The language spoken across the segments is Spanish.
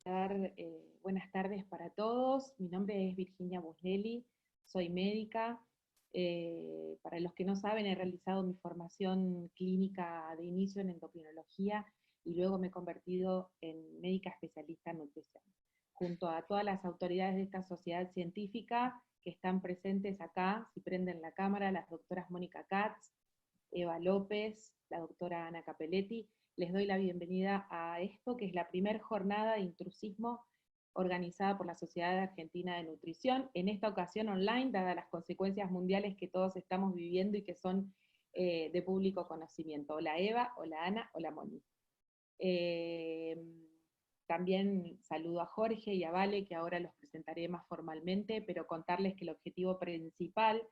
Buenas tardes para todos. Mi nombre es Virginia Busnelli, soy médica. Para los que no saben, he realizado mi formación clínica de inicio en endocrinología y luego me he convertido en médica especialista en nutrición. Junto a todas las autoridades de esta sociedad científica que están presentes acá, si prenden la cámara, las doctoras Mónica Katz, Eva López, la doctora Ana Capelletti, les doy la bienvenida a esto, que es la primera jornada de intrusismo organizada por la Sociedad Argentina de Nutrición, en esta ocasión online, dadas las consecuencias mundiales que todos estamos viviendo y que son de público conocimiento. Hola Eva, hola Ana, hola Moni. También saludo a Jorge y a Vale, que ahora los presentaré más formalmente, pero contarles que el objetivo principal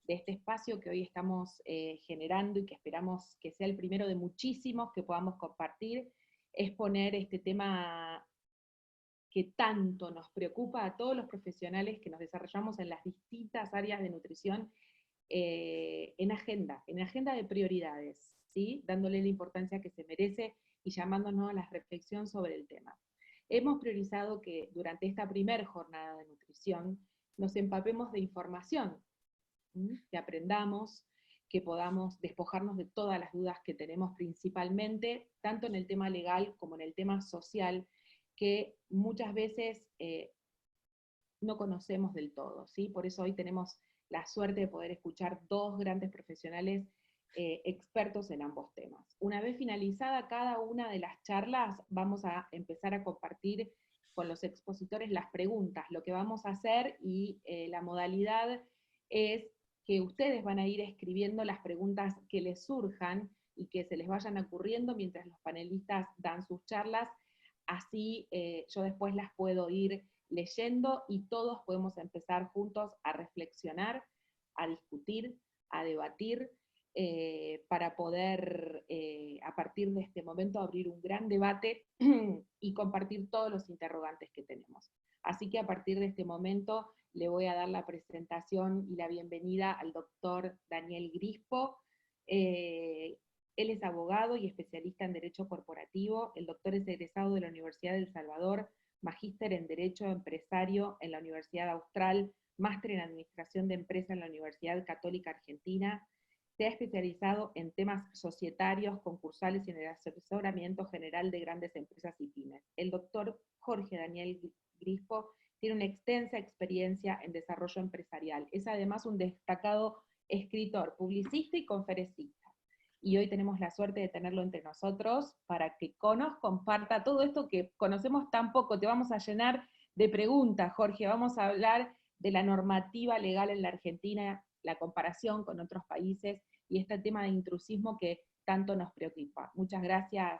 de este espacio que hoy estamos generando y que esperamos que sea el primero de muchísimos que podamos compartir, es poner este tema que tanto nos preocupa a todos los profesionales que nos desarrollamos en las distintas áreas de nutrición en agenda de prioridades, ¿sí? Dándole la importancia que se merece y llamándonos a la reflexión sobre el tema. Hemos priorizado que durante esta primera jornada de nutrición nos empapemos de información, que aprendamos, que podamos despojarnos de todas las dudas que tenemos principalmente, tanto en el tema legal como en el tema social, que muchas veces no conocemos del todo, ¿sí? Por eso hoy tenemos la suerte de poder escuchar dos grandes profesionales expertos en ambos temas. Una vez finalizada cada una de las charlas, vamos a empezar a compartir con los expositores las preguntas, lo que vamos a hacer, y la modalidad es que ustedes van a ir escribiendo las preguntas que les surjan y que se les vayan ocurriendo mientras los panelistas dan sus charlas, así yo después las puedo ir leyendo y todos podemos empezar juntos a reflexionar, a discutir, a debatir, para poder a partir de este momento abrir un gran debate y compartir todos los interrogantes que tenemos. Así que a partir de este momento le voy a dar la presentación y la bienvenida al doctor Daniel Grispo. Él es abogado y especialista en Derecho Corporativo. El doctor es egresado de la Universidad de El Salvador, magíster en Derecho Empresario en la Universidad Austral, máster en Administración de Empresa en la Universidad Católica Argentina. Se ha especializado en temas societarios, concursales y en el asesoramiento general de grandes empresas y pymes. El doctor Jorge Daniel Grispo tiene una extensa experiencia en desarrollo empresarial. Es además un destacado escritor, publicista y conferencista. Y hoy tenemos la suerte de tenerlo entre nosotros para que nos comparta todo esto que conocemos tan poco. Te vamos a llenar de preguntas, Jorge. Vamos a hablar de la normativa legal en la Argentina, la comparación con otros países y este tema de intrusismo que tanto nos preocupa. Muchas gracias,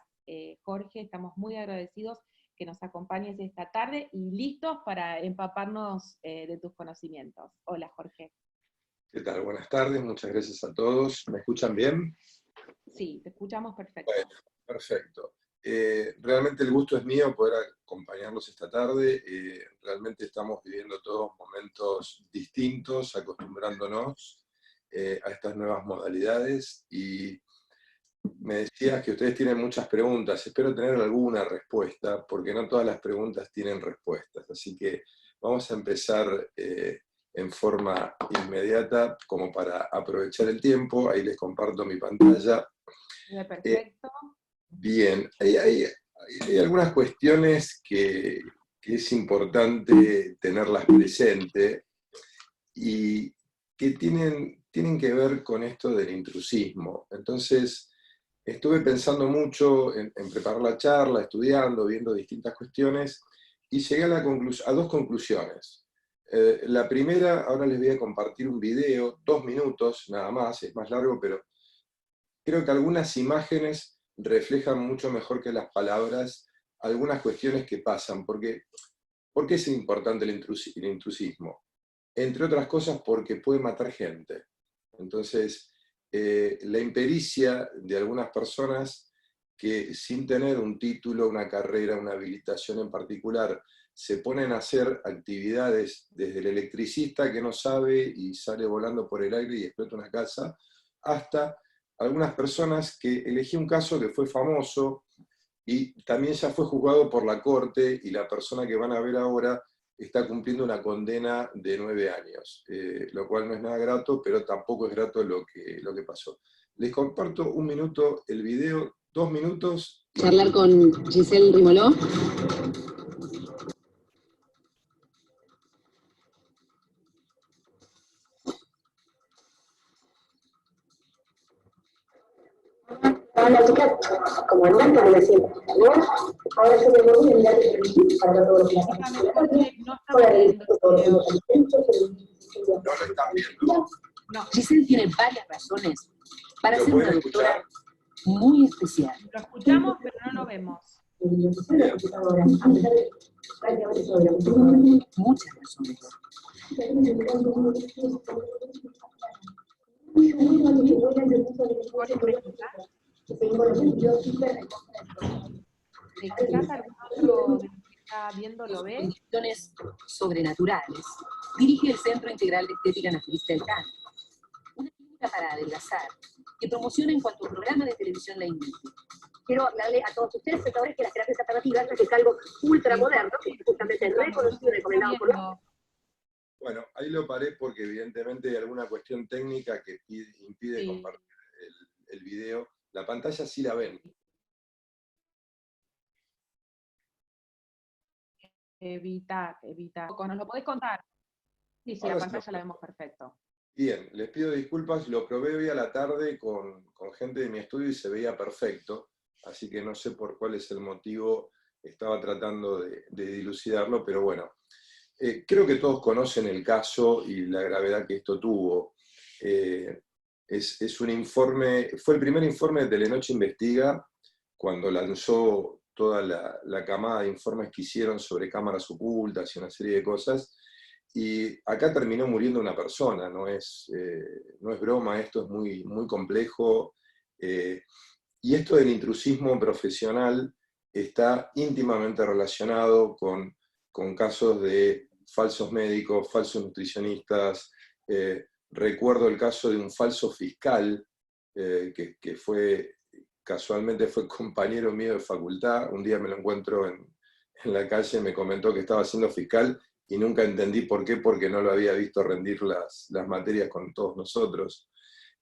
Jorge. Estamos muy agradecidos que nos acompañes esta tarde y listos para empaparnos de tus conocimientos. Hola, Jorge. ¿Qué tal? Buenas tardes, muchas gracias a todos. ¿Me escuchan bien? Sí, te escuchamos perfecto. Bueno, perfecto. Realmente el gusto es mío poder acompañarlos esta tarde. Realmente estamos viviendo todos momentos distintos, acostumbrándonos a estas nuevas modalidades. Y me decías que ustedes tienen muchas preguntas. Espero tener alguna respuesta, porque no todas las preguntas tienen respuestas. Así que vamos a empezar en forma inmediata, como para aprovechar el tiempo. Ahí les comparto mi pantalla. Perfecto. Bien, hay algunas cuestiones que es importante tenerlas presentes y que tienen que ver con esto del intrusismo. Entonces, estuve pensando mucho en preparar la charla, estudiando, viendo distintas cuestiones, y llegué a dos conclusiones. La primera, ahora les voy a compartir un video, 2 minutos nada más, es más largo, pero creo que algunas imágenes reflejan mucho mejor que las palabras algunas cuestiones que pasan. ¿Por qué es importante el intrusismo? Entre otras cosas porque puede matar gente. Entonces, la impericia de algunas personas que sin tener un título, una carrera, una habilitación en particular, se ponen a hacer actividades desde el electricista que no sabe y sale volando por el aire y explota una casa, hasta algunas personas que elegí un caso que fue famoso, y también ya fue juzgado por la Corte, y la persona que van a ver ahora está cumpliendo una condena de 9 años, lo cual no es nada grato, pero tampoco es grato lo que pasó. Les comparto un minuto el video, 2 minutos. Charlar con Giselle Rimoló. Hola chicas, como andan, como me siento. Ahora yo me voy a mirar para todos los días. No estamos viendo el video. No lo están viendo. No, Giselle tiene varias razones para ¿Lo ser una pueden doctora escuchar? muy especial. lo escuchamos, pero no lo vemos. Muchas razones. Jorge, ¿me escuchás? Quizás algún otro de los que está viendo lo ve. Cuestiones sobrenaturales. Dirige el Centro Integral de Estética Naturista del Cano, una clínica para adelgazar que promociona en cuanto programa de televisión la industria. Quiero hablarle a todos ustedes, espectadores, que las terapias alternativas es algo ultra moderno, que es justamente reconocido y recomendado por la... Bueno, ahí lo paré porque evidentemente hay alguna cuestión técnica que impide Sí. compartir el video. La pantalla sí la ven. Evita. ¿Nos lo podés contar? Sí, sí, la Ahora sí pantalla la vemos perfecto. Bien, les pido disculpas, lo probé hoy a la tarde con gente de mi estudio y se veía perfecto, así que no sé por cuál es el motivo, estaba tratando de dilucidarlo, pero bueno. Creo que todos conocen el caso y la gravedad que esto tuvo. Es un informe, fue el primer informe de Telenoche Investiga, cuando lanzó toda la camada de informes que hicieron sobre cámaras ocultas y una serie de cosas, y acá terminó muriendo una persona, no es broma, esto es muy, muy complejo, y esto del intrusismo profesional está íntimamente relacionado con casos de falsos médicos, falsos nutricionistas. Recuerdo el caso de un falso fiscal, que casualmente fue compañero mío de facultad. Un día me lo encuentro en la calle, me comentó que estaba siendo fiscal y nunca entendí por qué, porque no lo había visto rendir las materias con todos nosotros.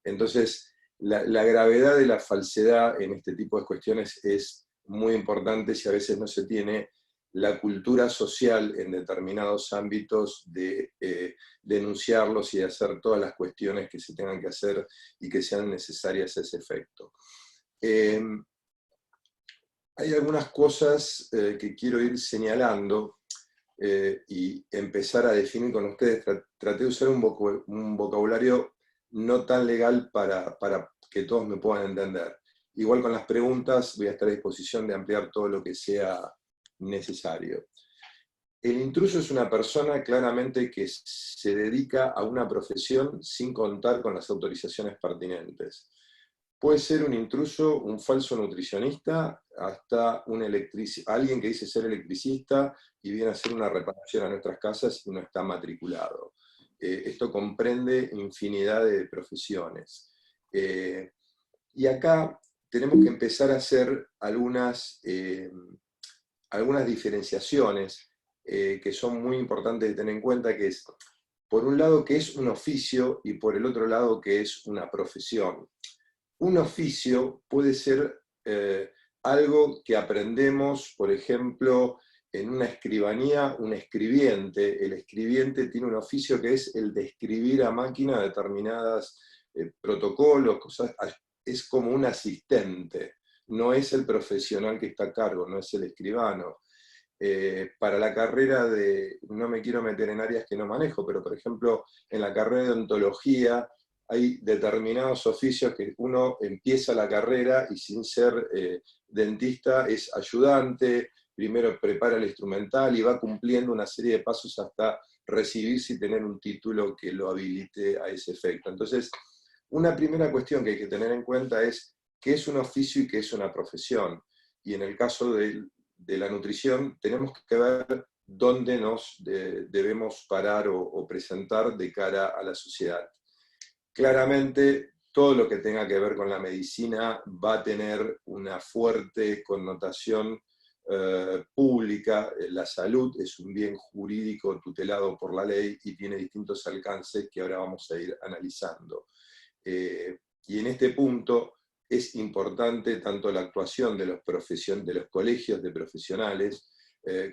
Entonces, la gravedad de la falsedad en este tipo de cuestiones es muy importante si a veces no se tiene la cultura social en determinados ámbitos de denunciarlos y de hacer todas las cuestiones que se tengan que hacer y que sean necesarias a ese efecto. Hay algunas cosas que quiero ir señalando y empezar a definir con ustedes. Traté de usar un vocabulario no tan legal para que todos me puedan entender. Igual con las preguntas voy a estar a disposición de ampliar todo lo que sea necesario. El intruso es una persona claramente que se dedica a una profesión sin contar con las autorizaciones pertinentes. Puede ser un intruso, un falso nutricionista, hasta alguien que dice ser electricista y viene a hacer una reparación a nuestras casas y no está matriculado. Esto comprende infinidad de profesiones. Y acá tenemos que empezar a hacer algunas diferenciaciones que son muy importantes de tener en cuenta, que es, por un lado, que es un oficio y por el otro lado, que es una profesión. Un oficio puede ser algo que aprendemos, por ejemplo, en una escribanía, un escribiente. El escribiente tiene un oficio que es el de escribir a máquina determinadas protocolos, cosas. Es como un asistente, no es el profesional que está a cargo, no es el escribano. Para la carrera no me quiero meter en áreas que no manejo, pero por ejemplo, en la carrera de odontología, hay determinados oficios que uno empieza la carrera y sin ser dentista es ayudante, primero prepara el instrumental y va cumpliendo una serie de pasos hasta recibirse y tener un título que lo habilite a ese efecto. Entonces, una primera cuestión que hay que tener en cuenta es qué es un oficio y qué es una profesión. Y en el caso de la nutrición, tenemos que ver dónde nos debemos parar o presentar de cara a la sociedad. Claramente, todo lo que tenga que ver con la medicina va a tener una fuerte connotación pública. La salud es un bien jurídico tutelado por la ley y tiene distintos alcances que ahora vamos a ir analizando. Y en este punto es importante tanto la actuación de los colegios de profesionales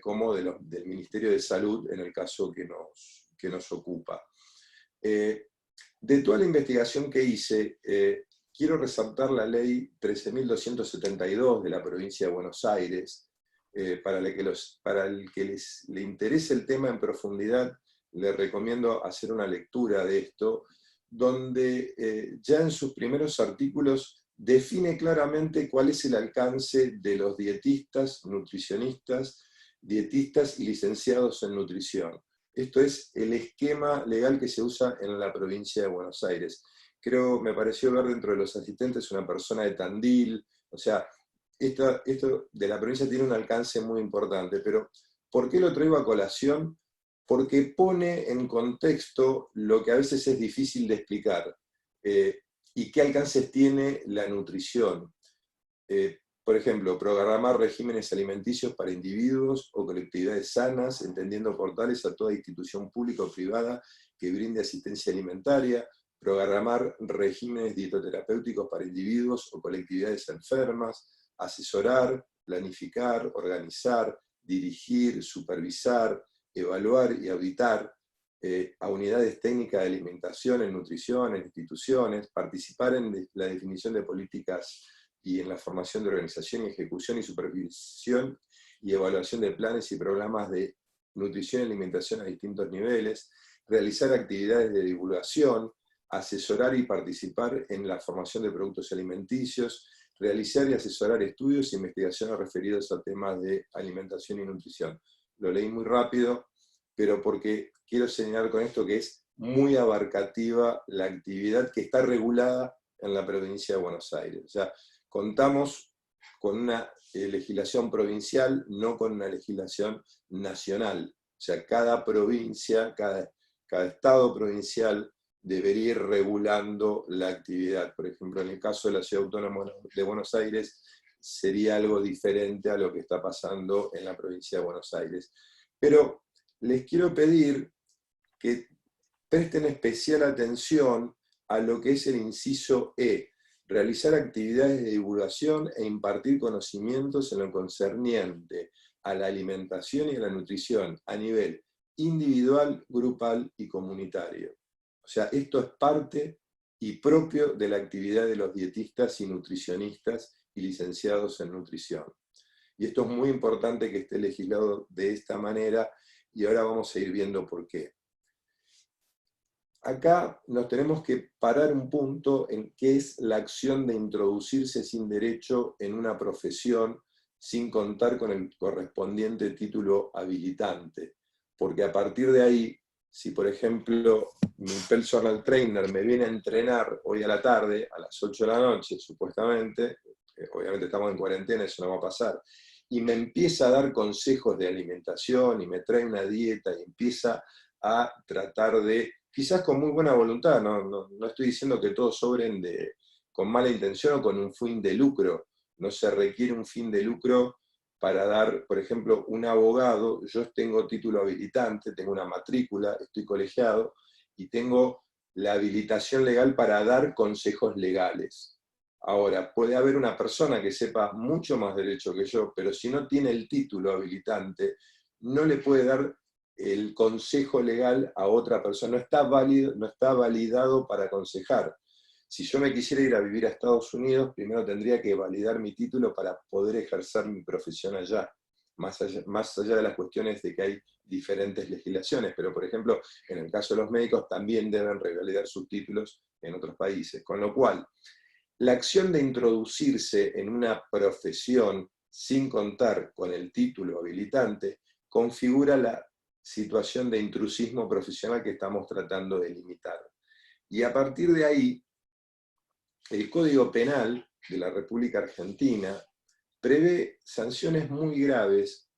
como del Ministerio de Salud en el caso que nos ocupa. De toda la investigación que hice, quiero resaltar la ley 13.272 de la provincia de Buenos Aires. Para el que le interese el tema en profundidad, les recomiendo hacer una lectura de esto, donde ya en sus primeros artículos define claramente cuál es el alcance de los dietistas, nutricionistas, dietistas y licenciados en nutrición. Esto es el esquema legal que se usa en la provincia de Buenos Aires. Me pareció ver dentro de los asistentes una persona de Tandil, o sea, esto de la provincia tiene un alcance muy importante, pero ¿por qué lo traigo a colación? Porque pone en contexto lo que a veces es difícil de explicar, y qué alcances tiene la nutrición. Por ejemplo, programar regímenes alimenticios para individuos o colectividades sanas, entendiendo por tales a toda institución pública o privada que brinde asistencia alimentaria, programar regímenes dietoterapéuticos para individuos o colectividades enfermas, asesorar, planificar, organizar, dirigir, supervisar, evaluar y auditar a unidades técnicas de alimentación, en nutrición, en instituciones, participar en la definición de políticas y en la formación de organización y ejecución y supervisión y evaluación de planes y programas de nutrición y alimentación a distintos niveles, realizar actividades de divulgación, asesorar y participar en la formación de productos alimenticios, realizar y asesorar estudios e investigaciones referidos a temas de alimentación y nutrición. Lo leí muy rápido, pero porque quiero señalar con esto que es muy abarcativa la actividad que está regulada en la provincia de Buenos Aires. O sea, contamos con una legislación provincial, no con una legislación nacional. O sea, cada provincia, cada estado provincial debería ir regulando la actividad. Por ejemplo, en el caso de la Ciudad Autónoma de Buenos Aires, sería algo diferente a lo que está pasando en la provincia de Buenos Aires. Pero les quiero pedir que presten especial atención a lo que es el inciso E, realizar actividades de divulgación e impartir conocimientos en lo concerniente a la alimentación y a la nutrición a nivel individual, grupal y comunitario. O sea, esto es parte y propio de la actividad de los dietistas y nutricionistas y licenciados en nutrición. Y esto es muy importante que esté legislado de esta manera, y ahora vamos a ir viendo por qué. Acá nos tenemos que parar un punto en qué es la acción de introducirse sin derecho en una profesión sin contar con el correspondiente título habilitante. Porque a partir de ahí, si por ejemplo mi personal trainer me viene a entrenar hoy a la tarde, a las 8 de la noche supuestamente, obviamente estamos en cuarentena, eso no va a pasar, y me empieza a dar consejos de alimentación y me trae una dieta y empieza a tratar de, quizás con muy buena voluntad, no estoy diciendo que todos obren con mala intención o con un fin de lucro, no se requiere un fin de lucro para dar, por ejemplo, un abogado. Yo tengo título habilitante, tengo una matrícula, estoy colegiado y tengo la habilitación legal para dar consejos legales. Ahora, puede haber una persona que sepa mucho más derecho que yo, pero si no tiene el título habilitante, no le puede dar el consejo legal a otra persona, no está validado para aconsejar. Si yo me quisiera ir a vivir a Estados Unidos, primero tendría que validar mi título para poder ejercer mi profesión allá, más allá de las cuestiones de que hay diferentes legislaciones, pero por ejemplo, en el caso de los médicos también deben revalidar sus títulos en otros países, con lo cual, la acción de introducirse en una profesión sin contar con el título habilitante configura la situación de intrusismo profesional que estamos tratando de limitar. Y a partir de ahí, el Código Penal de la República Argentina prevé sanciones muy graves,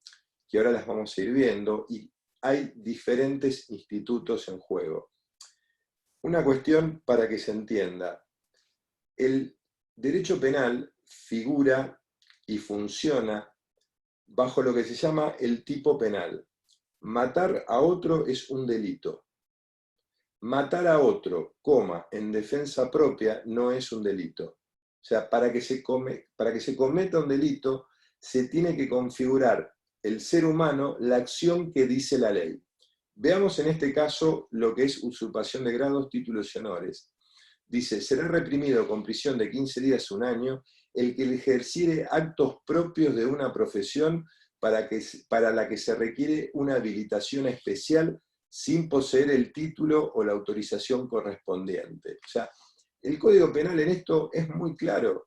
que ahora las vamos a ir viendo, y hay diferentes institutos en juego. Una cuestión para que se entienda. El derecho penal figura y funciona bajo lo que se llama el tipo penal. Matar a otro es un delito. Matar a otro, en defensa propia, no es un delito. O sea, para que se cometa un delito, se tiene que configurar el ser humano la acción que dice la ley. Veamos en este caso lo que es usurpación de grados, títulos y honores. Dice, será reprimido con prisión de 15 días a 1 año el que ejerciere actos propios de una profesión para la que se requiere una habilitación especial sin poseer el título o la autorización correspondiente. O sea, el Código Penal en esto es muy claro.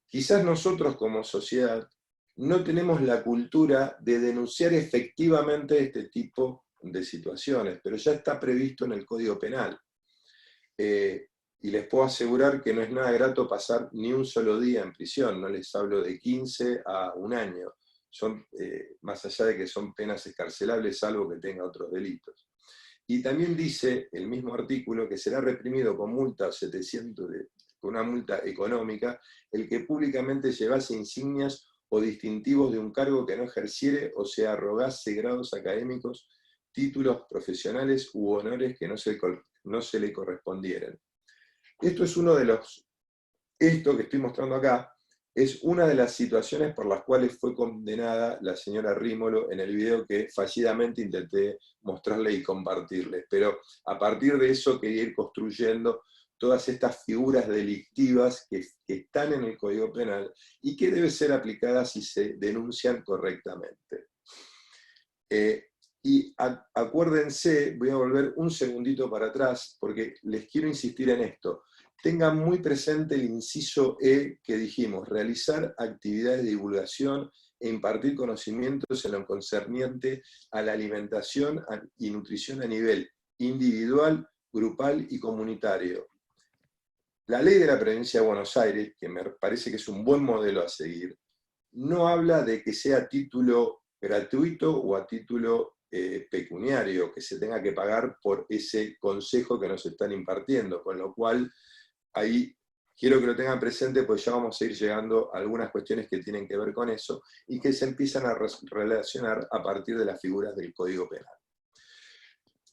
Quizás nosotros como sociedad no tenemos la cultura de denunciar efectivamente este tipo de situaciones, pero ya está previsto en el Código Penal. Y les puedo asegurar que no es nada grato pasar ni un solo día en prisión, no les hablo de 15 a 1 año. Son, más allá de que son penas excarcelables, salvo que tenga otros delitos. Y también dice el mismo artículo que será reprimido con multa con una multa económica el que públicamente llevase insignias o distintivos de un cargo que no ejerciere o se arrogase grados académicos, títulos profesionales u honores que no se le correspondieran. Esto que estoy mostrando acá es una de las situaciones por las cuales fue condenada la señora Rímolo en el video que fallidamente intenté mostrarle y compartirles. Pero a partir de eso quería ir construyendo todas estas figuras delictivas que están en el Código Penal y que deben ser aplicadas si se denuncian correctamente. Y acuérdense, voy a volver un segundito para atrás, porque les quiero insistir en esto. Tengan muy presente el inciso E que dijimos, realizar actividades de divulgación e impartir conocimientos en lo concerniente a la alimentación y nutrición a nivel individual, grupal y comunitario. La ley de la provincia de Buenos Aires, que me parece que es un buen modelo a seguir, no habla de que sea a título gratuito o a título pecuniario, que se tenga que pagar por ese consejo que nos están impartiendo, con lo cual ahí quiero que lo tengan presente, pues ya vamos a ir llegando a algunas cuestiones que tienen que ver con eso y que se empiezan a relacionar a partir de las figuras del Código Penal.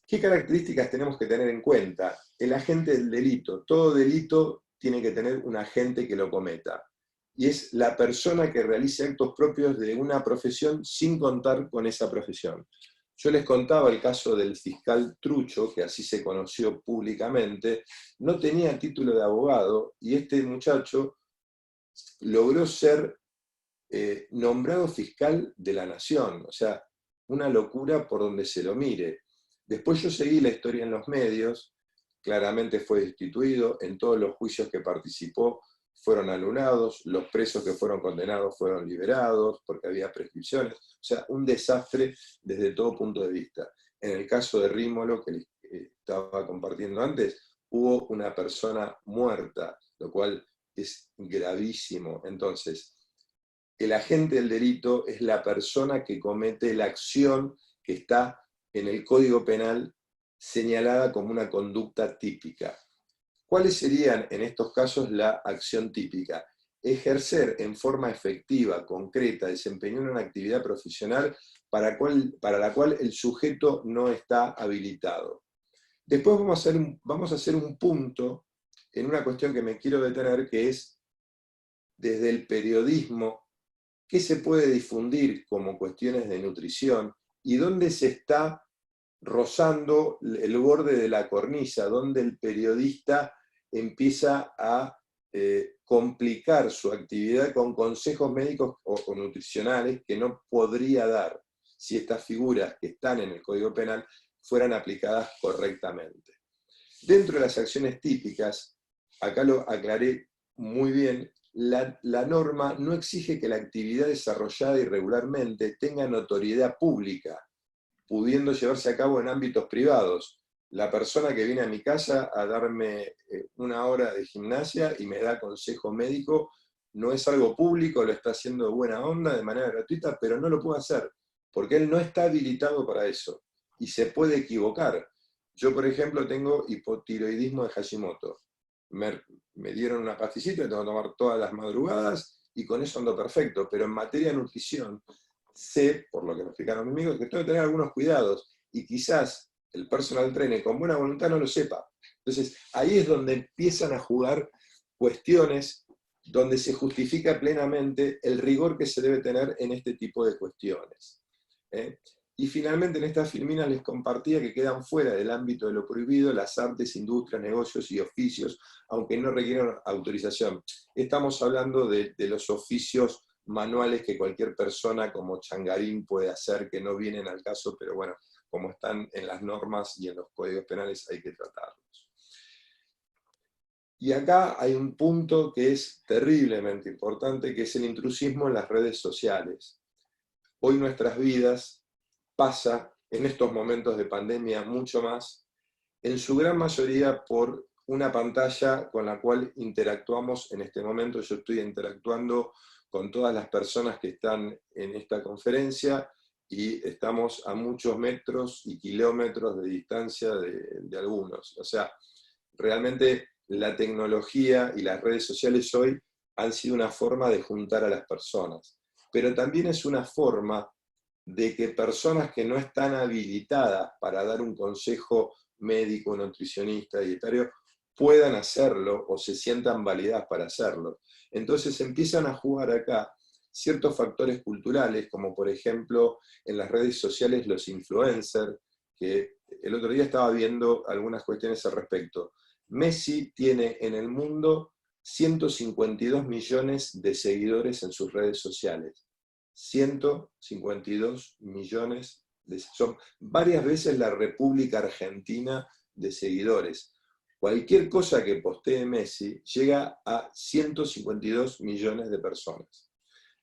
¿Qué características tenemos que tener en cuenta? El agente del delito. Todo delito tiene que tener un agente que lo cometa. Y es la persona que realice actos propios de una profesión sin contar con esa profesión. Yo les contaba el caso del fiscal Trucho, que así se conoció públicamente, no tenía título de abogado, y este muchacho logró ser nombrado fiscal de la nación. O sea, una locura por donde se lo mire. Después yo seguí la historia en los medios, claramente fue destituido, en todos los juicios que participó fueron anulados, los presos que fueron condenados fueron liberados porque había prescripciones, o sea, un desastre desde todo punto de vista. En el caso de Rímolo, que les estaba compartiendo antes, hubo una persona muerta, lo cual es gravísimo. Entonces, el agente del delito es la persona que comete la acción que está en el Código Penal señalada como una conducta típica. ¿Cuáles serían en estos casos la acción típica? Ejercer en forma efectiva, concreta, desempeñar una actividad profesional para la cual el sujeto no está habilitado. Después vamos a hacer un punto en una cuestión que me quiero detener, que es desde el periodismo, qué se puede difundir como cuestiones de nutrición y dónde se está rozando el borde de la cornisa, donde el periodista empieza a complicar su actividad con consejos médicos o nutricionales que no podría dar si estas figuras que están en el Código Penal fueran aplicadas correctamente. Dentro de las acciones típicas, acá lo aclaré muy bien, la norma no exige que la actividad desarrollada irregularmente tenga notoriedad pública, pudiendo llevarse a cabo en ámbitos privados. La persona que viene a mi casa a darme 1 hora de gimnasia y me da consejo médico, no es algo público, lo está haciendo de buena onda, de manera gratuita, pero no lo puede hacer, porque él no está habilitado para eso, y se puede equivocar. Yo, por ejemplo, tengo hipotiroidismo de Hashimoto. me dieron una pastillita que tengo que tomar todas las madrugadas y con eso ando perfecto, pero en materia de nutrición sé, por lo que me explicaron mis amigos, que tengo que tener algunos cuidados y quizás el personal trainer con buena voluntad no lo sepa. Entonces ahí es donde empiezan a jugar cuestiones donde se justifica plenamente el rigor que se debe tener en este tipo de cuestiones. Y finalmente en esta filmina les compartía que quedan fuera del ámbito de lo prohibido las artes, industrias, negocios y oficios, aunque no requieran autorización. Estamos hablando de los oficios manuales que cualquier persona como changarín puede hacer, que no vienen al caso, pero bueno, como están en las normas y en los códigos penales hay que tratarlos. Y acá hay un punto que es terriblemente importante, que es el intrusismo en las redes sociales. Hoy nuestras vidas pasa, en estos momentos de pandemia mucho más, en su gran mayoría por una pantalla con la cual interactuamos en este momento. Yo estoy interactuando con todas las personas que están en esta conferencia y estamos a muchos metros y kilómetros de distancia de algunos. O sea, realmente la tecnología y las redes sociales hoy han sido una forma de juntar a las personas, pero también es una forma de que personas que no están habilitadas para dar un consejo médico, nutricionista, dietario, puedan hacerlo o se sientan validadas para hacerlo. Entonces empiezan a jugar acá ciertos factores culturales, como por ejemplo en las redes sociales los influencers, que el otro día estaba viendo algunas cuestiones al respecto. Messi tiene en el mundo 152 millones de seguidores en sus redes sociales. 152 millones, son varias veces la República Argentina de seguidores. Cualquier cosa que postee Messi llega a 152 millones de personas.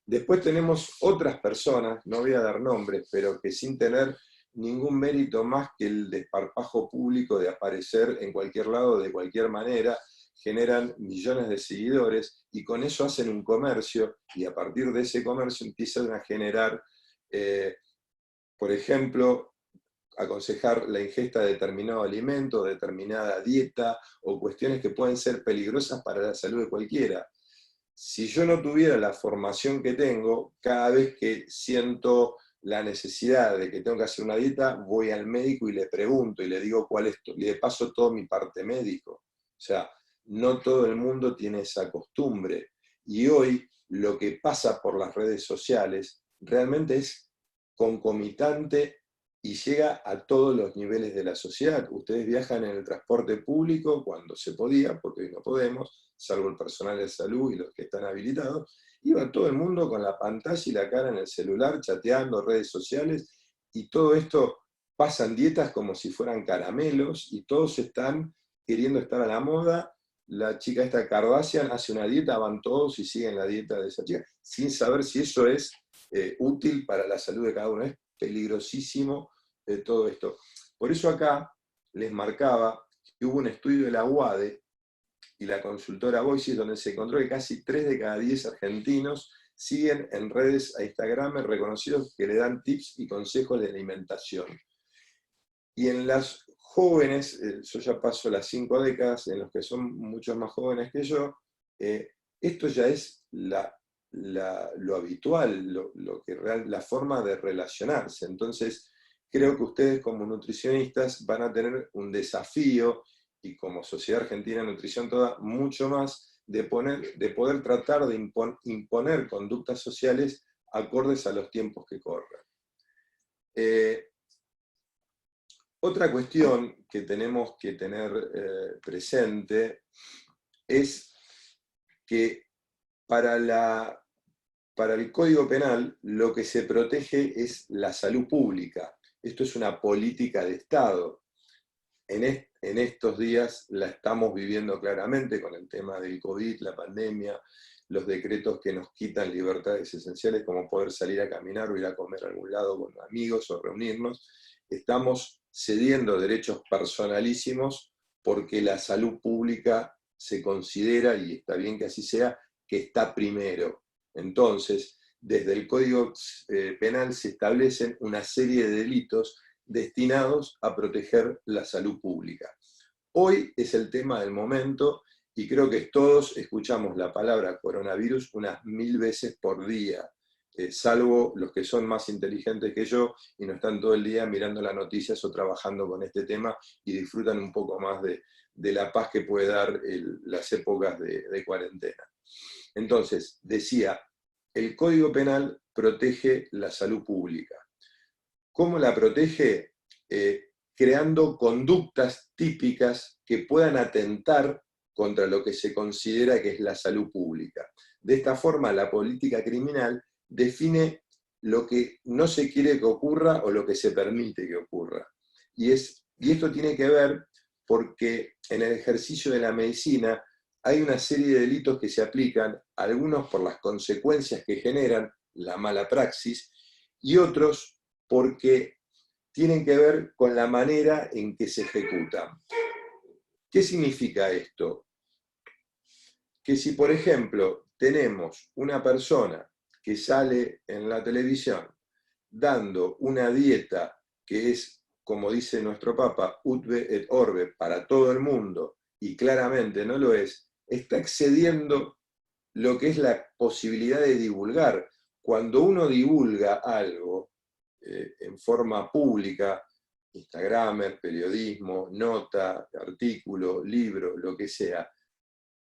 Después tenemos otras personas, no voy a dar nombres, pero que sin tener ningún mérito más que el desparpajo público de aparecer en cualquier lado de cualquier manera, generan millones de seguidores y con eso hacen un comercio y a partir de ese comercio empiezan a generar, por ejemplo, aconsejar la ingesta de determinado alimento, determinada dieta o cuestiones que pueden ser peligrosas para la salud de cualquiera. Si yo no tuviera la formación que tengo, cada vez que siento la necesidad de que tengo que hacer una dieta, voy al médico y le pregunto y le digo cuál es, le paso todo mi parte médico. O sea, no todo el mundo tiene esa costumbre. Y hoy lo que pasa por las redes sociales realmente es concomitante y llega a todos los niveles de la sociedad. Ustedes viajan en el transporte público cuando se podía, porque hoy no podemos, salvo el personal de salud y los que están habilitados. Iba todo el mundo con la pantalla y la cara en el celular, chateando, redes sociales, y todo esto pasan dietas como si fueran caramelos, y todos están queriendo estar a la moda. La chica esta Kardashian hace una dieta, van todos y siguen la dieta de esa chica, sin saber si eso es útil para la salud de cada uno. Es peligrosísimo todo esto. Por eso acá les marcaba que hubo un estudio de la UADE y la consultora Voices, donde se encontró que casi 3 de cada 10 argentinos siguen en redes a Instagram reconocidos que le dan tips y consejos de alimentación. Y en las jóvenes, yo ya paso las 5 décadas, en los que son muchos más jóvenes que yo, esto ya es lo habitual, la forma de relacionarse. Entonces, creo que ustedes como nutricionistas van a tener un desafío, y como Sociedad Argentina de Nutrición toda, mucho más, de poder tratar de imponer conductas sociales acordes a los tiempos que corren. Otra cuestión que tenemos que tener presente es que para el Código Penal lo que se protege es la salud pública. Esto es una política de Estado. En estos días la estamos viviendo claramente con el tema del COVID, la pandemia, los decretos que nos quitan libertades esenciales como poder salir a caminar o ir a comer a algún lado con amigos o reunirnos. Estamos cediendo derechos personalísimos porque la salud pública se considera, y está bien que así sea, que está primero. Entonces, desde el Código Penal se establecen una serie de delitos destinados a proteger la salud pública. Hoy es el tema del momento y creo que todos escuchamos la palabra coronavirus unas 1000 veces por día, salvo los que son más inteligentes que yo y no están todo el día mirando las noticias o trabajando con este tema y disfrutan un poco más de la paz que puede dar las épocas de cuarentena. Entonces, decía, el Código Penal protege la salud pública. ¿Cómo la protege? Creando conductas típicas que puedan atentar contra lo que se considera que es la salud pública. De esta forma, la política criminal define lo que no se quiere que ocurra o lo que se permite que ocurra. Y esto tiene que ver porque en el ejercicio de la medicina hay una serie de delitos que se aplican, algunos por las consecuencias que generan la mala praxis, y otros porque tienen que ver con la manera en que se ejecutan. ¿Qué significa esto? Que si, por ejemplo, tenemos una persona que sale en la televisión dando una dieta que es, como dice nuestro Papa, utbe et orbe, para todo el mundo, y claramente no lo es, está excediendo lo que es la posibilidad de divulgar. Cuando uno divulga algo en forma pública, Instagramer, periodismo, nota, artículo, libro, lo que sea,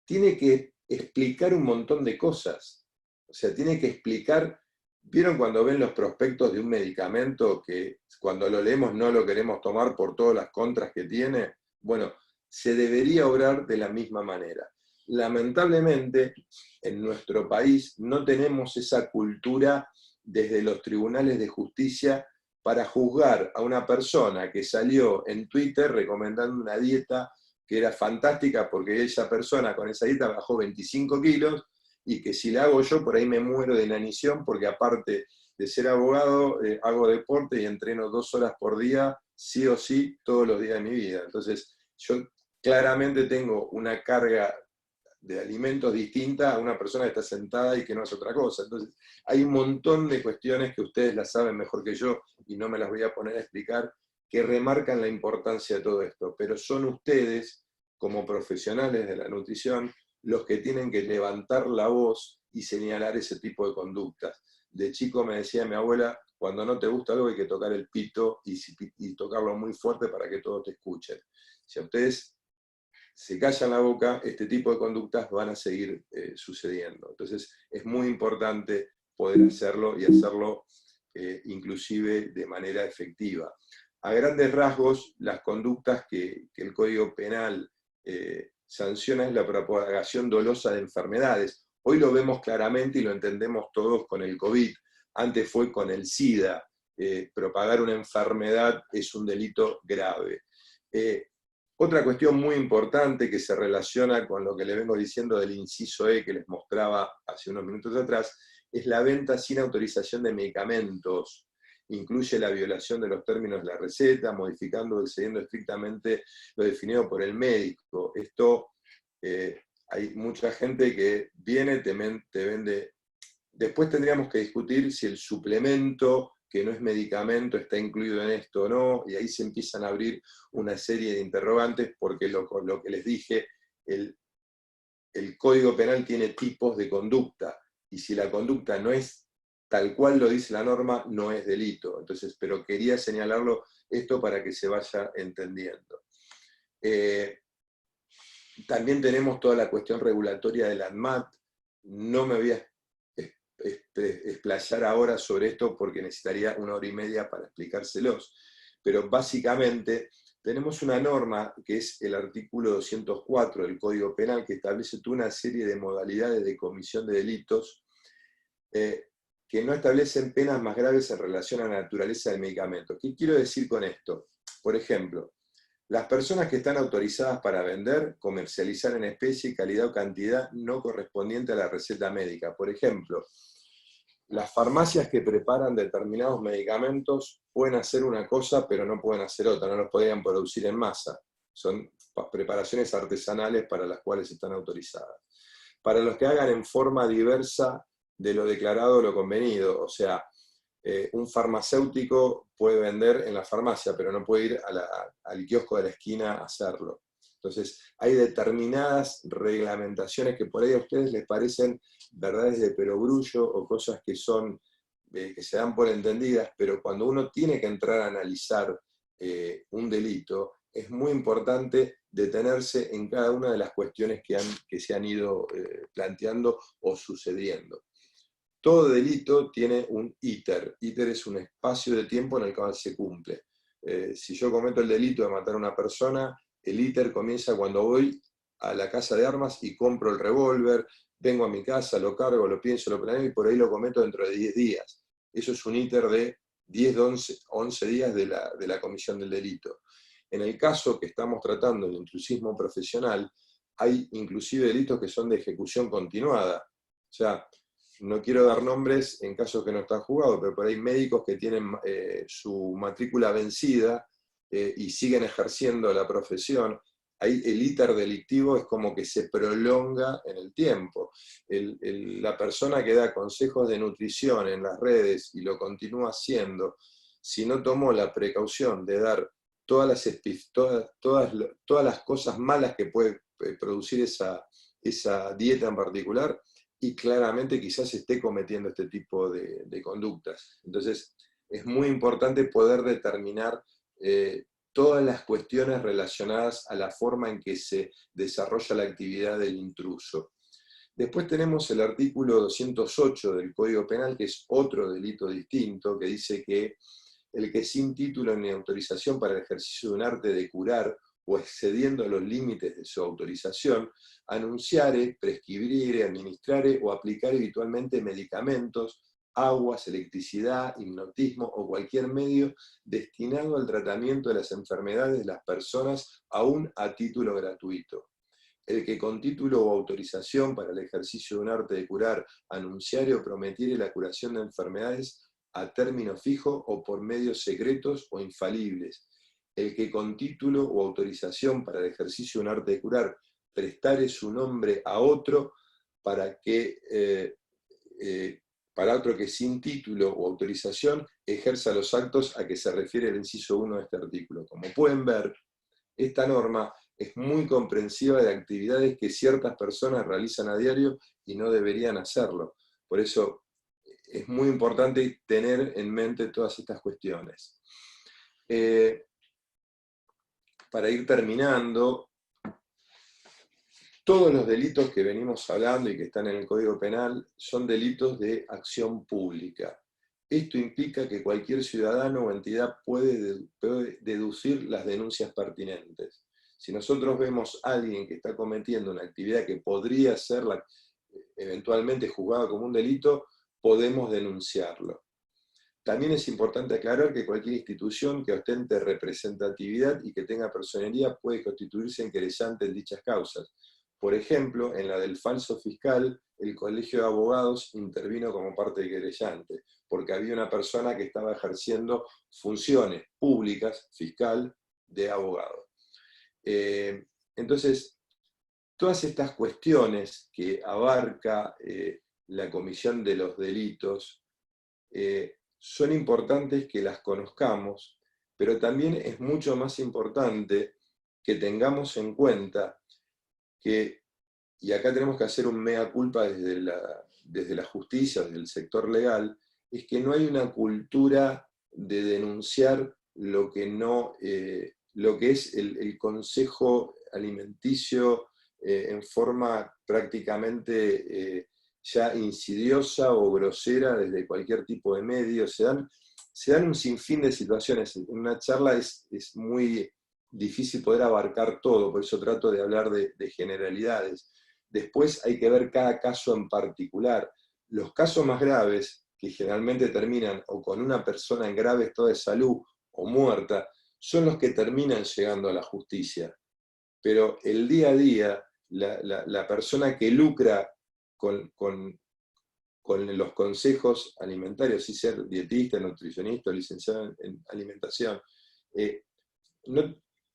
tiene que explicar un montón de cosas. O sea, tiene que explicar. ¿Vieron cuando ven los prospectos de un medicamento que cuando lo leemos no lo queremos tomar por todas las contras que tiene? Bueno, se debería obrar de la misma manera. Lamentablemente, en nuestro país no tenemos esa cultura desde los tribunales de justicia para juzgar a una persona que salió en Twitter recomendando una dieta que era fantástica porque esa persona con esa dieta bajó 25 kilos, y que si la hago yo por ahí me muero de inanición porque aparte de ser abogado hago deporte y entreno 2 horas por día, sí o sí, todos los días de mi vida. Entonces yo claramente tengo una carga de alimentos distinta a una persona que está sentada y que no hace otra cosa. Entonces hay un montón de cuestiones que ustedes las saben mejor que yo y no me las voy a poner a explicar, que remarcan la importancia de todo esto, pero son ustedes, como profesionales de la nutrición, los que tienen que levantar la voz y señalar ese tipo de conductas. De chico me decía mi abuela, cuando no te gusta algo hay que tocar el pito y tocarlo muy fuerte para que todos te escuchen. Si a ustedes se callan la boca, este tipo de conductas van a seguir sucediendo. Entonces es muy importante poder hacerlo y hacerlo inclusive de manera efectiva. A grandes rasgos, las conductas que el Código Penal sanciona es la propagación dolosa de enfermedades. Hoy lo vemos claramente y lo entendemos todos con el COVID. Antes fue con el SIDA. Propagar una enfermedad es un delito grave. Otra cuestión muy importante que se relaciona con lo que le vengo diciendo del inciso E que les mostraba hace unos minutos atrás, es la venta sin autorización de medicamentos. Incluye la violación de los términos de la receta, modificando o excediendo estrictamente lo definido por el médico. Esto, hay mucha gente que viene, te vende. Después tendríamos que discutir si el suplemento, que no es medicamento, está incluido en esto o no, y ahí se empiezan a abrir una serie de interrogantes, porque lo que les dije, el Código Penal tiene tipos de conducta, y si la conducta no es tal cual lo dice la norma, no es delito. Entonces, pero quería señalarlo esto para que se vaya entendiendo. También tenemos toda la cuestión regulatoria de la ANMAT. No me voy a explayar ahora sobre esto porque necesitaría 1 hora y media para explicárselos. Pero básicamente tenemos una norma que es el artículo 204 del Código Penal que establece toda una serie de modalidades de comisión de delitos que no establecen penas más graves en relación a la naturaleza del medicamento. ¿Qué quiero decir con esto? Por ejemplo, las personas que están autorizadas para vender, comercializar en especie, calidad o cantidad no correspondiente a la receta médica. Por ejemplo, las farmacias que preparan determinados medicamentos pueden hacer una cosa, pero no pueden hacer otra, no los podrían producir en masa. Son preparaciones artesanales para las cuales están autorizadas. Para los que hagan en forma diversa de lo declarado o lo convenido, o sea, un farmacéutico puede vender en la farmacia, pero no puede ir al kiosco de la esquina a hacerlo. Entonces, hay determinadas reglamentaciones que por ahí a ustedes les parecen verdades de perogrullo o cosas que son, que se dan por entendidas, pero cuando uno tiene que entrar a analizar un delito, es muy importante detenerse en cada una de las cuestiones que se han ido planteando o sucediendo. Todo delito tiene un íter. Íter es un espacio de tiempo en el cual se cumple. Si yo cometo el delito de matar a una persona, el íter comienza cuando voy a la casa de armas y compro el revólver, vengo a mi casa, lo cargo, lo pienso, lo planeo y por ahí lo cometo dentro de 10 días. Eso es un íter de 10, 11 días de la comisión del delito. En el caso que estamos tratando de intrusismo profesional, hay inclusive delitos que son de ejecución continuada. O sea, no quiero dar nombres en casos que no están juzgados, pero por ahí médicos que tienen su matrícula vencida y siguen ejerciendo la profesión. Ahí el íter delictivo es como que se prolonga en el tiempo. La persona que da consejos de nutrición en las redes y lo continúa haciendo, si no tomó la precaución de dar todas las cosas malas que puede producir esa dieta en particular, y claramente quizás esté cometiendo este tipo de conductas. Entonces, es muy importante poder determinar todas las cuestiones relacionadas a la forma en que se desarrolla la actividad del intruso. Después tenemos el artículo 208 del Código Penal, que es otro delito distinto, que dice que el que sin título ni autorización para el ejercicio de un arte de curar o excediendo los límites de su autorización, anunciare, prescribire, administrare o aplicar habitualmente medicamentos, aguas, electricidad, hipnotismo o cualquier medio destinado al tratamiento de las enfermedades de las personas, aún a título gratuito. El que con título o autorización para el ejercicio de un arte de curar, anunciare o prometiere la curación de enfermedades a término fijo o por medios secretos o infalibles. El que con título o autorización para el ejercicio de un arte de curar prestare su nombre a otro para otro que sin título o autorización ejerza los actos a que se refiere el inciso 1 de este artículo. Como pueden ver, esta norma es muy comprensiva de actividades que ciertas personas realizan a diario y no deberían hacerlo. Por eso es muy importante tener en mente todas estas cuestiones. Para ir terminando, todos los delitos que venimos hablando y que están en el Código Penal son delitos de acción pública. Esto implica que cualquier ciudadano o entidad puede deducir las denuncias pertinentes. Si nosotros vemos a alguien que está cometiendo una actividad que podría ser eventualmente juzgada como un delito, podemos denunciarlo. También es importante aclarar que cualquier institución que ostente representatividad y que tenga personería puede constituirse en querellante en dichas causas. Por ejemplo, en la del falso fiscal, el Colegio de Abogados intervino como parte de querellante, porque había una persona que estaba ejerciendo funciones públicas, fiscal, de abogado. Entonces, todas estas cuestiones que abarca la comisión de los delitos, son importantes que las conozcamos, pero también es mucho más importante que tengamos en cuenta que, y acá tenemos que hacer un mea culpa desde la justicia, desde el sector legal, es que no hay una cultura de denunciar lo que es el consejo alimenticio en forma prácticamente ya insidiosa o grosera desde cualquier tipo de medio. Se dan un sinfín de situaciones. En una charla es muy difícil poder abarcar todo, por eso trato de hablar de generalidades. Después hay que ver cada caso en particular. Los casos más graves, que generalmente terminan o con una persona en grave estado de salud o muerta, son los que terminan llegando a la justicia. Pero el día a día, la persona que lucra con los consejos alimentarios, y ser dietista, nutricionista, licenciado en alimentación,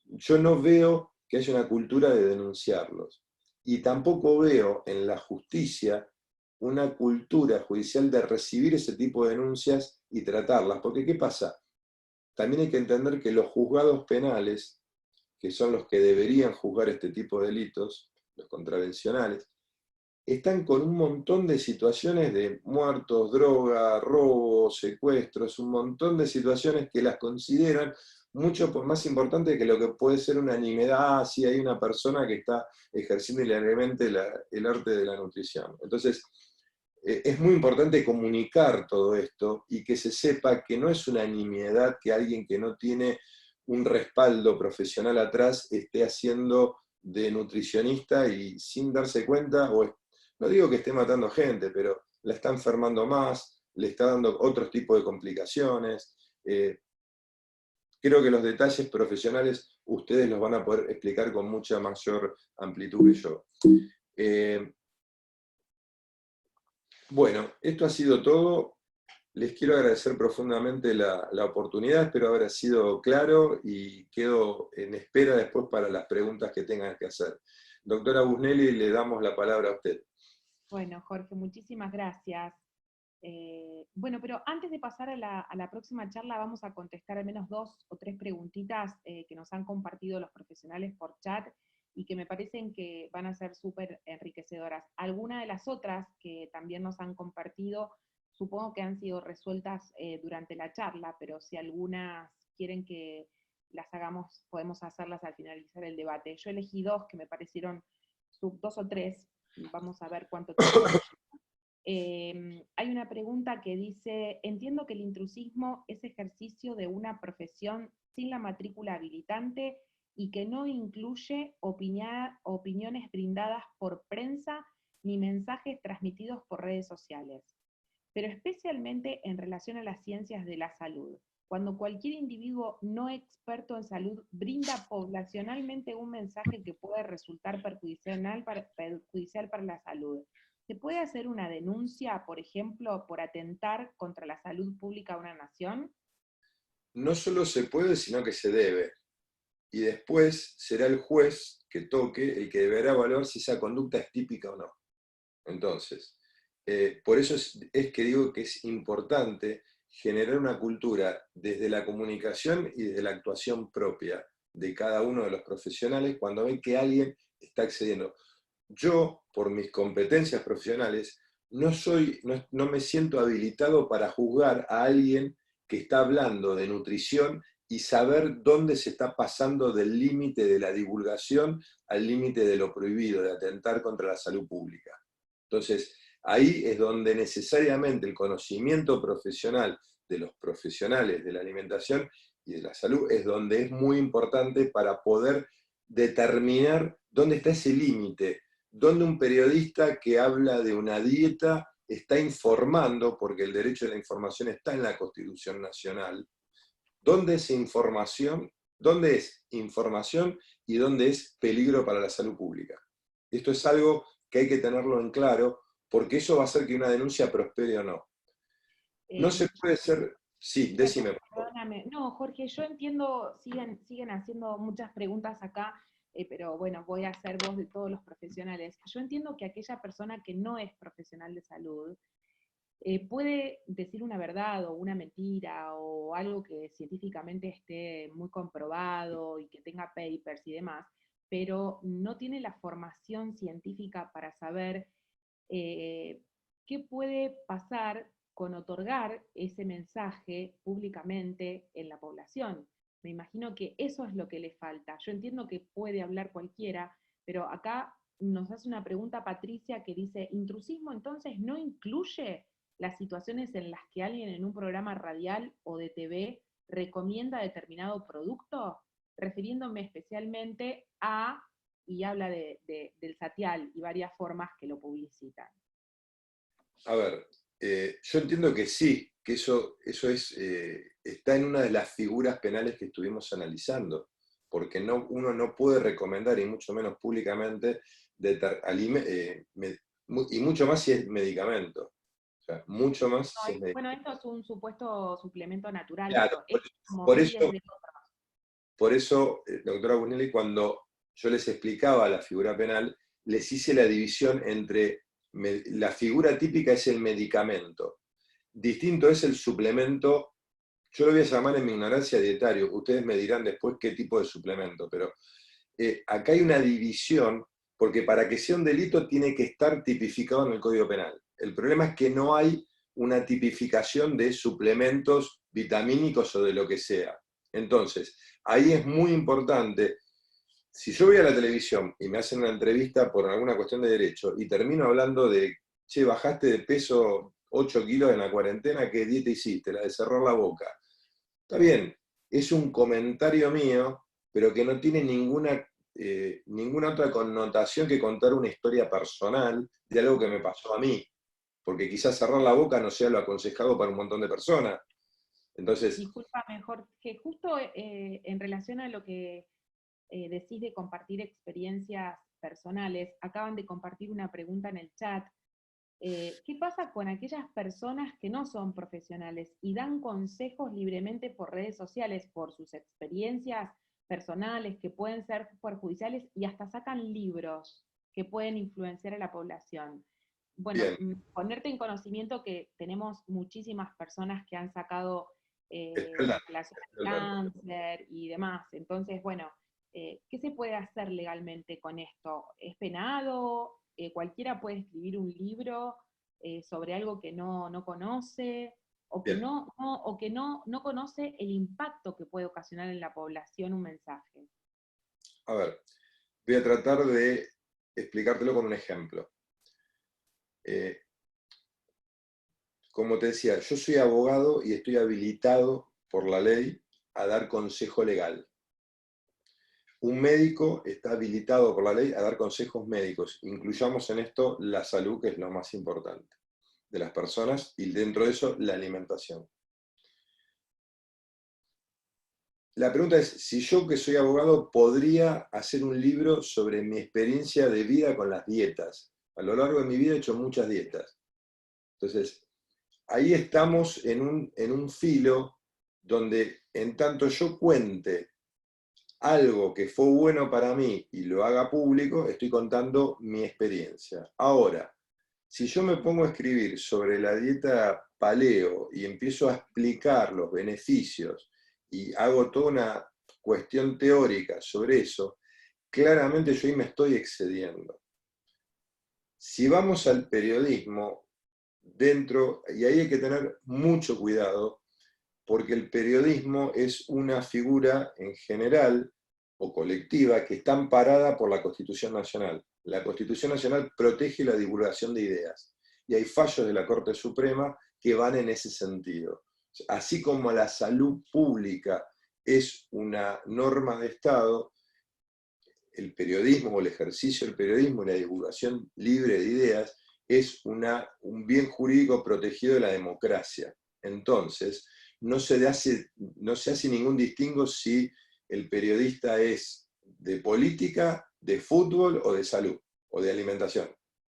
yo no veo que haya una cultura de denunciarlos. Y tampoco veo en la justicia una cultura judicial de recibir ese tipo de denuncias y tratarlas. Porque ¿qué pasa? También hay que entender que los juzgados penales que son los que deberían juzgar este tipo de delitos, los contravencionales, están con un montón de situaciones de muertos, droga, robos, secuestros, un montón de situaciones que las consideran mucho más importante que lo que puede ser una nimiedad si hay una persona que está ejerciendo ilegalmente el arte de la nutrición. Entonces, es muy importante comunicar todo esto y que se sepa que no es una nimiedad que alguien que no tiene un respaldo profesional atrás esté haciendo de nutricionista y sin darse cuenta, no digo que esté matando gente, pero la está enfermando más, le está dando otros tipos de complicaciones. Creo que los detalles profesionales ustedes los van a poder explicar con mucha mayor amplitud que yo. Bueno, esto ha sido todo. Les quiero agradecer profundamente la oportunidad, espero haber sido claro y quedo en espera después para las preguntas que tengan que hacer. Doctora Busnelli, le damos la palabra a usted. Bueno, Jorge, muchísimas gracias. Bueno, pero antes de pasar a la próxima charla, vamos a contestar al menos 2 o 3 preguntitas que nos han compartido los profesionales por chat y que me parecen que van a ser súper enriquecedoras. Algunas de las otras que también nos han compartido, supongo que han sido resueltas durante la charla, pero si algunas quieren que las hagamos, podemos hacerlas al finalizar el debate. Yo elegí 2 que me parecieron 2 o 3, vamos a ver cuánto tiempo. Hay una pregunta que dice, entiendo que el intrusismo es ejercicio de una profesión sin la matrícula habilitante y que no incluye opiniones brindadas por prensa ni mensajes transmitidos por redes sociales, pero especialmente en relación a las ciencias de la salud. Cuando cualquier individuo no experto en salud brinda poblacionalmente un mensaje que puede resultar perjudicial para la salud, ¿se puede hacer una denuncia, por ejemplo, por atentar contra la salud pública de una nación? No solo se puede, sino que se debe. Y después será el juez que toque el que deberá evaluar si esa conducta es típica o no. Entonces, por eso es que digo que es importante generar una cultura desde la comunicación y desde la actuación propia de cada uno de los profesionales cuando ven que alguien está excediendo. Yo, por mis competencias profesionales, no me siento habilitado para juzgar a alguien que está hablando de nutrición y saber dónde se está pasando del límite de la divulgación al límite de lo prohibido, de atentar contra la salud pública. Entonces, ahí es donde necesariamente el conocimiento profesional de los profesionales de la alimentación y de la salud es donde es muy importante para poder determinar dónde está ese límite, dónde un periodista que habla de una dieta está informando, porque el derecho a la información está en la Constitución Nacional, dónde es información y dónde es peligro para la salud pública. Esto es algo que hay que tenerlo en claro, porque eso va a hacer que una denuncia prospere o no. No se puede ser... Sí, decime. Perdóname. No, Jorge, yo entiendo, siguen haciendo muchas preguntas acá, pero bueno, voy a hacer voz de todos los profesionales. Yo entiendo que aquella persona que no es profesional de salud puede decir una verdad o una mentira o algo que científicamente esté muy comprobado y que tenga papers y demás, pero no tiene la formación científica para saber qué puede pasar con otorgar ese mensaje públicamente en la población. Me imagino que eso es lo que le falta. Yo entiendo que puede hablar cualquiera, pero acá nos hace una pregunta Patricia que dice, ¿intrusismo entonces no incluye las situaciones en las que alguien en un programa radial o de TV recomienda determinado producto? Refiriéndome especialmente a, y habla del Satial y varias formas que lo publicitan. A ver, yo entiendo que sí, que eso está en una de las figuras penales que estuvimos analizando, porque uno no puede recomendar, y mucho menos públicamente, y mucho más si es medicamento. O sea, mucho más si es medicamento. Bueno, esto es un supuesto suplemento natural. Claro, por eso, doctora Busnelli, cuando yo les explicaba la figura penal, les hice la división entre la figura típica es el medicamento. Distinto es el suplemento yo lo voy a llamar en mi ignorancia dietario, ustedes me dirán después qué tipo de suplemento, pero acá hay una división, porque para que sea un delito tiene que estar tipificado en el Código Penal. El problema es que no hay una tipificación de suplementos vitamínicos o de lo que sea. Entonces, ahí es muy importante, si yo voy a la televisión y me hacen una entrevista por alguna cuestión de derecho y termino hablando de, che, bajaste de peso 8 kilos en la cuarentena, ¿qué dieta hiciste? La de cerrar la boca. Está bien, es un comentario mío, pero que no tiene ninguna otra connotación que contar una historia personal de algo que me pasó a mí. Porque quizás cerrar la boca no sea lo aconsejado para un montón de personas. Entonces, Disculpame, Jorge, justo en relación a lo que decís de compartir experiencias personales, acaban de compartir una pregunta en el chat. ¿Qué pasa con aquellas personas que no son profesionales y dan consejos libremente por redes sociales, por sus experiencias personales que pueden ser perjudiciales y hasta sacan libros que pueden influenciar a la población? Bueno, bien, ponerte en conocimiento que tenemos muchísimas personas que han sacado está hablando, relación está al hablando. cáncer y demás. Entonces, bueno, ¿qué se puede hacer legalmente con esto? ¿Es penado? ¿Cualquiera puede escribir un libro sobre algo que no conoce? ¿O que, Bien, o que no conoce el impacto que puede ocasionar en la población un mensaje? a ver, voy a tratar de explicártelo con un ejemplo. Eh, Como te decía, yo soy abogado y estoy habilitado por la ley a dar consejo legal. Un médico está habilitado por la ley a dar consejos médicos. Incluyamos en esto la salud, que es lo más importante de las personas, y dentro de eso la alimentación. La pregunta es, si yo que soy abogado podría hacer un libro sobre mi experiencia de vida con las dietas. A lo largo de mi vida he hecho muchas dietas. Entonces, ahí estamos en un filo donde en tanto yo cuente algo que fue bueno para mí y lo haga público, estoy contando mi experiencia. Ahora, si yo me pongo a escribir sobre la dieta paleo y empiezo a explicar los beneficios y hago toda una cuestión teórica sobre eso, claramente yo ahí me estoy excediendo. Si vamos al periodismo, y ahí hay que tener mucho cuidado, porque el periodismo es una figura en general o colectiva que está amparada por la Constitución Nacional. La Constitución Nacional protege la divulgación de ideas y hay fallos de la Corte Suprema que van en ese sentido. Así como la salud pública es una norma de Estado, el periodismo o el ejercicio del periodismo y la divulgación libre de ideas es un bien jurídico protegido de la democracia. Entonces, no se hace ningún distingo si el periodista es de política, de fútbol o de salud, o de alimentación.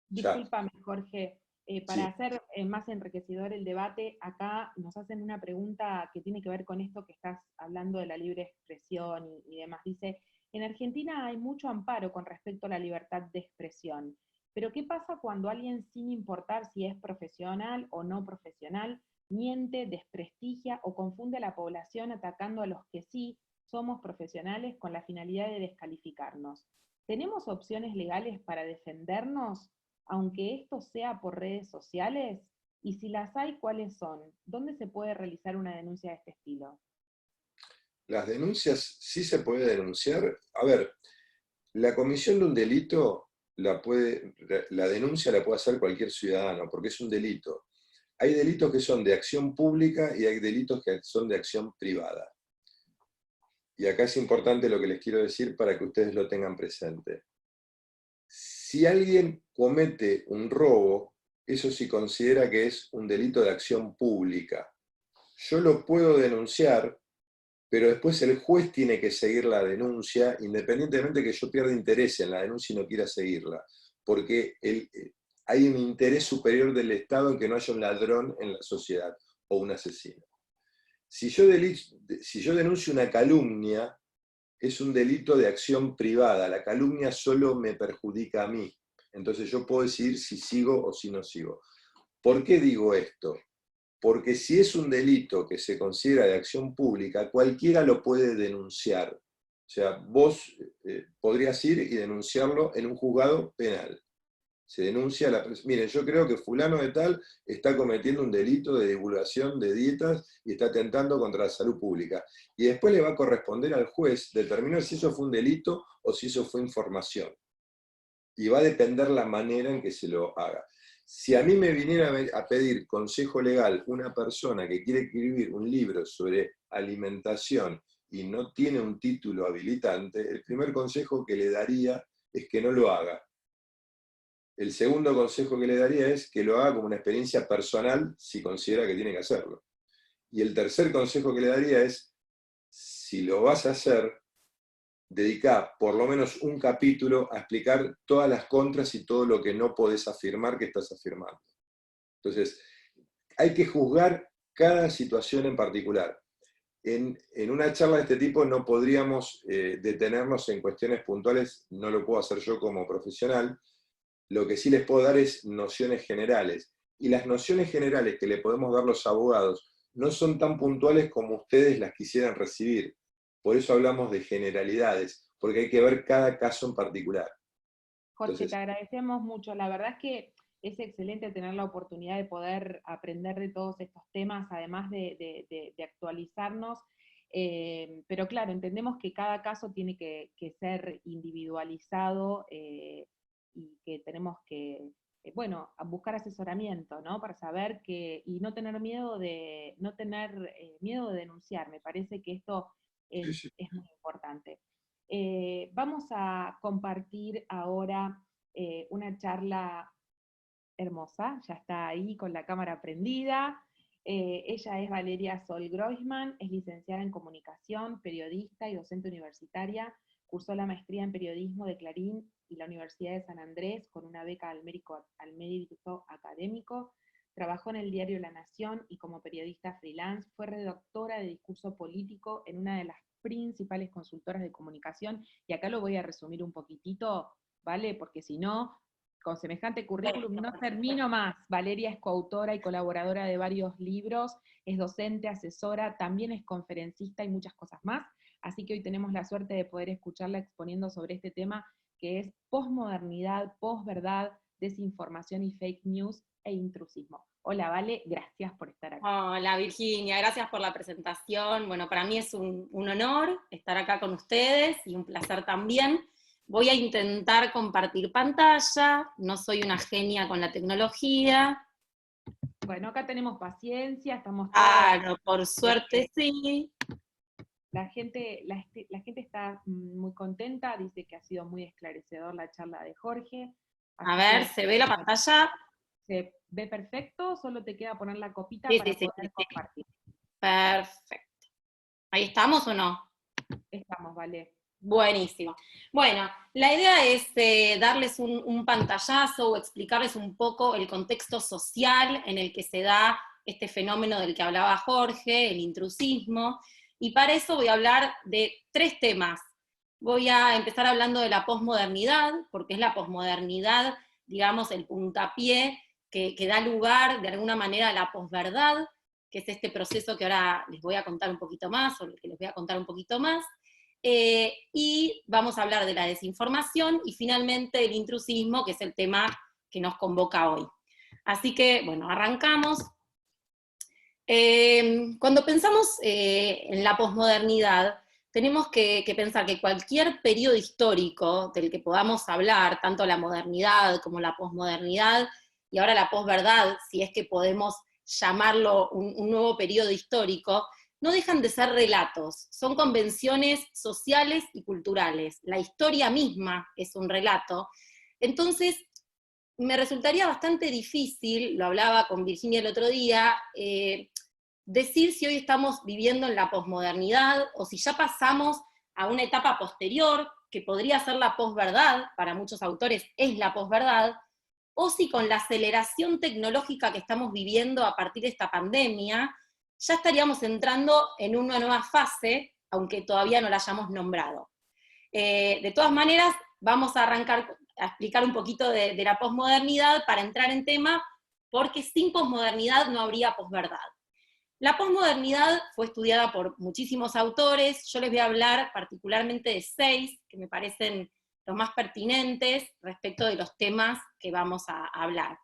Ya, Discúlpame, Jorge, para sí. hacer más enriquecedor el debate, acá nos hacen una pregunta que tiene que ver con esto que estás hablando de la libre expresión y demás. Dice, en Argentina hay mucho amparo con respecto a la libertad de expresión, pero ¿qué pasa cuando alguien, sin importar si es profesional o no profesional, miente, desprestigia o confunde a la población atacando a los que sí somos profesionales con la finalidad de descalificarnos? ¿Tenemos opciones legales para defendernos, aunque esto sea por redes sociales? Y si las hay, ¿cuáles son? ¿Dónde se puede realizar una denuncia de este estilo? Las denuncias sí se puede denunciar. A ver, la comisión de un delito, la denuncia la puede hacer cualquier ciudadano, porque es un delito. Hay delitos que son de acción pública y hay delitos que son de acción privada. Y acá es importante lo que les quiero decir para que ustedes lo tengan presente. Si alguien comete un robo, eso sí considera que es un delito de acción pública. Yo lo puedo denunciar, pero después el juez tiene que seguir la denuncia, independientemente que yo pierda interés en la denuncia y no quiera seguirla, porque hay un interés superior del Estado en que no haya un ladrón en la sociedad o un asesino. Si yo denuncio una calumnia, es un delito de acción privada. La calumnia solo me perjudica a mí. Entonces yo puedo decidir si sigo o si no sigo. ¿Por qué digo esto? porque si es un delito que se considera de acción pública, cualquiera lo puede denunciar. O sea, vos podrías ir y denunciarlo en un juzgado penal. Se denuncia a la persona. Miren, yo creo que fulano de tal está cometiendo un delito de divulgación de dietas y está atentando contra la salud pública. Y después le va a corresponder al juez determinar si eso fue un delito o si eso fue información. Y va a depender la manera en que se lo haga. Si a mí me viniera a pedir consejo legal una persona que quiere escribir un libro sobre alimentación y no tiene un título habilitante, el primer consejo que le daría es que no lo haga. El segundo consejo que le daría es que lo haga como una experiencia personal si considera que tiene que hacerlo. Y el tercer consejo que le daría es, si lo vas a hacer, dedica por lo menos un capítulo a explicar todas las contras y todo lo que no podés afirmar que estás afirmando. Entonces, hay que juzgar cada situación en particular. En una charla de este tipo no podríamos detenernos en cuestiones puntuales, no lo puedo hacer yo como profesional. Lo que sí les puedo dar es nociones generales. Y las nociones generales que le podemos dar los abogados no son tan puntuales como ustedes las quisieran recibir. Por eso hablamos de generalidades, porque hay que ver cada caso en particular. Jorge, Entonces, te agradecemos mucho. La verdad es que es excelente tener la oportunidad de poder aprender de todos estos temas, además de actualizarnos. Pero claro, entendemos que cada caso tiene que ser individualizado y que tenemos que, bueno, a buscar asesoramiento, ¿no? Para saber que, y no tener miedo de denunciar. Me parece que esto sí, sí. es muy importante. Vamos a compartir ahora una charla hermosa, ya está ahí con la cámara prendida. Ella es Valeria Sol Groisman, es licenciada en Comunicación, periodista y docente universitaria, cursó la maestría en Periodismo de Clarín y la Universidad de San Andrés con una beca al mérito académico, trabajó en el diario La Nación y como periodista freelance, fue redactora de discurso político en una de las principales consultoras de comunicación, y acá lo voy a resumir un poquitito, ¿vale? Porque si no, con semejante currículum no termino más. Valeria es coautora y colaboradora de varios libros, es docente, asesora, también es conferencista y muchas cosas más, así que hoy tenemos la suerte de poder escucharla exponiendo sobre este tema que es posmodernidad, posverdad, desinformación y fake news e intrusismo. Hola Vale, gracias por estar aquí. Hola Virginia, gracias por la presentación. Bueno, para mí es un honor estar acá con ustedes y un placer también. Voy a intentar compartir pantalla, no soy una genia con la tecnología. Bueno, acá tenemos paciencia, estamos todos... Claro, por suerte sí. La gente está muy contenta, dice que ha sido muy esclarecedor la charla de Jorge. A ver, ¿se ve la pantalla? Se ve perfecto, solo te queda poner la copita Sí, para sí, poder compartir. Perfecto. ¿Ahí estamos o no? Estamos, Vale. Buenísimo. Bueno, la idea es darles un pantallazo o explicarles un poco el contexto social en el que se da este fenómeno del que hablaba Jorge, el intrusismo, y para eso voy a hablar de 3 temas. Voy a empezar hablando de la posmodernidad, porque es la posmodernidad, digamos, el puntapié que da lugar de alguna manera a la posverdad, que es este proceso que ahora les voy a contar un poquito más, o que les voy a contar un poquito más. Y vamos a hablar de la desinformación y finalmente el intrusismo, que es el tema que nos convoca hoy. Así que, bueno, arrancamos. Cuando pensamos en la posmodernidad, tenemos que pensar que cualquier periodo histórico del que podamos hablar, tanto la modernidad como la posmodernidad, y ahora la posverdad, si es que podemos llamarlo un nuevo periodo histórico, no dejan de ser relatos, son convenciones sociales y culturales. La historia misma es un relato. Entonces, me resultaría bastante difícil, lo hablaba con Virginia el otro día, decir si hoy estamos viviendo en la posmodernidad o si ya pasamos a una etapa posterior, que podría ser la posverdad, para muchos autores es la posverdad, o si con la aceleración tecnológica que estamos viviendo a partir de esta pandemia, ya estaríamos entrando en una nueva fase, aunque todavía no la hayamos nombrado. De todas maneras, vamos a arrancar a explicar un poquito de la posmodernidad para entrar en tema, porque sin posmodernidad no habría posverdad. La posmodernidad fue estudiada por muchísimos autores, yo les voy a hablar particularmente de 6, que me parecen los más pertinentes respecto de los temas que vamos a hablar.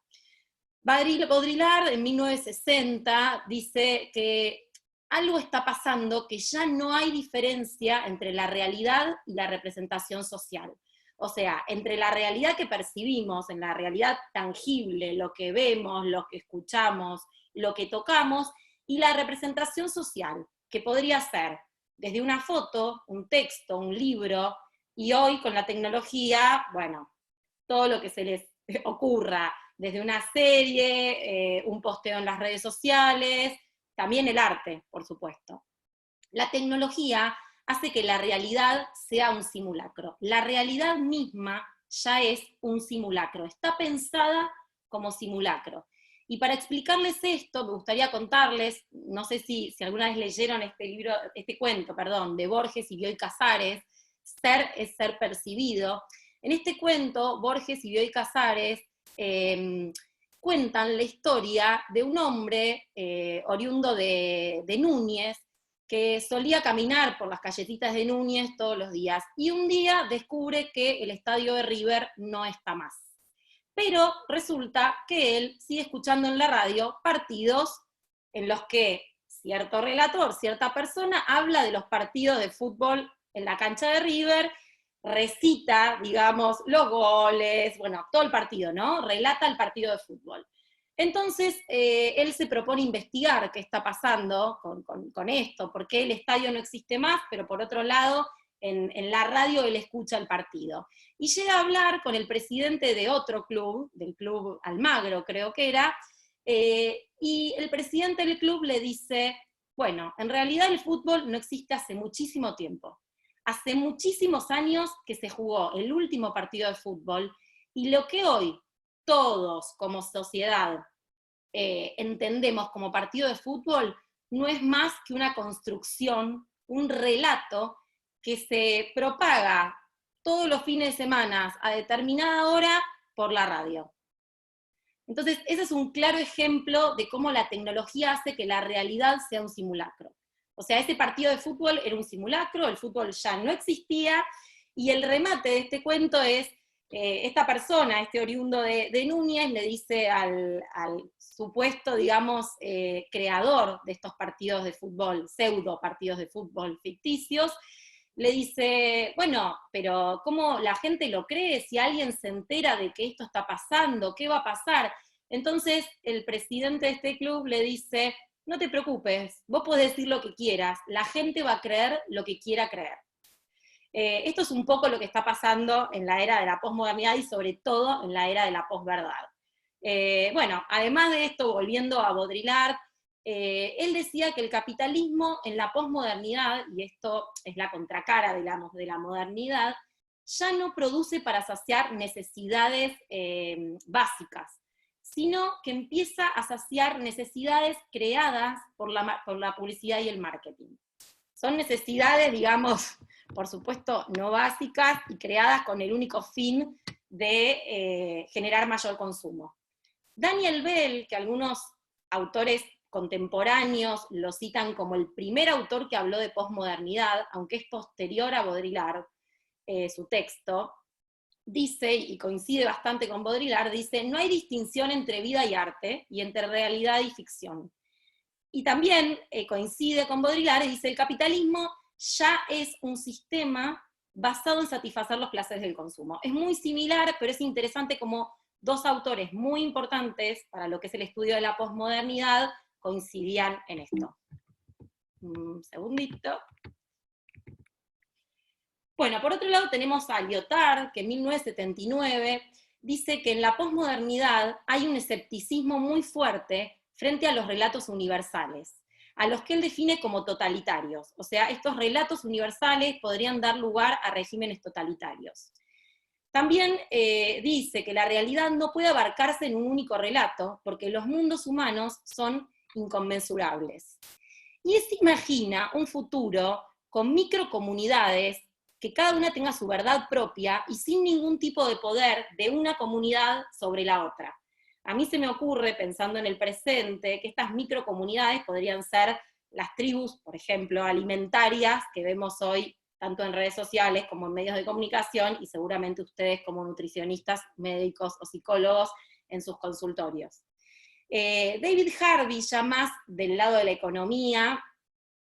Baudrillard en 1960 dice que algo está pasando, que ya no hay diferencia entre la realidad y la representación social. O sea, entre la realidad que percibimos, en la realidad tangible, lo que vemos, lo que escuchamos, lo que tocamos, y la representación social, que podría ser desde una foto, un texto, un libro, y hoy con la tecnología, bueno, todo lo que se les ocurra, desde una serie, un posteo en las redes sociales, también el arte, por supuesto. La tecnología hace que la realidad sea un simulacro. La realidad misma ya es un simulacro, está pensada como simulacro. Y para explicarles esto, me gustaría contarles, no sé si alguna vez leyeron este cuento, de Borges y Bioy Casares, Ser es ser percibido. En este cuento, Borges y Bioy Casares cuentan la historia de un hombre oriundo de Núñez, que solía caminar por las callecitas de Núñez todos los días, y un día descubre que el estadio de River no está más. Pero resulta que él sigue escuchando en la radio partidos en los que cierto relator, cierta persona, habla de los partidos de fútbol en la cancha de River, recita, digamos, los goles, bueno, todo el partido, ¿no? Relata el partido de fútbol. Entonces, él se propone investigar qué está pasando con esto, por qué el estadio no existe más, pero por otro lado, en la radio él escucha el partido. Y llega a hablar con el presidente de otro club, del club Almagro creo que era, y el presidente del club le dice, bueno, en realidad el fútbol no existe hace muchísimo tiempo. Hace muchísimos años que se jugó el último partido de fútbol, y lo que hoy todos como sociedad entendemos como partido de fútbol no es más que una construcción, un relato que se propaga todos los fines de semana a determinada hora por la radio. Entonces, ese es un claro ejemplo de cómo la tecnología hace que la realidad sea un simulacro. O sea, ese partido de fútbol era un simulacro, el fútbol ya no existía, y el remate de este cuento es, esta persona, este oriundo de Núñez, le dice al supuesto, digamos, creador de estos partidos de fútbol, pseudo partidos de fútbol ficticios, le dice, bueno, pero ¿cómo la gente lo cree? Si alguien se entera de que esto está pasando, ¿qué va a pasar? Entonces el presidente de este club le dice, no te preocupes, vos podés decir lo que quieras, la gente va a creer lo que quiera creer. Esto es un poco lo que está pasando en la era de la posmodernidad y sobre todo en la era de la posverdad. Bueno, además de esto, volviendo a Baudrillard, él decía que el capitalismo en la posmodernidad, y esto es la contracara, digamos, de la modernidad, ya no produce para saciar necesidades básicas, sino que empieza a saciar necesidades creadas por la publicidad y el marketing. Son necesidades, digamos, por supuesto, no básicas y creadas con el único fin de generar mayor consumo. Daniel Bell, que algunos autores contemporáneos lo citan como el primer autor que habló de posmodernidad, aunque es posterior a Baudrillard, su texto, dice, y coincide bastante con Baudrillard, dice, no hay distinción entre vida y arte, y entre realidad y ficción. Y también coincide con Baudrillard y dice, el capitalismo ya es un sistema basado en satisfacer los placeres del consumo. Es muy similar, pero es interesante como dos autores muy importantes para lo que es el estudio de la posmodernidad coincidían en esto. Un segundito. Bueno, por otro lado tenemos a Lyotard, que en 1979 dice que en la posmodernidad hay un escepticismo muy fuerte frente a los relatos universales, a los que él define como totalitarios. O sea, estos relatos universales podrían dar lugar a regímenes totalitarios. También dice que la realidad no puede abarcarse en un único relato, porque los mundos humanos son inconmensurables. Y él se imagina un futuro con microcomunidades, que cada una tenga su verdad propia y sin ningún tipo de poder de una comunidad sobre la otra. A mí se me ocurre, pensando en el presente, que estas microcomunidades podrían ser las tribus, por ejemplo, alimentarias, que vemos hoy tanto en redes sociales como en medios de comunicación, y seguramente ustedes como nutricionistas, médicos o psicólogos en sus consultorios. David Harvey, ya más del lado de la economía,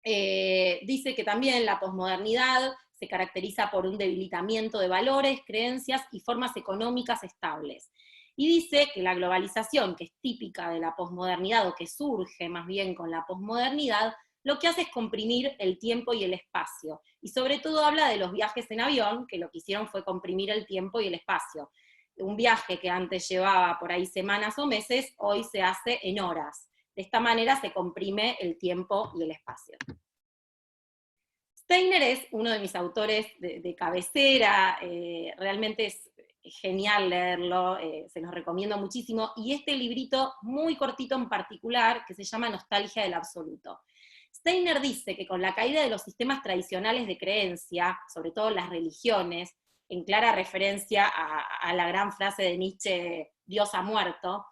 dice que también la posmodernidad se caracteriza por un debilitamiento de valores, creencias y formas económicas estables. Y dice que la globalización, que es típica de la posmodernidad, o que surge más bien con la posmodernidad, lo que hace es comprimir el tiempo y el espacio. Y sobre todo habla de los viajes en avión, que lo que hicieron fue comprimir el tiempo y el espacio. Un viaje que antes llevaba por ahí semanas o meses, hoy se hace en horas. De esta manera se comprime el tiempo y el espacio. Steiner es uno de mis autores de cabecera, realmente es genial leerlo, se los recomiendo muchísimo, y este librito muy cortito en particular, que se llama Nostalgia del Absoluto. Steiner dice que con la caída de los sistemas tradicionales de creencia, sobre todo las religiones, en clara referencia a la gran frase de Nietzsche, Dios ha muerto,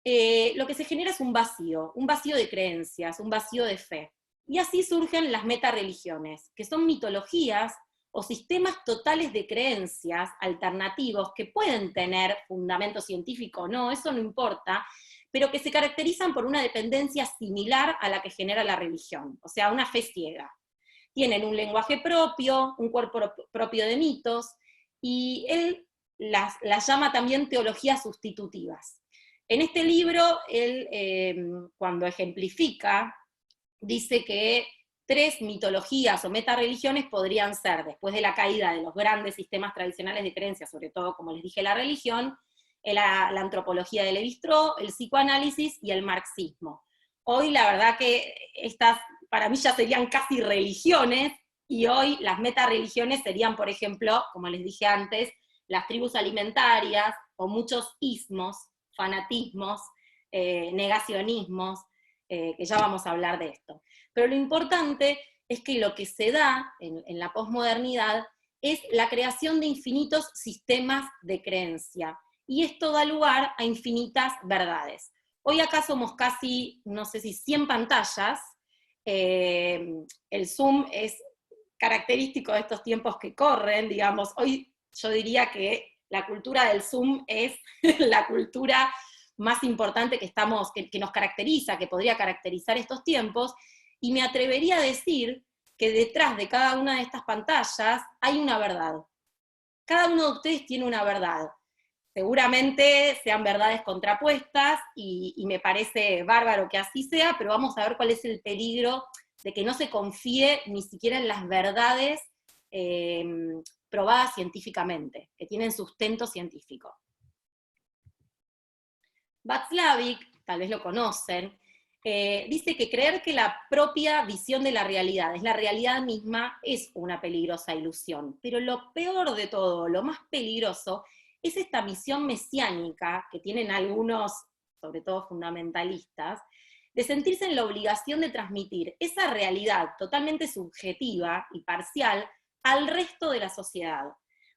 lo que se genera es un vacío de creencias, un vacío de fe. Y así surgen las metareligiones, que son mitologías o sistemas totales de creencias alternativos que pueden tener fundamento científico o no, eso no importa, pero que se caracterizan por una dependencia similar a la que genera la religión, o sea, una fe ciega. Tienen un lenguaje propio, un cuerpo propio de mitos, y él las llama también teologías sustitutivas. En este libro, él, cuando ejemplifica, dice que 3 mitologías o metareligiones podrían ser, después de la caída de los grandes sistemas tradicionales de creencias, sobre todo, como les dije, la religión, la antropología de Lévi-Strauss, el psicoanálisis y el marxismo. Hoy la verdad que estas para mí ya serían casi religiones, y hoy las metareligiones serían, por ejemplo, como les dije antes, las tribus alimentarias, o muchos ismos, fanatismos, negacionismos, que ya vamos a hablar de esto. Pero lo importante es que lo que se da en la posmodernidad es la creación de infinitos sistemas de creencia, y esto da lugar a infinitas verdades. Hoy acá somos casi, no sé si 100 pantallas, el Zoom es característico de estos tiempos que corren, digamos, hoy yo diría que la cultura del Zoom es la cultura más importante que nos caracteriza, que podría caracterizar estos tiempos, y me atrevería a decir que detrás de cada una de estas pantallas hay una verdad. Cada uno de ustedes tiene una verdad. Seguramente sean verdades contrapuestas, y me parece bárbaro que así sea, pero vamos a ver cuál es el peligro de que no se confíe ni siquiera en las verdades probadas científicamente, que tienen sustento científico. Václavic, tal vez lo conocen, dice que creer que la propia visión de la realidad es la realidad misma es una peligrosa ilusión, pero lo peor de todo, lo más peligroso, es esta misión mesiánica que tienen algunos, sobre todo fundamentalistas, de sentirse en la obligación de transmitir esa realidad totalmente subjetiva y parcial al resto de la sociedad.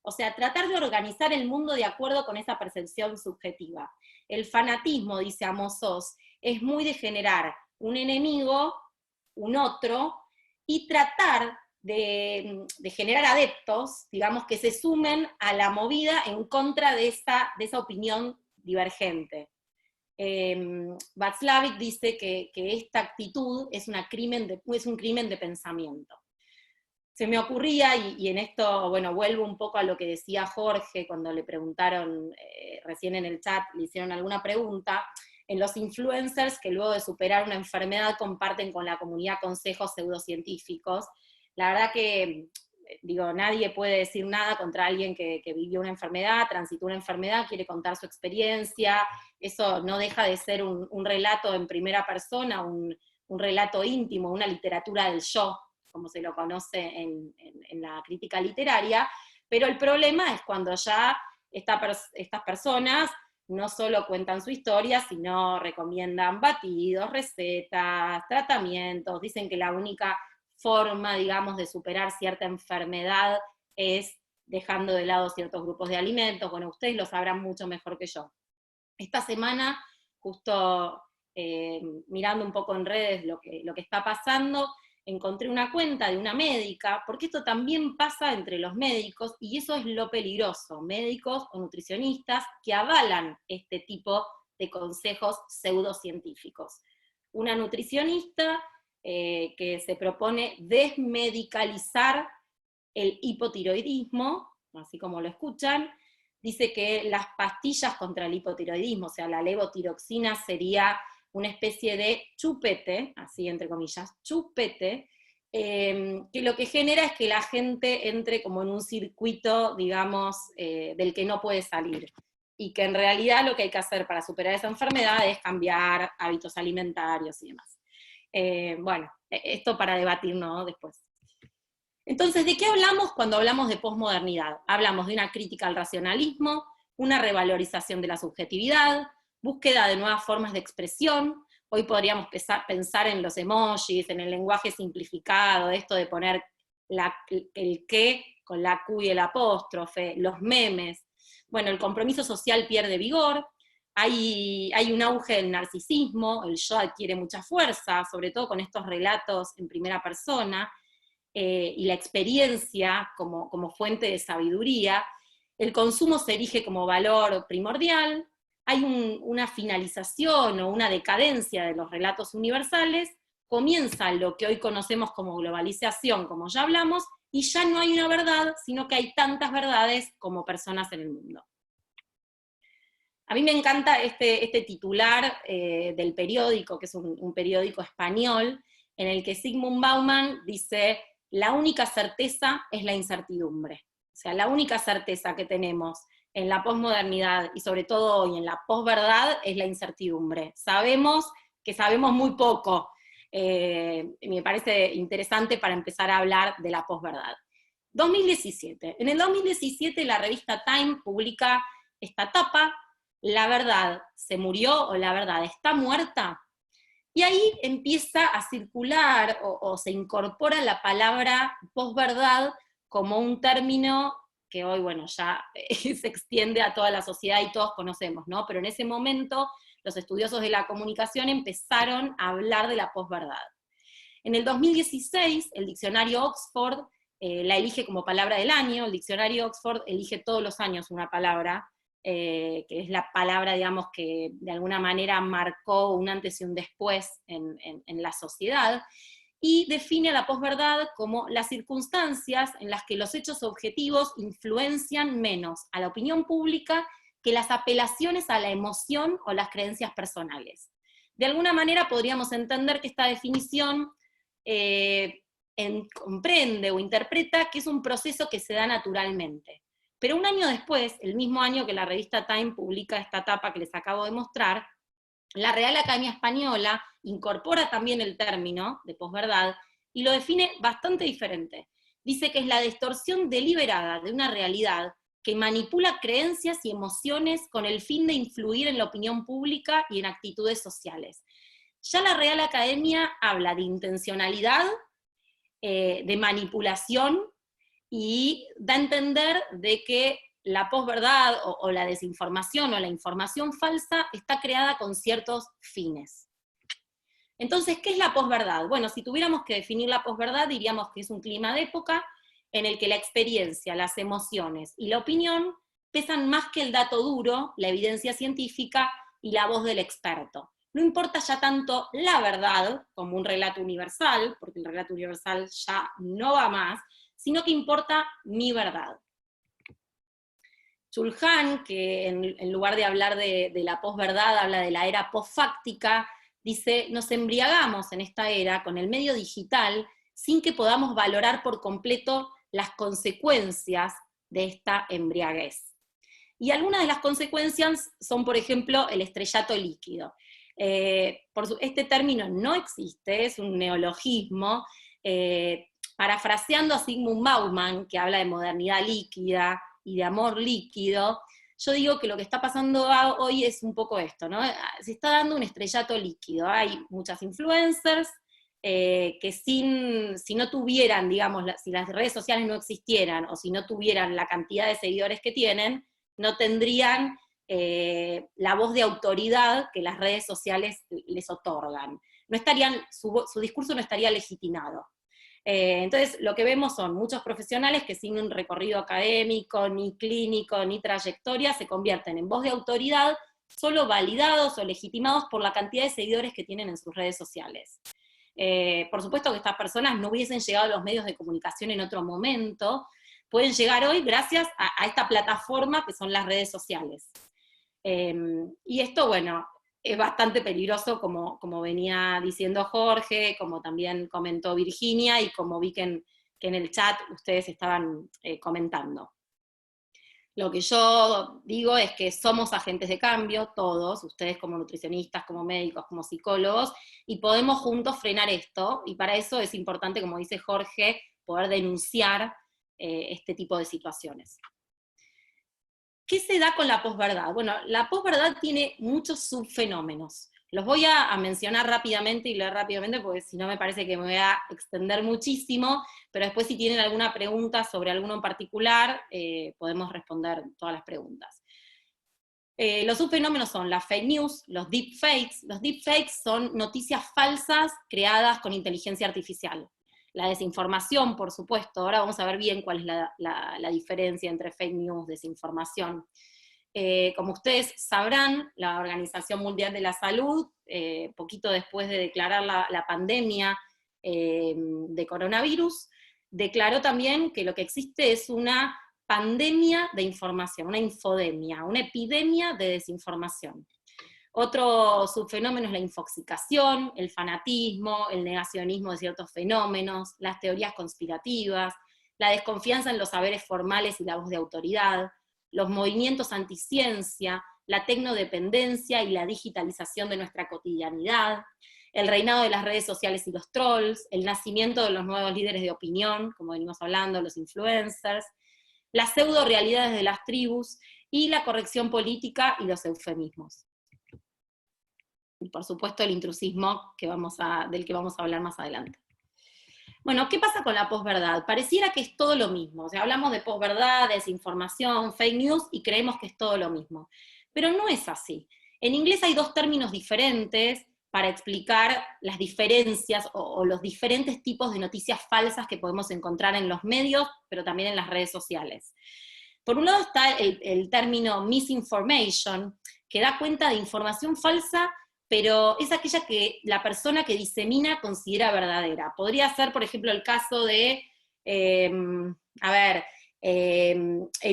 O sea, tratar de organizar el mundo de acuerdo con esa percepción subjetiva. El fanatismo, dice Amos Oz, es muy de generar un enemigo, un otro, y tratar de generar adeptos, digamos, que se sumen a la movida en contra de esa opinión divergente. Václavic dice que esta actitud es un crimen de pensamiento. Se me ocurría, y en esto, bueno, vuelvo un poco a lo que decía Jorge cuando le preguntaron recién en el chat, le hicieron alguna pregunta, en los influencers que luego de superar una enfermedad comparten con la comunidad consejos pseudocientíficos. La verdad que, digo, nadie puede decir nada contra alguien que vivió una enfermedad, transitó una enfermedad, quiere contar su experiencia, eso no deja de ser un relato en primera persona, un relato íntimo, una literatura del yo, como se lo conoce en la crítica literaria, pero el problema es cuando ya estas personas no solo cuentan su historia, sino recomiendan batidos, recetas, tratamientos, dicen que la única forma, digamos, de superar cierta enfermedad es dejando de lado ciertos grupos de alimentos. Bueno, ustedes lo sabrán mucho mejor que yo. Esta semana, justo mirando un poco en redes lo que está pasando, encontré una cuenta de una médica, porque esto también pasa entre los médicos, y eso es lo peligroso, médicos o nutricionistas que avalan este tipo de consejos pseudocientíficos. Una nutricionista que se propone desmedicalizar el hipotiroidismo, así como lo escuchan, dice que las pastillas contra el hipotiroidismo, o sea, la levotiroxina sería una especie de chupete, así entre comillas, chupete, que lo que genera es que la gente entre como en un circuito, digamos, del que no puede salir. Y que en realidad lo que hay que hacer para superar esa enfermedad es cambiar hábitos alimentarios y demás. Bueno, esto para debatir, ¿no? Después. Entonces, ¿de qué hablamos cuando hablamos de posmodernidad? Hablamos de una crítica al racionalismo, una revalorización de la subjetividad, búsqueda de nuevas formas de expresión. Hoy podríamos pensar en los emojis, en el lenguaje simplificado, esto de poner el qué con la Q y el apóstrofe, los memes. Bueno, el compromiso social pierde vigor, hay un auge del narcisismo, el yo adquiere mucha fuerza, sobre todo con estos relatos en primera persona, y la experiencia como fuente de sabiduría. El consumo se erige como valor primordial, hay una finalización o una decadencia de los relatos universales, comienza lo que hoy conocemos como globalización, como ya hablamos, y ya no hay una verdad, sino que hay tantas verdades como personas en el mundo. A mí me encanta este titular del periódico, que es un periódico español, en el que Zygmunt Bauman dice: la única certeza es la incertidumbre. O sea, la única certeza que tenemos en la posmodernidad, y sobre todo hoy en la posverdad, es la incertidumbre. Sabemos que sabemos muy poco. Me parece interesante para empezar a hablar de la posverdad. 2017. En el 2017 la revista Time publica esta tapa: ¿la verdad se murió o la verdad está muerta? Y ahí empieza a circular o se incorpora la palabra posverdad como un término que hoy, bueno, ya se extiende a toda la sociedad y todos conocemos, ¿no? Pero en ese momento los estudiosos de la comunicación empezaron a hablar de la posverdad. En el 2016, el diccionario Oxford la elige como palabra del año. El diccionario Oxford elige todos los años una palabra, que es la palabra, digamos, que de alguna manera marcó un antes y un después en la sociedad, y define a la posverdad como las circunstancias en las que los hechos objetivos influencian menos a la opinión pública que las apelaciones a la emoción o las creencias personales. De alguna manera podríamos entender que esta definición comprende o interpreta que es un proceso que se da naturalmente. Pero un año después, el mismo año que la revista Time publica esta tapa que les acabo de mostrar, la Real Academia Española incorpora también el término de posverdad y lo define bastante diferente. Dice que es la distorsión deliberada de una realidad que manipula creencias y emociones con el fin de influir en la opinión pública y en actitudes sociales. Ya la Real Academia habla de intencionalidad, de manipulación, y da a entender de que la posverdad o la desinformación o la información falsa está creada con ciertos fines. Entonces, ¿qué es la posverdad? Bueno, si tuviéramos que definir la posverdad, diríamos que es un clima de época en el que la experiencia, las emociones y la opinión pesan más que el dato duro, la evidencia científica y la voz del experto. No importa ya tanto la verdad como un relato universal, porque el relato universal ya no va más, sino que importa mi verdad. Chulhan, que en lugar de hablar de la posverdad, habla de la era posfáctica, dice: nos embriagamos en esta era con el medio digital sin que podamos valorar por completo las consecuencias de esta embriaguez. Y algunas de las consecuencias son, por ejemplo, el estrellato líquido. Este término no existe, es un neologismo, parafraseando a Zygmunt Bauman, que habla de modernidad líquida y de amor líquido. Yo digo que lo que está pasando hoy es un poco esto, ¿no? Se está dando un estrellato líquido. Hay muchas influencers que si no tuvieran, digamos, si las redes sociales no existieran, o si no tuvieran la cantidad de seguidores que tienen, no tendrían la voz de autoridad que las redes sociales les otorgan. No estarían, su discurso no estaría legitimado. Entonces, lo que vemos son muchos profesionales que sin un recorrido académico, ni clínico, ni trayectoria, se convierten en voz de autoridad, solo validados o legitimados por la cantidad de seguidores que tienen en sus redes sociales. Por supuesto que estas personas no hubiesen llegado a los medios de comunicación en otro momento, pueden llegar hoy gracias a esta plataforma que son las redes sociales. Y esto, bueno, es bastante peligroso, como venía diciendo Jorge, como también comentó Virginia, y como vi que en el chat ustedes estaban comentando. Lo que yo digo es que somos agentes de cambio, todos, ustedes como nutricionistas, como médicos, como psicólogos, y podemos juntos frenar esto, y para eso es importante, como dice Jorge, poder denunciar este tipo de situaciones. ¿Qué se da con la posverdad? Bueno, la posverdad tiene muchos subfenómenos. Los voy a mencionar rápidamente y leer rápidamente, porque si no me parece que me voy a extender muchísimo, pero después si tienen alguna pregunta sobre alguno en particular, podemos responder todas las preguntas. Los subfenómenos son las fake news, los deepfakes. Los deepfakes son noticias falsas creadas con inteligencia artificial. La desinformación, por supuesto, ahora vamos a ver bien cuál es la diferencia entre fake news y desinformación. Como ustedes sabrán, la Organización Mundial de la Salud, poquito después de declarar la pandemia de coronavirus, declaró también que lo que existe es una pandemia de información, una infodemia, una epidemia de desinformación. Otro subfenómeno es la infoxicación, el fanatismo, el negacionismo de ciertos fenómenos, las teorías conspirativas, la desconfianza en los saberes formales y la voz de autoridad, los movimientos anticiencia, la tecnodependencia y la digitalización de nuestra cotidianidad, el reinado de las redes sociales y los trolls, el nacimiento de los nuevos líderes de opinión, como venimos hablando, los influencers, las pseudo-realidades de las tribus, y la corrección política y los eufemismos. Y por supuesto el intrusismo del que vamos a hablar más adelante. Bueno, ¿qué pasa con la posverdad? Pareciera que es todo lo mismo, o sea, hablamos de posverdad, desinformación, fake news, y creemos que es todo lo mismo. Pero no es así. En inglés hay dos términos diferentes para explicar las diferencias o los diferentes tipos de noticias falsas que podemos encontrar en los medios, pero también en las redes sociales. Por un lado está el término misinformation, que da cuenta de información falsa, pero es aquella que la persona que disemina considera verdadera. Podría ser, por ejemplo, el caso de, el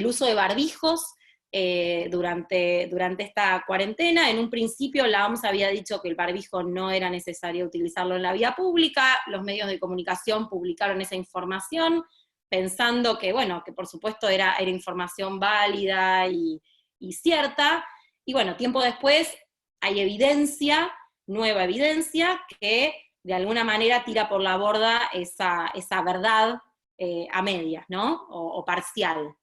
uso de barbijos durante esta cuarentena. En un principio la OMS había dicho que el barbijo no era necesario utilizarlo en la vía pública, los medios de comunicación publicaron esa información, pensando que, bueno, que por supuesto era información válida y cierta, y bueno, tiempo después hay evidencia, nueva evidencia, que de alguna manera tira por la borda esa verdad a medias, ¿no? O parcial.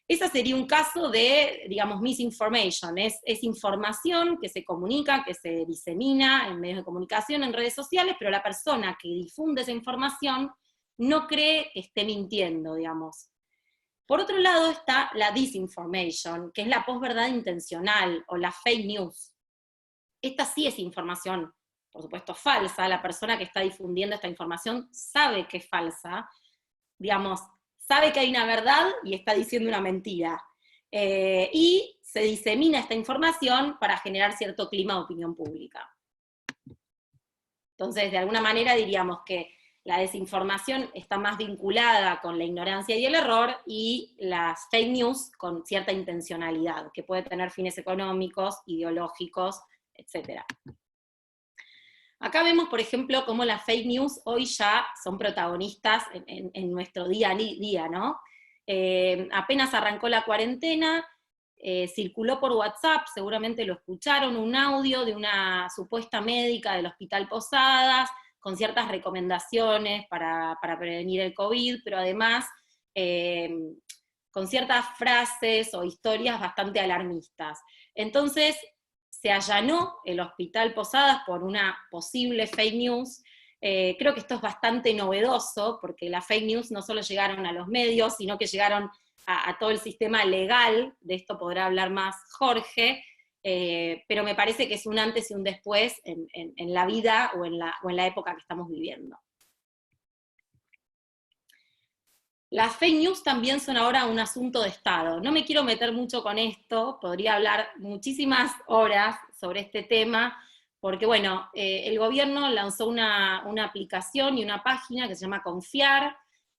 Ese sería un caso de, digamos, misinformation, es información que se comunica, que se disemina en medios de comunicación, en redes sociales, pero la persona que difunde esa información no cree que esté mintiendo, digamos. Por otro lado está la disinformation, que es la posverdad intencional, o la fake news. Esta sí es información, por supuesto, falsa. La persona que está difundiendo esta información sabe que es falsa, digamos, sabe que hay una verdad y está diciendo una mentira. Y se disemina esta información para generar cierto clima de opinión pública. Entonces, de alguna manera diríamos que la desinformación está más vinculada con la ignorancia y el error, y las fake news con cierta intencionalidad, que puede tener fines económicos, ideológicos, etc. Acá vemos, por ejemplo, cómo las fake news hoy ya son protagonistas en nuestro día a día, ¿no? Apenas arrancó la cuarentena, circuló por WhatsApp, seguramente lo escucharon, un audio de una supuesta médica del Hospital Posadas, con ciertas recomendaciones para prevenir el COVID, pero además con ciertas frases o historias bastante alarmistas. Entonces, se allanó el Hospital Posadas por una posible fake news, Creo que esto es bastante novedoso, porque las fake news no solo llegaron a los medios, sino que llegaron a todo el sistema legal, de esto podrá hablar más Jorge, pero me parece que es un antes y un después en la vida o en la época que estamos viviendo. Las fake news también son ahora un asunto de Estado. No me quiero meter mucho con esto, podría hablar muchísimas horas sobre este tema, porque bueno, el gobierno lanzó una aplicación y una página que se llama Confiar.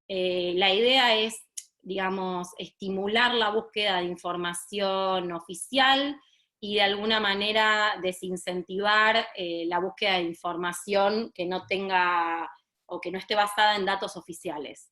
La idea es, digamos, estimular la búsqueda de información oficial y de alguna manera desincentivar la búsqueda de información que no tenga o que no esté basada en datos oficiales.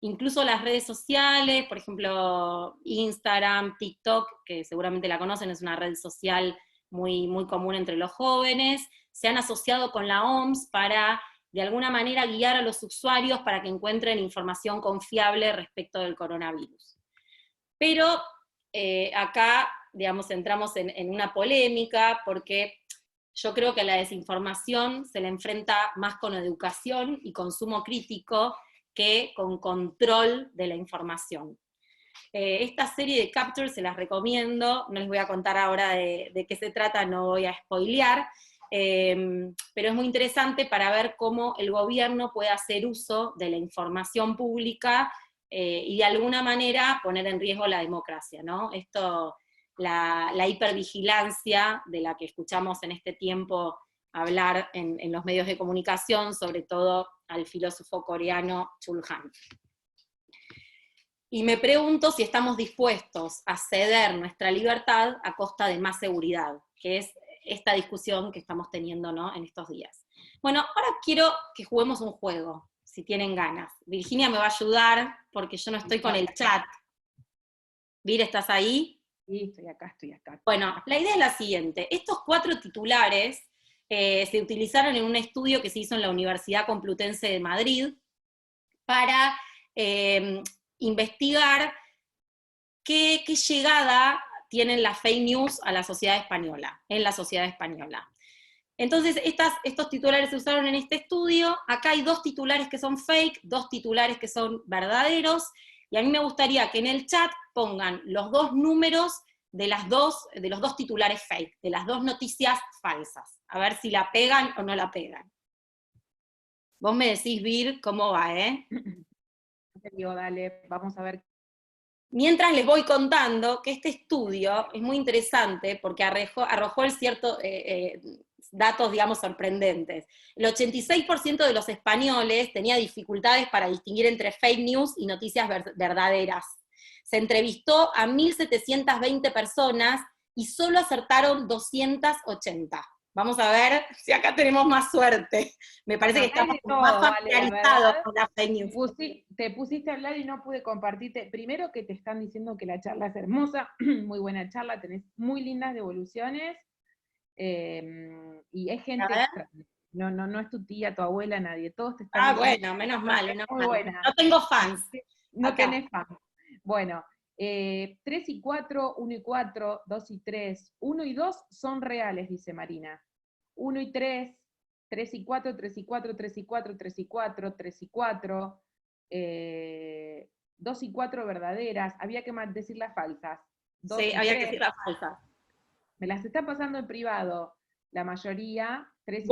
Incluso las redes sociales, por ejemplo, Instagram, TikTok, que seguramente la conocen, es una red social muy, muy común entre los jóvenes, se han asociado con la OMS para, de alguna manera, guiar a los usuarios para que encuentren información confiable respecto del coronavirus. Pero acá, digamos, entramos en una polémica, porque yo creo que la desinformación se la enfrenta más con educación y consumo crítico que con control de la información. Esta serie de Capture se las recomiendo, no les voy a contar ahora de qué se trata, no voy a spoilear, pero es muy interesante para ver cómo el gobierno puede hacer uso de la información pública y de alguna manera poner en riesgo la democracia, ¿no? Esto, la hipervigilancia de la que escuchamos en este tiempo hablar en los medios de comunicación, sobre todo al filósofo coreano Chul Han. Y me pregunto si estamos dispuestos a ceder nuestra libertad a costa de más seguridad, que es esta discusión que estamos teniendo, ¿no?, en estos días. Bueno, ahora quiero que juguemos un juego, si tienen ganas. Virginia me va a ayudar, porque yo no estoy con el chat. Vir, ¿estás ahí? Sí, estoy acá, estoy acá. Bueno, la idea es la siguiente. Estos 4 titulares se utilizaron en un estudio que se hizo en la Universidad Complutense de Madrid para investigar qué llegada tienen las fake news a la sociedad española, en la sociedad española. Entonces, estos titulares se usaron en este estudio. Acá hay 2 titulares que son fake, 2 titulares que son verdaderos, y a mí me gustaría que en el chat pongan los 2 números de los 2 titulares fake, de las 2 noticias falsas. A ver si la pegan o no la pegan. Vos me decís, Vir, cómo va, ¿eh? Te digo, dale, vamos a ver. Mientras les voy contando que este estudio es muy interesante porque arrojó datos, digamos, sorprendentes. El 86% de los españoles tenía dificultades para distinguir entre fake news y noticias verdaderas. Se entrevistó a 1.720 personas y solo acertaron 280. Vamos a ver si acá tenemos más suerte. Me parece que estamos más familiarizados con la fake news. Te pusiste a hablar y no pude compartirte. Primero que te están diciendo que la charla es hermosa, muy buena charla, tenés muy lindas devoluciones, y hay gente, no es tu tía, tu abuela, nadie, todos te están diciendo. Bueno, menos mal, muy buena. No tengo fans. No acá. tenés fans. Bueno, 3 y 4, 1 y 4, 2 y 3, 1 y 2 son reales, dice Marina. 1 y 3, 3 y 4, 3 y 4, 3 y 4, 3 y 4, 3 y 4, 2 y 4 verdaderas, había que decir las falsas. Sí, había que decir las falsas. Me las están pasando en privado, la mayoría, 3 y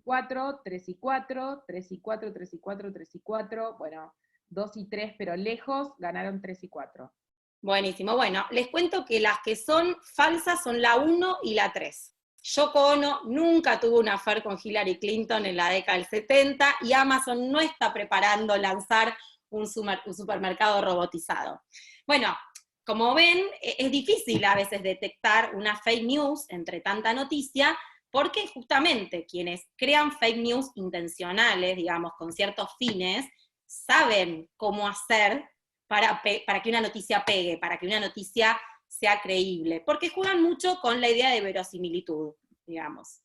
4, 3 y 4, 3 y 4, 3 y 4, 3 y 4, bueno, 2 y 3, pero lejos, ganaron 3 y 4. Buenísimo, bueno, les cuento que las que son falsas son la 1 y la 3. Yoko Ono nunca tuvo una affair con Hillary Clinton en la década del 70, y Amazon no está preparando lanzar un supermercado robotizado. Bueno, como ven, es difícil a veces detectar una fake news entre tanta noticia, porque justamente quienes crean fake news intencionales, digamos, con ciertos fines, saben cómo hacer para que una noticia pegue, para que una noticia sea creíble, porque juegan mucho con la idea de verosimilitud, digamos.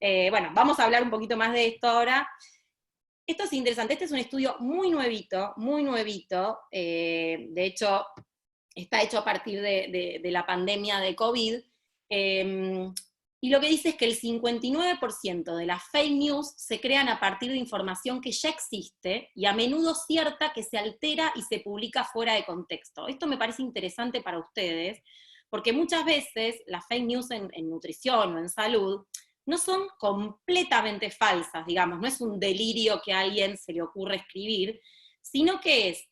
Bueno, vamos a hablar un poquito más de esto ahora. Esto es interesante, este es un estudio muy nuevito, de hecho, está hecho a partir de la pandemia de COVID, y lo que dice es que el 59% de las fake news se crean a partir de información que ya existe, y a menudo cierta, que se altera y se publica fuera de contexto. Esto me parece interesante para ustedes, porque muchas veces las fake news en nutrición o en salud no son completamente falsas, digamos, no es un delirio que a alguien se le ocurre escribir, sino que es,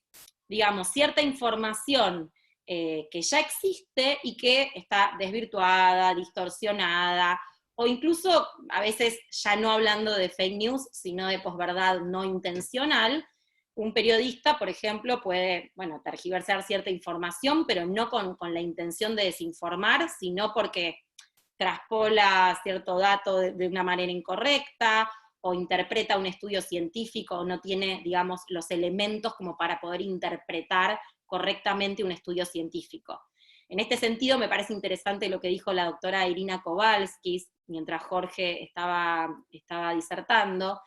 digamos, cierta información que ya existe y que está desvirtuada, distorsionada, o incluso a veces ya no hablando de fake news, sino de posverdad no intencional. Un periodista, por ejemplo, puede, bueno, tergiversar cierta información, pero no con la intención de desinformar, sino porque traspola cierto dato de una manera incorrecta, o interpreta un estudio científico, o no tiene, digamos, los elementos como para poder interpretar correctamente un estudio científico. En este sentido, me parece interesante lo que dijo la doctora Irina Kowalskis, mientras Jorge estaba disertando,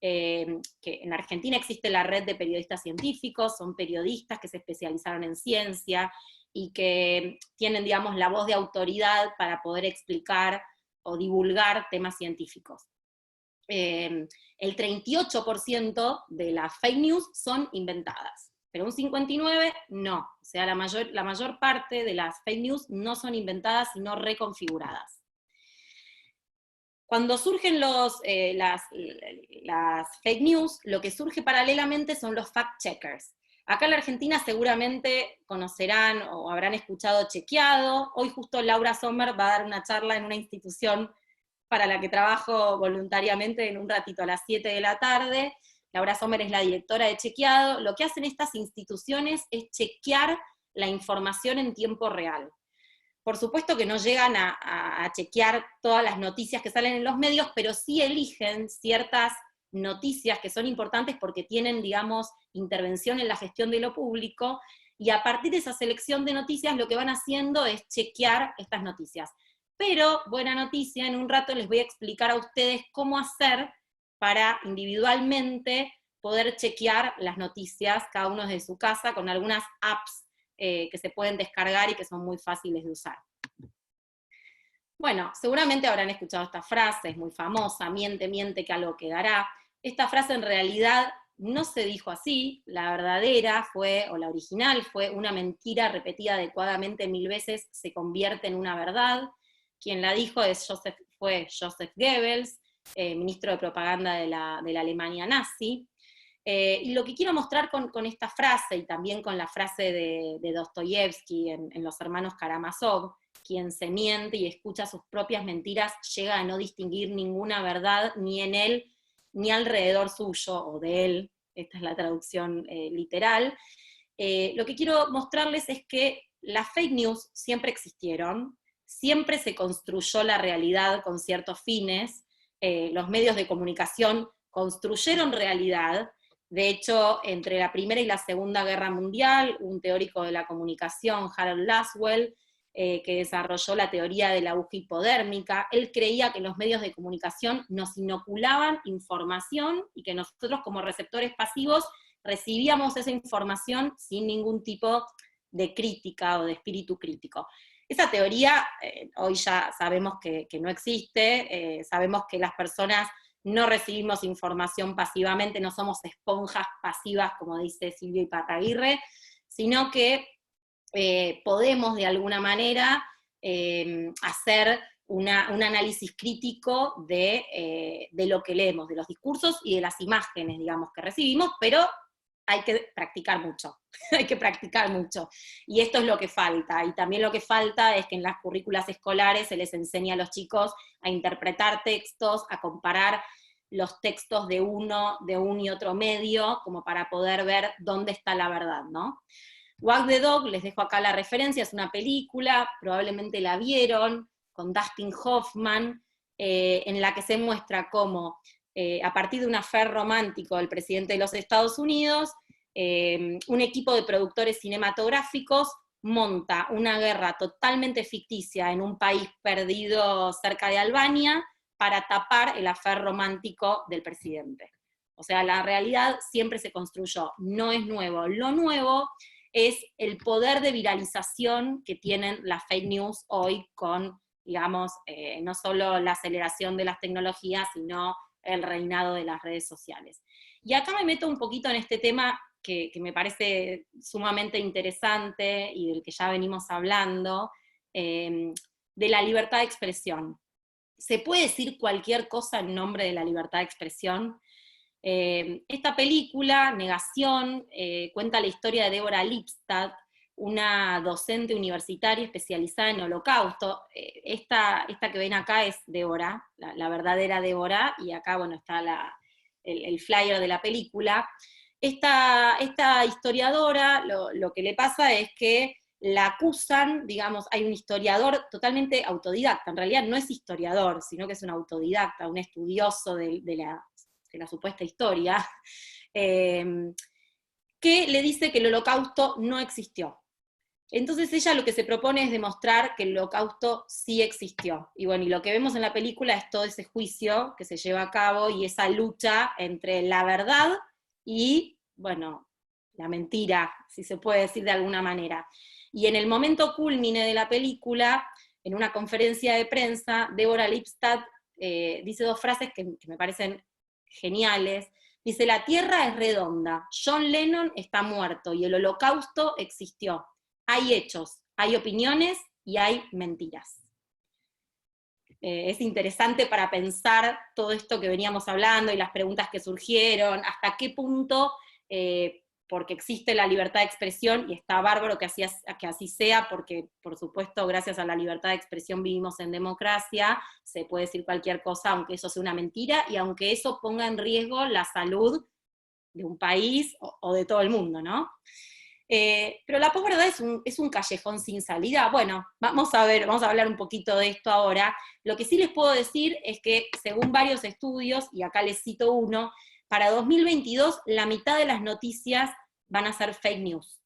que en Argentina existe la red de periodistas científicos, son periodistas que se especializaron en ciencia, y que tienen, digamos, la voz de autoridad para poder explicar o divulgar temas científicos. El 38% de las fake news son inventadas, pero un 59% no. O sea, la mayor parte de las fake news no son inventadas, sino reconfiguradas. Cuando surgen las fake news, lo que surge paralelamente son los fact-checkers. Acá en la Argentina seguramente conocerán o habrán escuchado Chequeado. Hoy justo Laura Sommer va a dar una charla en una institución para la que trabajo voluntariamente en un ratito a las 7 de la tarde. Laura Sommer es la directora de Chequeado. Lo que hacen estas instituciones es chequear la información en tiempo real. Por supuesto que no llegan a chequear todas las noticias que salen en los medios, pero sí eligen ciertas noticias que son importantes porque tienen, digamos, intervención en la gestión de lo público, y a partir de esa selección de noticias lo que van haciendo es chequear estas noticias. Pero, buena noticia, en un rato les voy a explicar a ustedes cómo hacer para individualmente poder chequear las noticias, cada uno desde su casa, con algunas apps que se pueden descargar y que son muy fáciles de usar. Bueno, seguramente habrán escuchado esta frase, es muy famosa: miente, miente, que algo quedará. Esta frase en realidad no se dijo así, la verdadera fue, o la original fue: una mentira repetida adecuadamente 1000 veces se convierte en una verdad. Quien la dijo fue Joseph Goebbels, ministro de propaganda de la Alemania nazi. Y lo que quiero mostrar con esta frase, y también con la frase de Dostoyevsky en Los hermanos Karamazov: quien se miente y escucha sus propias mentiras llega a no distinguir ninguna verdad ni en él ni alrededor suyo o de él. Esta es la traducción literal. Lo que quiero mostrarles es que las fake news siempre existieron, siempre se construyó la realidad con ciertos fines, los medios de comunicación construyeron realidad. De hecho, entre la Primera y la Segunda Guerra Mundial, un teórico de la comunicación, Harold Laswell, que desarrolló la teoría de la aguja hipodérmica, él creía que los medios de comunicación nos inoculaban información y que nosotros como receptores pasivos recibíamos esa información sin ningún tipo de crítica o de espíritu crítico. Esa teoría hoy ya sabemos que no existe, sabemos que las personas no recibimos información pasivamente, no somos esponjas pasivas, como dice Silvia Iparraguirre, sino que podemos de alguna manera hacer un análisis crítico de lo que leemos, de los discursos y de las imágenes, digamos, que recibimos, pero hay que practicar mucho, hay que practicar mucho. Y esto es lo que falta, y también lo que falta es que en las currículas escolares se les enseña a los chicos a interpretar textos, a comparar los textos de un y otro medio, como para poder ver dónde está la verdad, ¿no? Wag the Dog, les dejo acá la referencia, es una película, probablemente la vieron, con Dustin Hoffman, en la que se muestra cómo, a partir de un affair romántico del presidente de los Estados Unidos, un equipo de productores cinematográficos monta una guerra totalmente ficticia en un país perdido cerca de Albania para tapar el affair romántico del presidente. O sea, la realidad siempre se construyó, no es nuevo. Lo nuevo es el poder de viralización que tienen las fake news hoy con digamos, no solo la aceleración de las tecnologías, sino el reinado de las redes sociales. Y acá me meto un poquito en este tema que me parece sumamente interesante y del que ya venimos hablando, de la libertad de expresión. ¿Se puede decir cualquier cosa en nombre de la libertad de expresión? Esta película, Negación, cuenta la historia de Deborah Lipstadt, una docente universitaria especializada en Holocausto. Esta que ven acá es Deborah, la verdadera Deborah, y acá, bueno, está el flyer de la película. Esta historiadora, lo que le pasa es que la acusan, digamos, hay un historiador totalmente autodidacta, en realidad no es historiador, sino que es un autodidacta, un estudioso de la supuesta historia, que le dice que el Holocausto no existió. Entonces ella lo que se propone es demostrar que el Holocausto sí existió. Y bueno, y lo que vemos en la película es todo ese juicio que se lleva a cabo y esa lucha entre la verdad y, bueno, la mentira, si se puede decir de alguna manera. Y en el momento cúlmine de la película, en una conferencia de prensa, Deborah Lipstadt dice dos frases que me parecen geniales. Dice: la Tierra es redonda, John Lennon está muerto y el Holocausto existió. Hay hechos, hay opiniones y hay mentiras. Es interesante para pensar todo esto que veníamos hablando y las preguntas que surgieron, hasta qué punto, porque existe la libertad de expresión, y está bárbaro que así sea, porque por supuesto gracias a la libertad de expresión vivimos en democracia, se puede decir cualquier cosa aunque eso sea una mentira, y aunque eso ponga en riesgo la salud de un país o de todo el mundo, ¿no? Pero la posverdad es un callejón sin salida. Bueno, vamos a hablar un poquito de esto ahora. Lo que sí les puedo decir es que, según varios estudios, y acá les cito uno, para 2022 la mitad de las noticias van a ser fake news.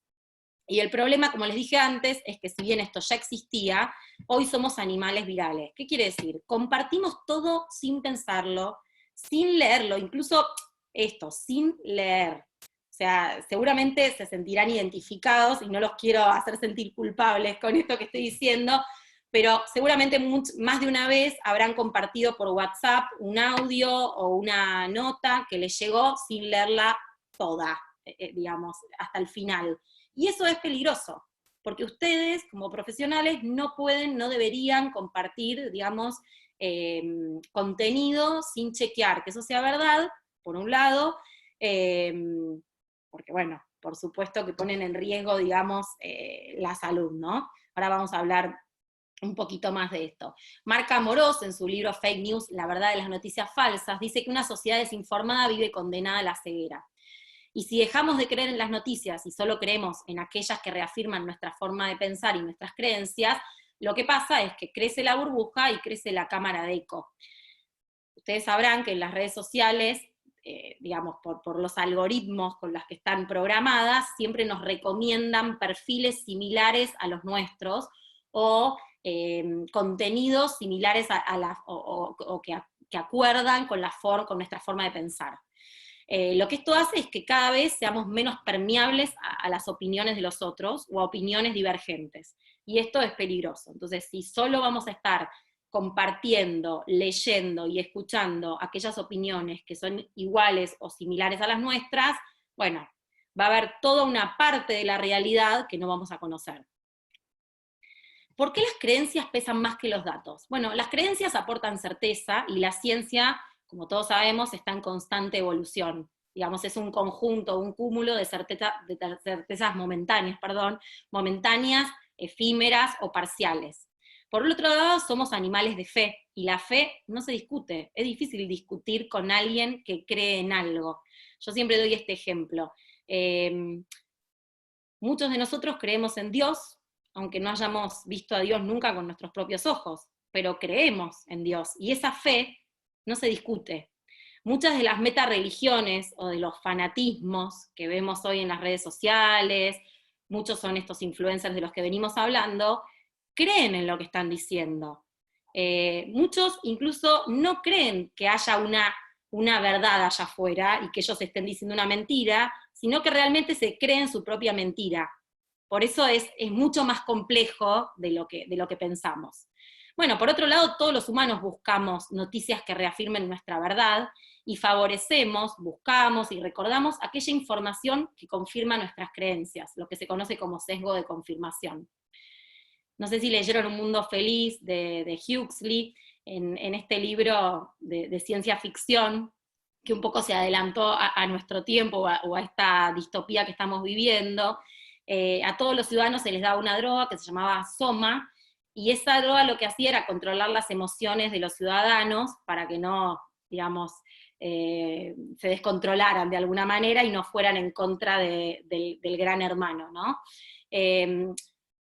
Y el problema, como les dije antes, es que si bien esto ya existía, hoy somos animales virales. ¿Qué quiere decir? Compartimos todo sin pensarlo, sin leerlo, incluso esto, sin leer. O sea, seguramente se sentirán identificados, y no los quiero hacer sentir culpables con esto que estoy diciendo, pero seguramente más de una vez habrán compartido por WhatsApp un audio o una nota que les llegó sin leerla toda, digamos, hasta el final. Y eso es peligroso, porque ustedes, como profesionales, no deberían compartir, digamos, contenido sin chequear que eso sea verdad, por un lado, porque bueno, por supuesto que ponen en riesgo, digamos, la salud, ¿no? Ahora vamos a hablar un poquito más de esto. Marc Amorós, en su libro Fake News, la verdad de las noticias falsas, dice que una sociedad desinformada vive condenada a la ceguera. Y si dejamos de creer en las noticias y solo creemos en aquellas que reafirman nuestra forma de pensar y nuestras creencias, lo que pasa es que crece la burbuja y crece la cámara de eco. Ustedes sabrán que en las redes sociales, digamos, por los algoritmos con los que están programadas, siempre nos recomiendan perfiles similares a los nuestros, o contenidos similares o que acuerdan con nuestra forma de pensar. Lo que esto hace es que cada vez seamos menos permeables a las opiniones de los otros, o a opiniones divergentes, y esto es peligroso. Entonces, si solo vamos a estar compartiendo, leyendo y escuchando aquellas opiniones que son iguales o similares a las nuestras, bueno, va a haber toda una parte de la realidad que no vamos a conocer. ¿Por qué las creencias pesan más que los datos? Bueno, las creencias aportan certeza, y la ciencia, como todos sabemos, está en constante evolución. Digamos, es un conjunto, un cúmulo de certezas momentáneas, efímeras o parciales. Por el otro lado, somos animales de fe, y la fe no se discute. Es difícil discutir con alguien que cree en algo. Yo siempre doy este ejemplo. Muchos de nosotros creemos en Dios, aunque no hayamos visto a Dios nunca con nuestros propios ojos, pero creemos en Dios, y esa fe no se discute. Muchas de las metareligiones o de los fanatismos que vemos hoy en las redes sociales, muchos son estos influencers de los que venimos hablando, creen en lo que están diciendo. Muchos incluso no creen que haya una verdad allá afuera y que ellos estén diciendo una mentira, sino que realmente se creen su propia mentira. Por eso es mucho más complejo de lo que pensamos. Bueno, por otro lado, todos los humanos buscamos noticias que reafirmen nuestra verdad, y favorecemos, buscamos y recordamos aquella información que confirma nuestras creencias, lo que se conoce como sesgo de confirmación. No sé si leyeron Un Mundo Feliz de Huxley, en este libro de ciencia ficción, que un poco se adelantó a nuestro tiempo o a esta distopía que estamos viviendo. A todos los ciudadanos se les daba una droga que se llamaba Soma, y esa droga lo que hacía era controlar las emociones de los ciudadanos para que no, digamos, se descontrolaran de alguna manera y no fueran en contra del gran hermano, ¿no?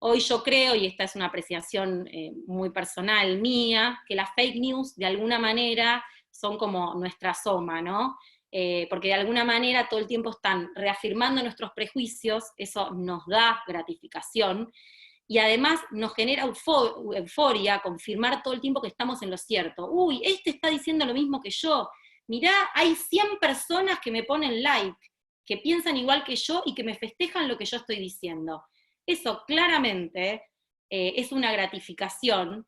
Hoy yo creo, y esta es una apreciación muy personal mía, que las fake news de alguna manera son como nuestra soma, ¿no? Porque de alguna manera todo el tiempo están reafirmando nuestros prejuicios, eso nos da gratificación, y además nos genera euforia confirmar todo el tiempo que estamos en lo cierto. Uy, este está diciendo lo mismo que yo, mirá, hay 100 personas que me ponen like, que piensan igual que yo y que me festejan lo que yo estoy diciendo. Eso claramente es una gratificación,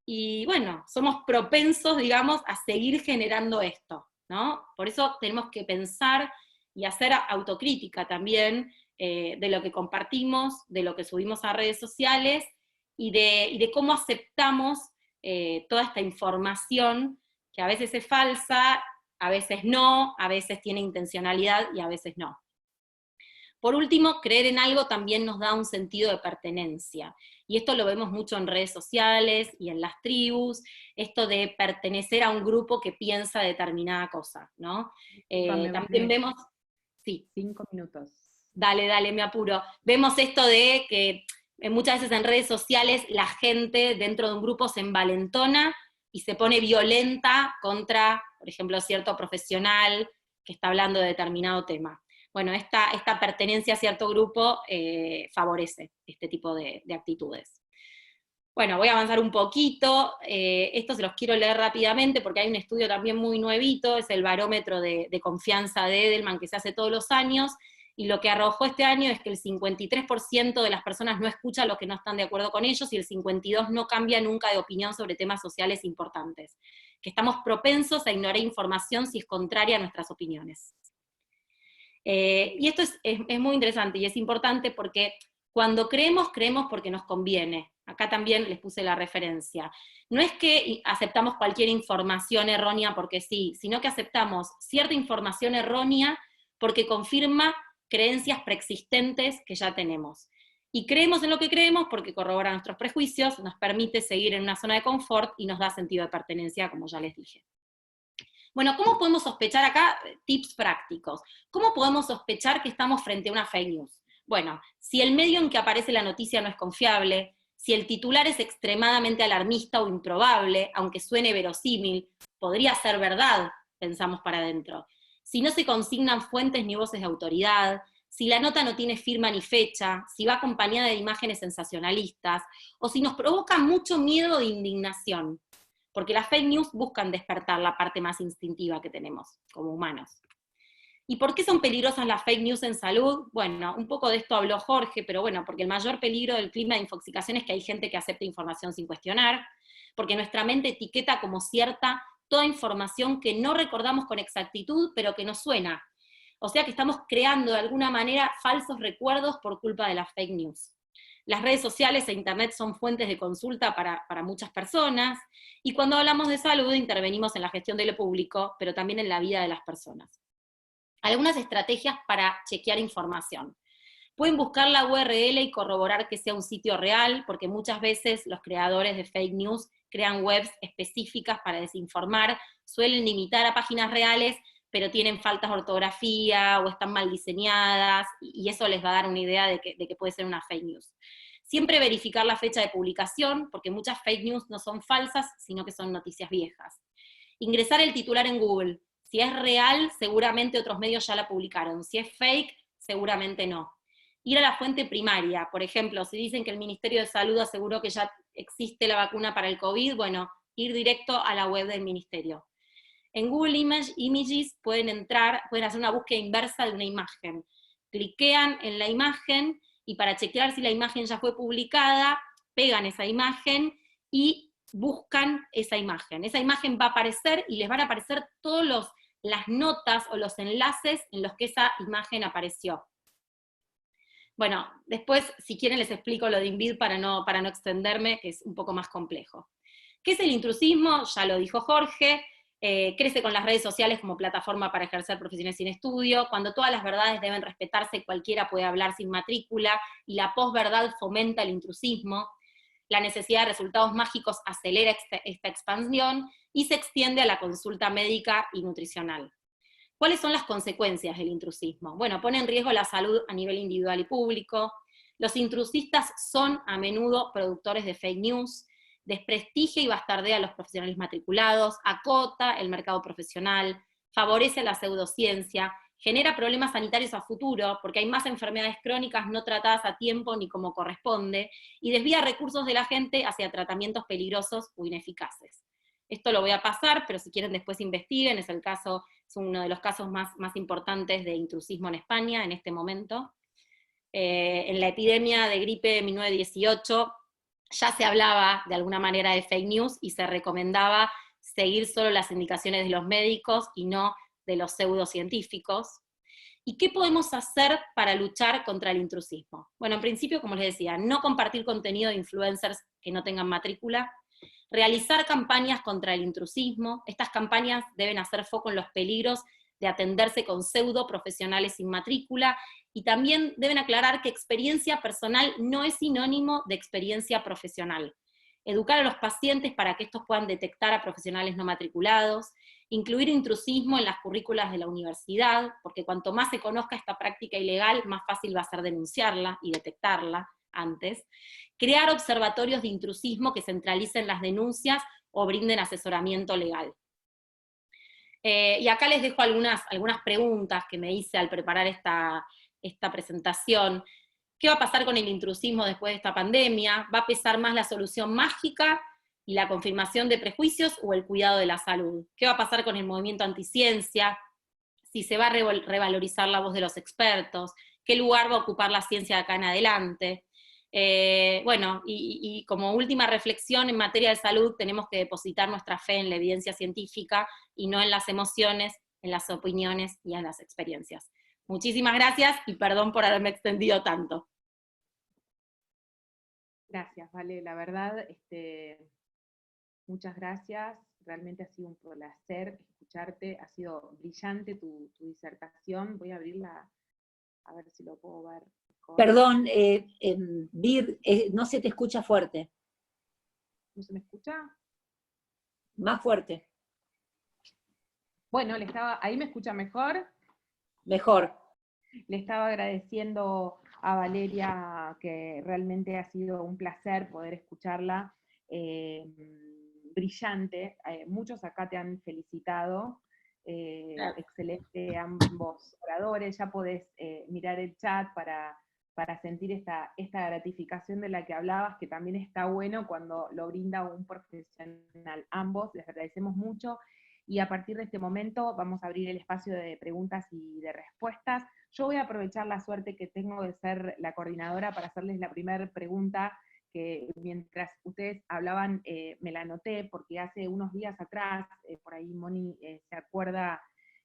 y bueno, somos propensos, digamos, a seguir generando esto, ¿no? Por eso tenemos que pensar y hacer autocrítica también de lo que compartimos, de lo que subimos a redes sociales, y de cómo aceptamos toda esta información que a veces es falsa, a veces no, a veces tiene intencionalidad y a veces no. Por último, creer en algo también nos da un sentido de pertenencia, y esto lo vemos mucho en redes sociales y en las tribus, esto de pertenecer a un grupo que piensa determinada cosa, ¿no? También vemos... Sí. 5 minutos. Dale, me apuro. Vemos esto de que muchas veces en redes sociales la gente dentro de un grupo se envalentona y se pone violenta contra, por ejemplo, cierto profesional que está hablando de determinado tema. Bueno, esta pertenencia a cierto grupo favorece este tipo de actitudes. Bueno, voy a avanzar un poquito, esto se los quiero leer rápidamente porque hay un estudio también muy nuevito, es el barómetro de confianza de Edelman que se hace todos los años, y lo que arrojó este año es que el 53% de las personas no escucha a los que no están de acuerdo con ellos, y el 52% no cambia nunca de opinión sobre temas sociales importantes, que estamos propensos a ignorar información si es contraria a nuestras opiniones. Y esto es muy interesante y es importante porque cuando creemos porque nos conviene. Acá también les puse la referencia. No es que aceptamos cualquier información errónea porque sí, sino que aceptamos cierta información errónea porque confirma creencias preexistentes que ya tenemos. Y creemos en lo que creemos porque corrobora nuestros prejuicios, nos permite seguir en una zona de confort y nos da sentido de pertenencia, como ya les dije. Bueno, ¿cómo podemos sospechar acá? Tips prácticos. ¿Cómo podemos sospechar que estamos frente a una fake news? Bueno, si el medio en que aparece la noticia no es confiable, si el titular es extremadamente alarmista o improbable, aunque suene verosímil, podría ser verdad, pensamos para adentro. Si no se consignan fuentes ni voces de autoridad, si la nota no tiene firma ni fecha, si va acompañada de imágenes sensacionalistas, o si nos provoca mucho miedo e indignación, porque las fake news buscan despertar la parte más instintiva que tenemos como humanos. ¿Y por qué son peligrosas las fake news en salud? Bueno, un poco de esto habló Jorge, pero bueno, porque el mayor peligro del clima de infoxicación es que hay gente que acepta información sin cuestionar, porque nuestra mente etiqueta como cierta toda información que no recordamos con exactitud, pero que nos suena. O sea que estamos creando de alguna manera falsos recuerdos por culpa de las fake news. Las redes sociales e internet son fuentes de consulta para muchas personas, y cuando hablamos de salud intervenimos en la gestión de lo público, pero también en la vida de las personas. Algunas estrategias para chequear información. Pueden buscar la URL y corroborar que sea un sitio real, porque muchas veces los creadores de fake news crean webs específicas para desinformar, suelen imitar a páginas reales, pero tienen faltas de ortografía o están mal diseñadas, y eso les va a dar una idea de que puede ser una fake news. Siempre verificar la fecha de publicación, porque muchas fake news no son falsas, sino que son noticias viejas. Ingresar el titular en Google. Si es real, seguramente otros medios ya la publicaron. Si es fake, seguramente no. Ir a la fuente primaria. Por ejemplo, si dicen que el Ministerio de Salud aseguró que ya existe la vacuna para el COVID, bueno, ir directo a la web del ministerio. En Google Images pueden hacer una búsqueda inversa de una imagen. Cliquean en la imagen y para chequear si la imagen ya fue publicada, pegan esa imagen y buscan esa imagen. Esa imagen va a aparecer y les van a aparecer todas las notas o los enlaces en los que esa imagen apareció. Bueno, después, si quieren, les explico lo de INVID para no extenderme, que es un poco más complejo. ¿Qué es el intrusismo? Ya lo dijo Jorge. Crece con las redes sociales como plataforma para ejercer profesiones sin estudio. Cuando todas las verdades deben respetarse, cualquiera puede hablar sin matrícula, y la posverdad fomenta el intrusismo. La necesidad de resultados mágicos acelera esta expansión y se extiende a la consulta médica y nutricional. ¿Cuáles son las consecuencias del intrusismo? Bueno, pone en riesgo la salud a nivel individual y público. Los intrusistas son a menudo productores de fake news, desprestigia y bastardea a los profesionales matriculados, acota el mercado profesional, favorece la pseudociencia, genera problemas sanitarios a futuro, porque hay más enfermedades crónicas no tratadas a tiempo ni como corresponde, y desvía recursos de la gente hacia tratamientos peligrosos o ineficaces. Esto lo voy a pasar, pero si quieren después investiguen, es uno de los casos más importantes de intrusismo en España en este momento. En la epidemia de gripe de 1918 ya se hablaba de alguna manera de fake news y se recomendaba seguir solo las indicaciones de los médicos y no de los pseudocientíficos. ¿Y qué podemos hacer para luchar contra el intrusismo? Bueno, en principio, como les decía, no compartir contenido de influencers que no tengan matrícula, realizar campañas contra el intrusismo. Estas campañas deben hacer foco en los peligros de atenderse con pseudo profesionales sin matrícula, y también deben aclarar que experiencia personal no es sinónimo de experiencia profesional. Educar a los pacientes para que estos puedan detectar a profesionales no matriculados, incluir intrusismo en las currículas de la universidad, porque cuanto más se conozca esta práctica ilegal, más fácil va a ser denunciarla y detectarla antes. Crear observatorios de intrusismo que centralicen las denuncias o brinden asesoramiento legal. Y acá les dejo algunas preguntas que me hice al preparar esta presentación. ¿Qué va a pasar con el intrusismo después de esta pandemia? ¿Va a pesar más la solución mágica y la confirmación de prejuicios o el cuidado de la salud? ¿Qué va a pasar con el movimiento anticiencia? ¿Si se va a revalorizar la voz de los expertos? ¿Qué lugar va a ocupar la ciencia de acá en adelante? Bueno, y como última reflexión, en materia de salud tenemos que depositar nuestra fe en la evidencia científica y no en las emociones, en las opiniones y en las experiencias. Muchísimas gracias y perdón por haberme extendido tanto. Gracias, Vale, la verdad, muchas gracias, realmente ha sido un placer escucharte, ha sido brillante tu disertación, voy a abrirla, a ver si lo puedo ver mejor. Perdón, Vir, no se te escucha fuerte. ¿No se me escucha? Más fuerte. Bueno, ¿ahí me escucha mejor? Mejor. Le estaba agradeciendo a Valeria, que realmente ha sido un placer poder escucharla, brillante, muchos acá te han felicitado, excelente ambos oradores, ya podés mirar el chat para sentir esta gratificación de la que hablabas, que también está bueno cuando lo brinda un profesional. Ambos, les agradecemos mucho, y a partir de este momento vamos a abrir el espacio de preguntas y de respuestas. Yo voy a aprovechar la suerte que tengo de ser la coordinadora para hacerles la primera pregunta, que mientras ustedes hablaban me la anoté, porque hace unos días atrás, por ahí Moni se acuerda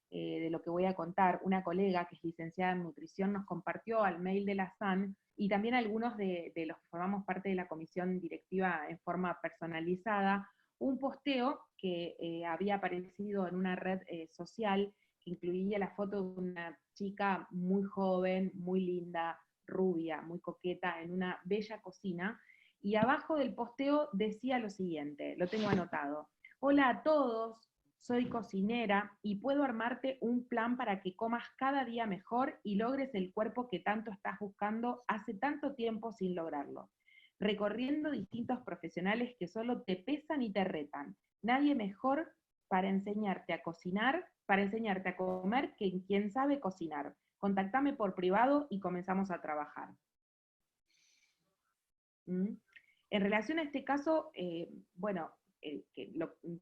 de lo que voy a contar, una colega que es licenciada en nutrición nos compartió al mail de la SAN, y también algunos de los que formamos parte de la comisión directiva en forma personalizada, un posteo que había aparecido en una red social que incluía la foto de una chica muy joven, muy linda, rubia, muy coqueta, en una bella cocina, y abajo del posteo decía lo siguiente, lo tengo anotado: hola a todos, soy cocinera y puedo armarte un plan para que comas cada día mejor y logres el cuerpo que tanto estás buscando hace tanto tiempo sin lograrlo. Recorriendo distintos profesionales que solo te pesan y te retan. Nadie mejor para enseñarte a cocinar, para enseñarte a comer, que quien sabe cocinar. Contactame por privado y comenzamos a trabajar. En relación a este caso, bueno,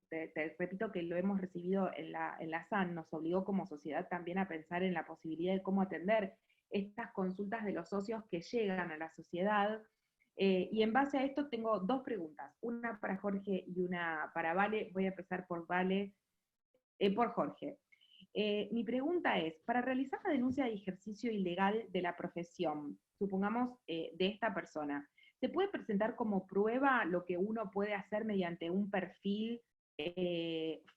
te repito que lo hemos recibido en la SAN, nos obligó como sociedad también a pensar en la posibilidad de cómo atender estas consultas de los socios que llegan a la sociedad, Y en base a esto tengo dos preguntas, una para Jorge y una para Vale. Voy a empezar por por Jorge. Mi pregunta es, para realizar la denuncia de ejercicio ilegal de la profesión, supongamos de esta persona, ¿se puede presentar como prueba lo que uno puede hacer mediante un perfil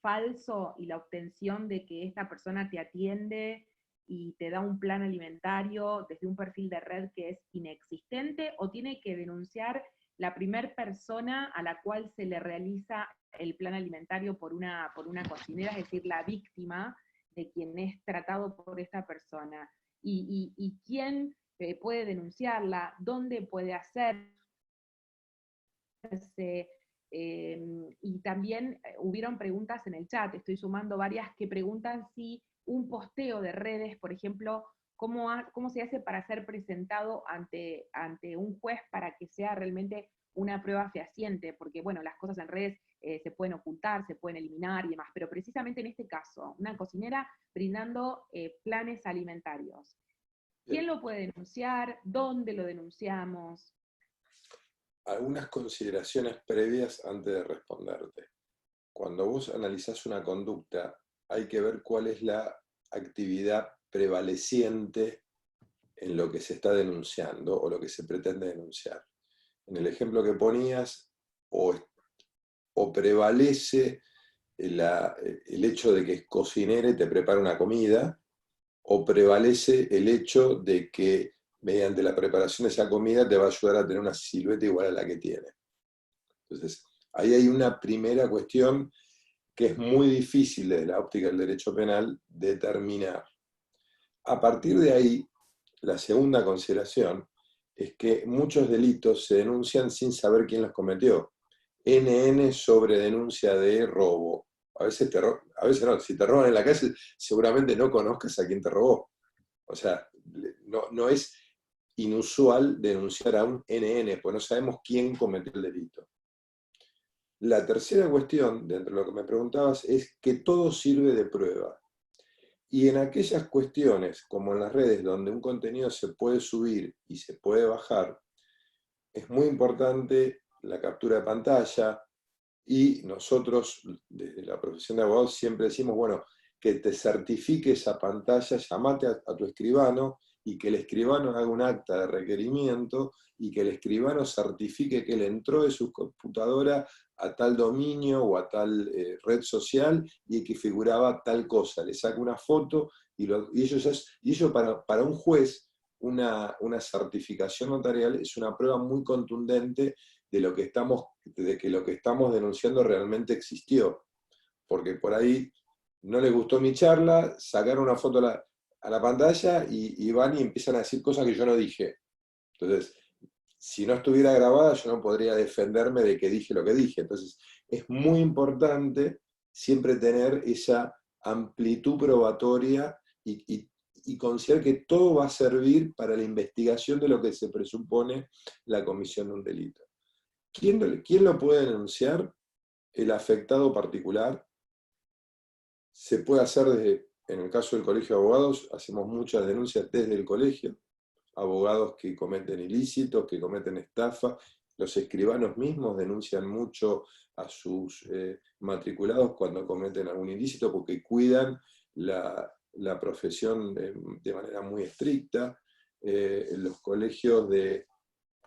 falso y la obtención de que esta persona te atiende y te da un plan alimentario desde un perfil de red que es inexistente, o tiene que denunciar la primer persona a la cual se le realiza el plan alimentario por una cocinera, es decir, la víctima de quien es tratado por esta persona? ¿Y quién puede denunciarla? ¿Dónde puede hacerse? Y también hubieron preguntas en el chat, estoy sumando varias que preguntan si un posteo de redes, por ejemplo, ¿cómo se hace para ser presentado ante un juez para que sea realmente una prueba fehaciente? Porque, bueno, las cosas en redes se pueden ocultar, se pueden eliminar y demás, pero precisamente en este caso, una cocinera brindando planes alimentarios. ¿Quién lo puede denunciar? ¿Dónde lo denunciamos? Algunas consideraciones previas antes de responderte. Cuando vos analizás una conducta, hay que ver cuál es la actividad prevaleciente en lo que se está denunciando o lo que se pretende denunciar. En el ejemplo que ponías, o prevalece el hecho de que es cocinera y te prepara una comida, o prevalece el hecho de que mediante la preparación de esa comida te va a ayudar a tener una silueta igual a la que tiene. Entonces, ahí hay una primera cuestión que es muy difícil desde la óptica del derecho penal determinar. A partir de ahí, la segunda consideración es que muchos delitos se denuncian sin saber quién los cometió. NN sobre denuncia de robo. A veces no, si te roban en la calle, seguramente no conozcas a quién te robó. O sea, no es inusual denunciar a un NN, pues no sabemos quién cometió el delito. La tercera cuestión, dentro de lo que me preguntabas, es que todo sirve de prueba. Y en aquellas cuestiones, como en las redes, donde un contenido se puede subir y se puede bajar, es muy importante la captura de pantalla, y nosotros, desde la profesión de abogados, siempre decimos, bueno, que te certifique esa pantalla, llamate a tu escribano, y que el escribano haga un acta de requerimiento, y que el escribano certifique que él entró de su computadora a tal dominio o a tal red social, y que figuraba tal cosa. Le saca una foto, y ello para un juez, una certificación notarial es una prueba muy contundente de que lo que estamos denunciando realmente existió. Porque por ahí no les gustó mi charla, sacaron una foto a la pantalla y van y empiezan a decir cosas que yo no dije. Entonces, si no estuviera grabada, yo no podría defenderme de que dije lo que dije. Entonces, es muy importante siempre tener esa amplitud probatoria y considerar que todo va a servir para la investigación de lo que se presupone la comisión de un delito. ¿Quién lo puede denunciar? El afectado particular. Se puede hacer en el caso del Colegio de Abogados, hacemos muchas denuncias desde el colegio, abogados que cometen ilícitos, que cometen estafa. Los escribanos mismos denuncian mucho a sus matriculados cuando cometen algún ilícito, porque cuidan la profesión de manera muy estricta. Los colegios de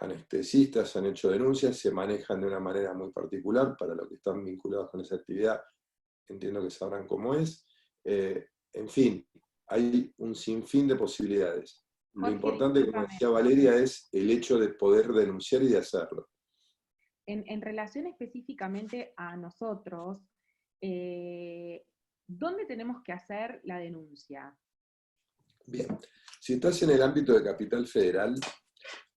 anestesistas han hecho denuncias, se manejan de una manera muy particular para los que están vinculados con esa actividad. Entiendo que sabrán cómo es. En fin, hay un sinfín de posibilidades. Lo importante, como decía Valeria, es el hecho de poder denunciar y de hacerlo. En relación específicamente a nosotros, ¿dónde tenemos que hacer la denuncia? Bien, si estás en el ámbito de Capital Federal,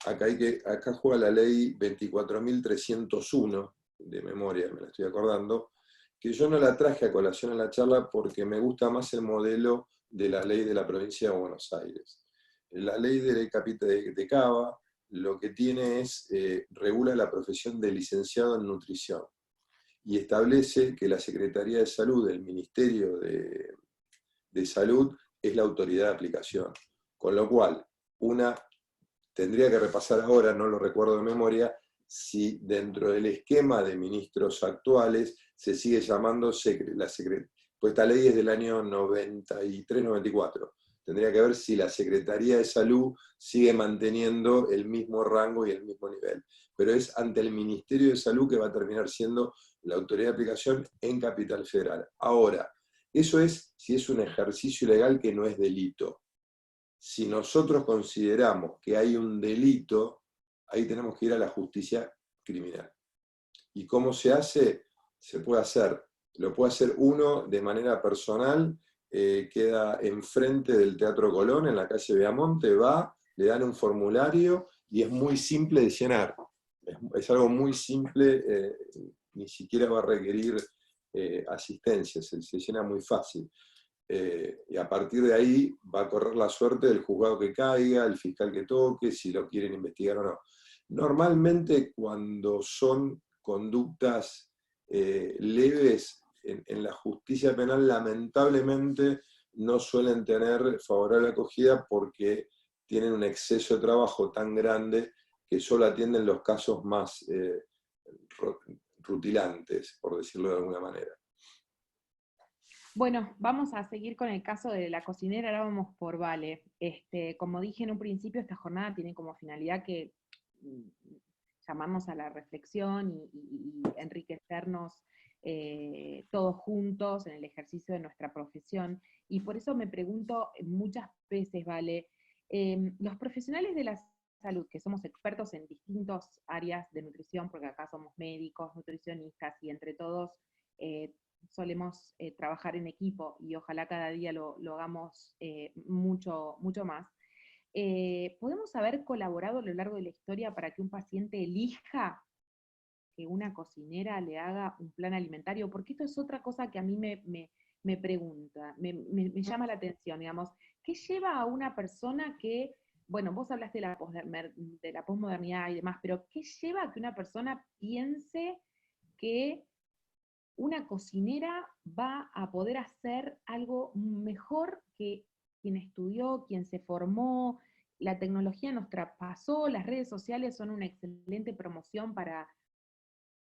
acá juega la ley 24.301, de memoria, me la estoy acordando, que yo no la traje a colación en la charla porque me gusta más el modelo de la ley de la provincia de Buenos Aires. La ley de Cava lo que tiene es, regula la profesión de licenciado en nutrición y establece que la Secretaría de Salud del Ministerio de Salud es la autoridad de aplicación, con lo cual una tendría que repasar ahora, no lo recuerdo de memoria, si dentro del esquema de ministros actuales se sigue llamando pues esta ley es del año 93-94. Tendría que ver si la Secretaría de Salud sigue manteniendo el mismo rango y el mismo nivel. Pero es ante el Ministerio de Salud que va a terminar siendo la autoridad de aplicación en Capital Federal. Ahora, eso es si es un ejercicio ilegal que no es delito. Si nosotros consideramos que hay un delito, ahí tenemos que ir a la justicia criminal. ¿Y cómo se hace? Se puede hacer. Lo puede hacer uno de manera personal, queda enfrente del Teatro Colón, en la calle Beamonte, va, le dan un formulario y es muy simple de llenar. Es algo muy simple, ni siquiera va a requerir asistencia, se llena muy fácil. Y a partir de ahí va a correr la suerte del juzgado que caiga, el fiscal que toque, si lo quieren investigar o no. Normalmente cuando son conductas leves, en la justicia penal lamentablemente no suelen tener favorable acogida porque tienen un exceso de trabajo tan grande que solo atienden los casos más rutilantes, por decirlo de alguna manera. Bueno, vamos a seguir con el caso de la cocinera, ahora vamos por Vale. Como dije en un principio, esta jornada tiene como finalidad que llamamos a la reflexión y enriquecernos todos juntos en el ejercicio de nuestra profesión. Y por eso me pregunto muchas veces, Vale, los profesionales de la salud, que somos expertos en distintas áreas de nutrición, porque acá somos médicos, nutricionistas, y entre todos solemos trabajar en equipo, y ojalá cada día lo hagamos mucho más. ¿Podemos haber colaborado a lo largo de la historia para que un paciente elija que una cocinera le haga un plan alimentario? Porque esto es otra cosa que a mí me pregunta, me llama la atención, digamos. ¿Qué lleva a una persona que, bueno, vos hablaste de la posmodernidad y demás, pero qué lleva a que una persona piense que una cocinera va a poder hacer algo mejor que quien estudió, quien se formó? La tecnología nos traspasó, las redes sociales son una excelente promoción para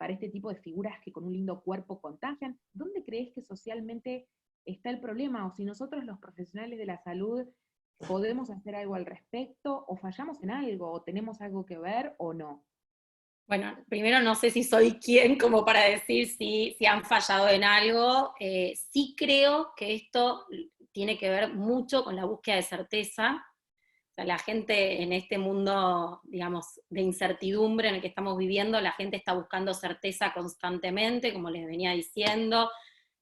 este tipo de figuras que con un lindo cuerpo contagian. ¿Dónde crees que socialmente está el problema? O si nosotros los profesionales de la salud podemos hacer algo al respecto, o fallamos en algo, o tenemos algo que ver o no. Bueno, primero no sé si soy quien como para decir si han fallado en algo. Sí creo que esto tiene que ver mucho con la búsqueda de certeza. O sea, la gente en este mundo, digamos, de incertidumbre en el que estamos viviendo, la gente está buscando certeza constantemente, como les venía diciendo,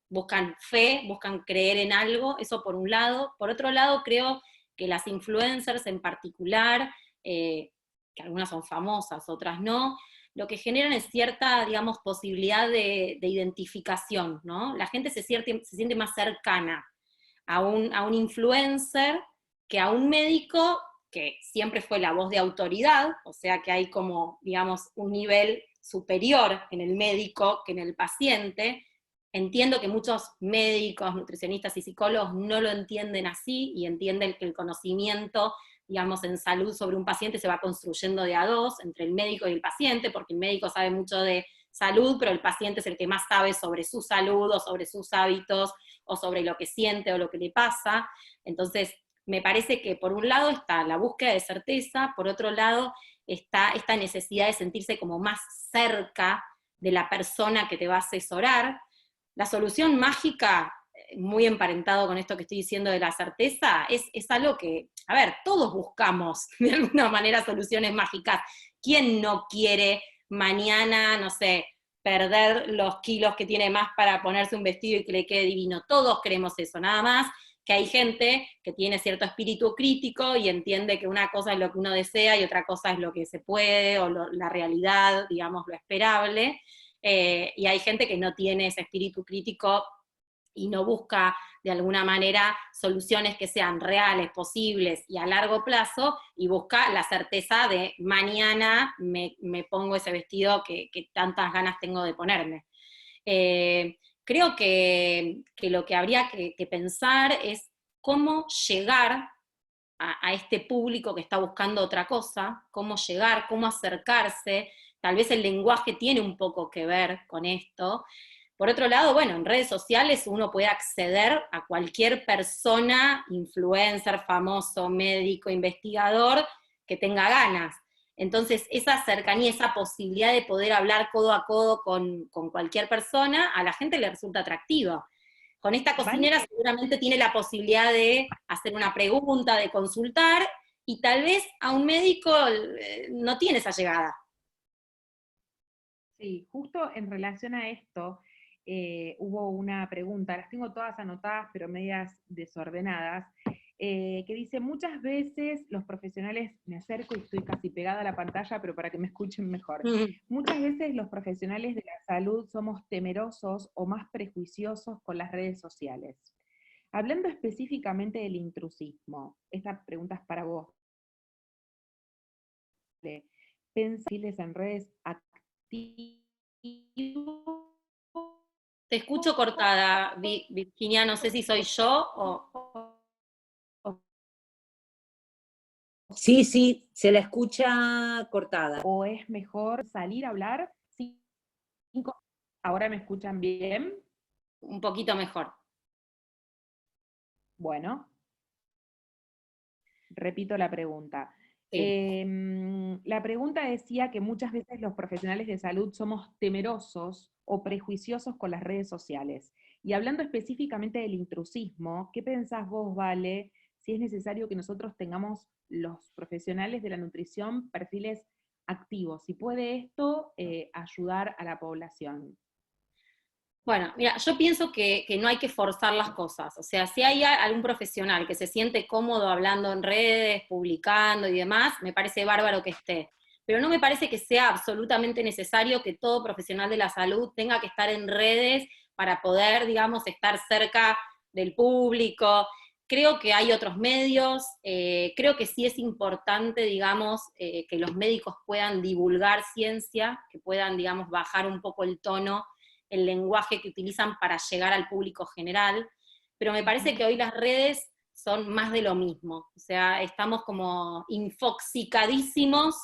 buscan fe, buscan creer en algo, eso por un lado. Por otro lado, creo que las influencers en particular, que algunas son famosas, otras no, lo que generan es cierta, digamos, posibilidad de identificación, ¿no? La gente se siente más cercana a un influencer que a un médico que siempre fue la voz de autoridad, o sea que hay como, digamos, un nivel superior en el médico que en el paciente. Entiendo que muchos médicos, nutricionistas y psicólogos no lo entienden así, y entienden que el conocimiento, digamos, en salud sobre un paciente se va construyendo de a dos, entre el médico y el paciente, porque el médico sabe mucho de salud, pero el paciente es el que más sabe sobre su salud, o sobre sus hábitos, o sobre lo que siente o lo que le pasa. Entonces, me parece que por un lado está la búsqueda de certeza, por otro lado está esta necesidad de sentirse como más cerca de la persona que te va a asesorar. La solución mágica, muy emparentado con esto que estoy diciendo de la certeza, es algo que, a ver, todos buscamos de alguna manera soluciones mágicas. ¿Quién no quiere mañana, no sé, perder los kilos que tiene más para ponerse un vestido y que le quede divino? Todos queremos eso, nada más que hay gente que tiene cierto espíritu crítico y entiende que una cosa es lo que uno desea y otra cosa es lo que se puede, o la realidad, digamos, lo esperable. Y hay gente que no tiene ese espíritu crítico y no busca de alguna manera soluciones que sean reales, posibles y a largo plazo, y busca la certeza de mañana me pongo ese vestido que tantas ganas tengo de ponerme. Creo que lo que habría que pensar es cómo llegar a este público que está buscando otra cosa, cómo llegar, cómo acercarse. Tal vez el lenguaje tiene un poco que ver con esto. Por otro lado, bueno, en redes sociales uno puede acceder a cualquier persona, influencer, famoso, médico, investigador, que tenga ganas. Entonces, esa cercanía, esa posibilidad de poder hablar codo a codo con cualquier persona, a la gente le resulta atractiva. Con esta cocinera seguramente tiene la posibilidad de hacer una pregunta, de consultar, y tal vez a un médico no tiene esa llegada. Sí, justo en relación a esto, hubo una pregunta, las tengo todas anotadas pero medias desordenadas, que dice, muchas veces los profesionales, me acerco y estoy casi pegada a la pantalla, pero para que me escuchen mejor, muchas veces los profesionales de la salud somos temerosos o más prejuiciosos con las redes sociales. Hablando específicamente del intrusismo, esta pregunta es para vos. ¿Pensáis en redes activas? Te escucho cortada, Virginia, no sé si soy yo o... Sí, sí, se la escucha cortada. ¿O es mejor salir a hablar? ¿Ahora me escuchan bien? Un poquito mejor. Bueno, repito la pregunta. Sí. La pregunta decía que muchas veces los profesionales de salud somos temerosos o prejuiciosos con las redes sociales. Y hablando específicamente del intrusismo, ¿qué pensás vos, Vale, si es necesario que nosotros tengamos los profesionales de la nutrición perfiles activos? Si puede esto ayudar a la población. Bueno, mira, yo pienso que no hay que forzar las cosas. O sea, si hay algún profesional que se siente cómodo hablando en redes, publicando y demás, me parece bárbaro que esté. Pero no me parece que sea absolutamente necesario que todo profesional de la salud tenga que estar en redes para poder, digamos, estar cerca del público. Creo que hay otros medios, creo que sí es importante, digamos, que los médicos puedan divulgar ciencia, que puedan, digamos, bajar un poco el tono, el lenguaje que utilizan para llegar al público general, pero me parece que hoy las redes son más de lo mismo, o sea, estamos como infoxicadísimos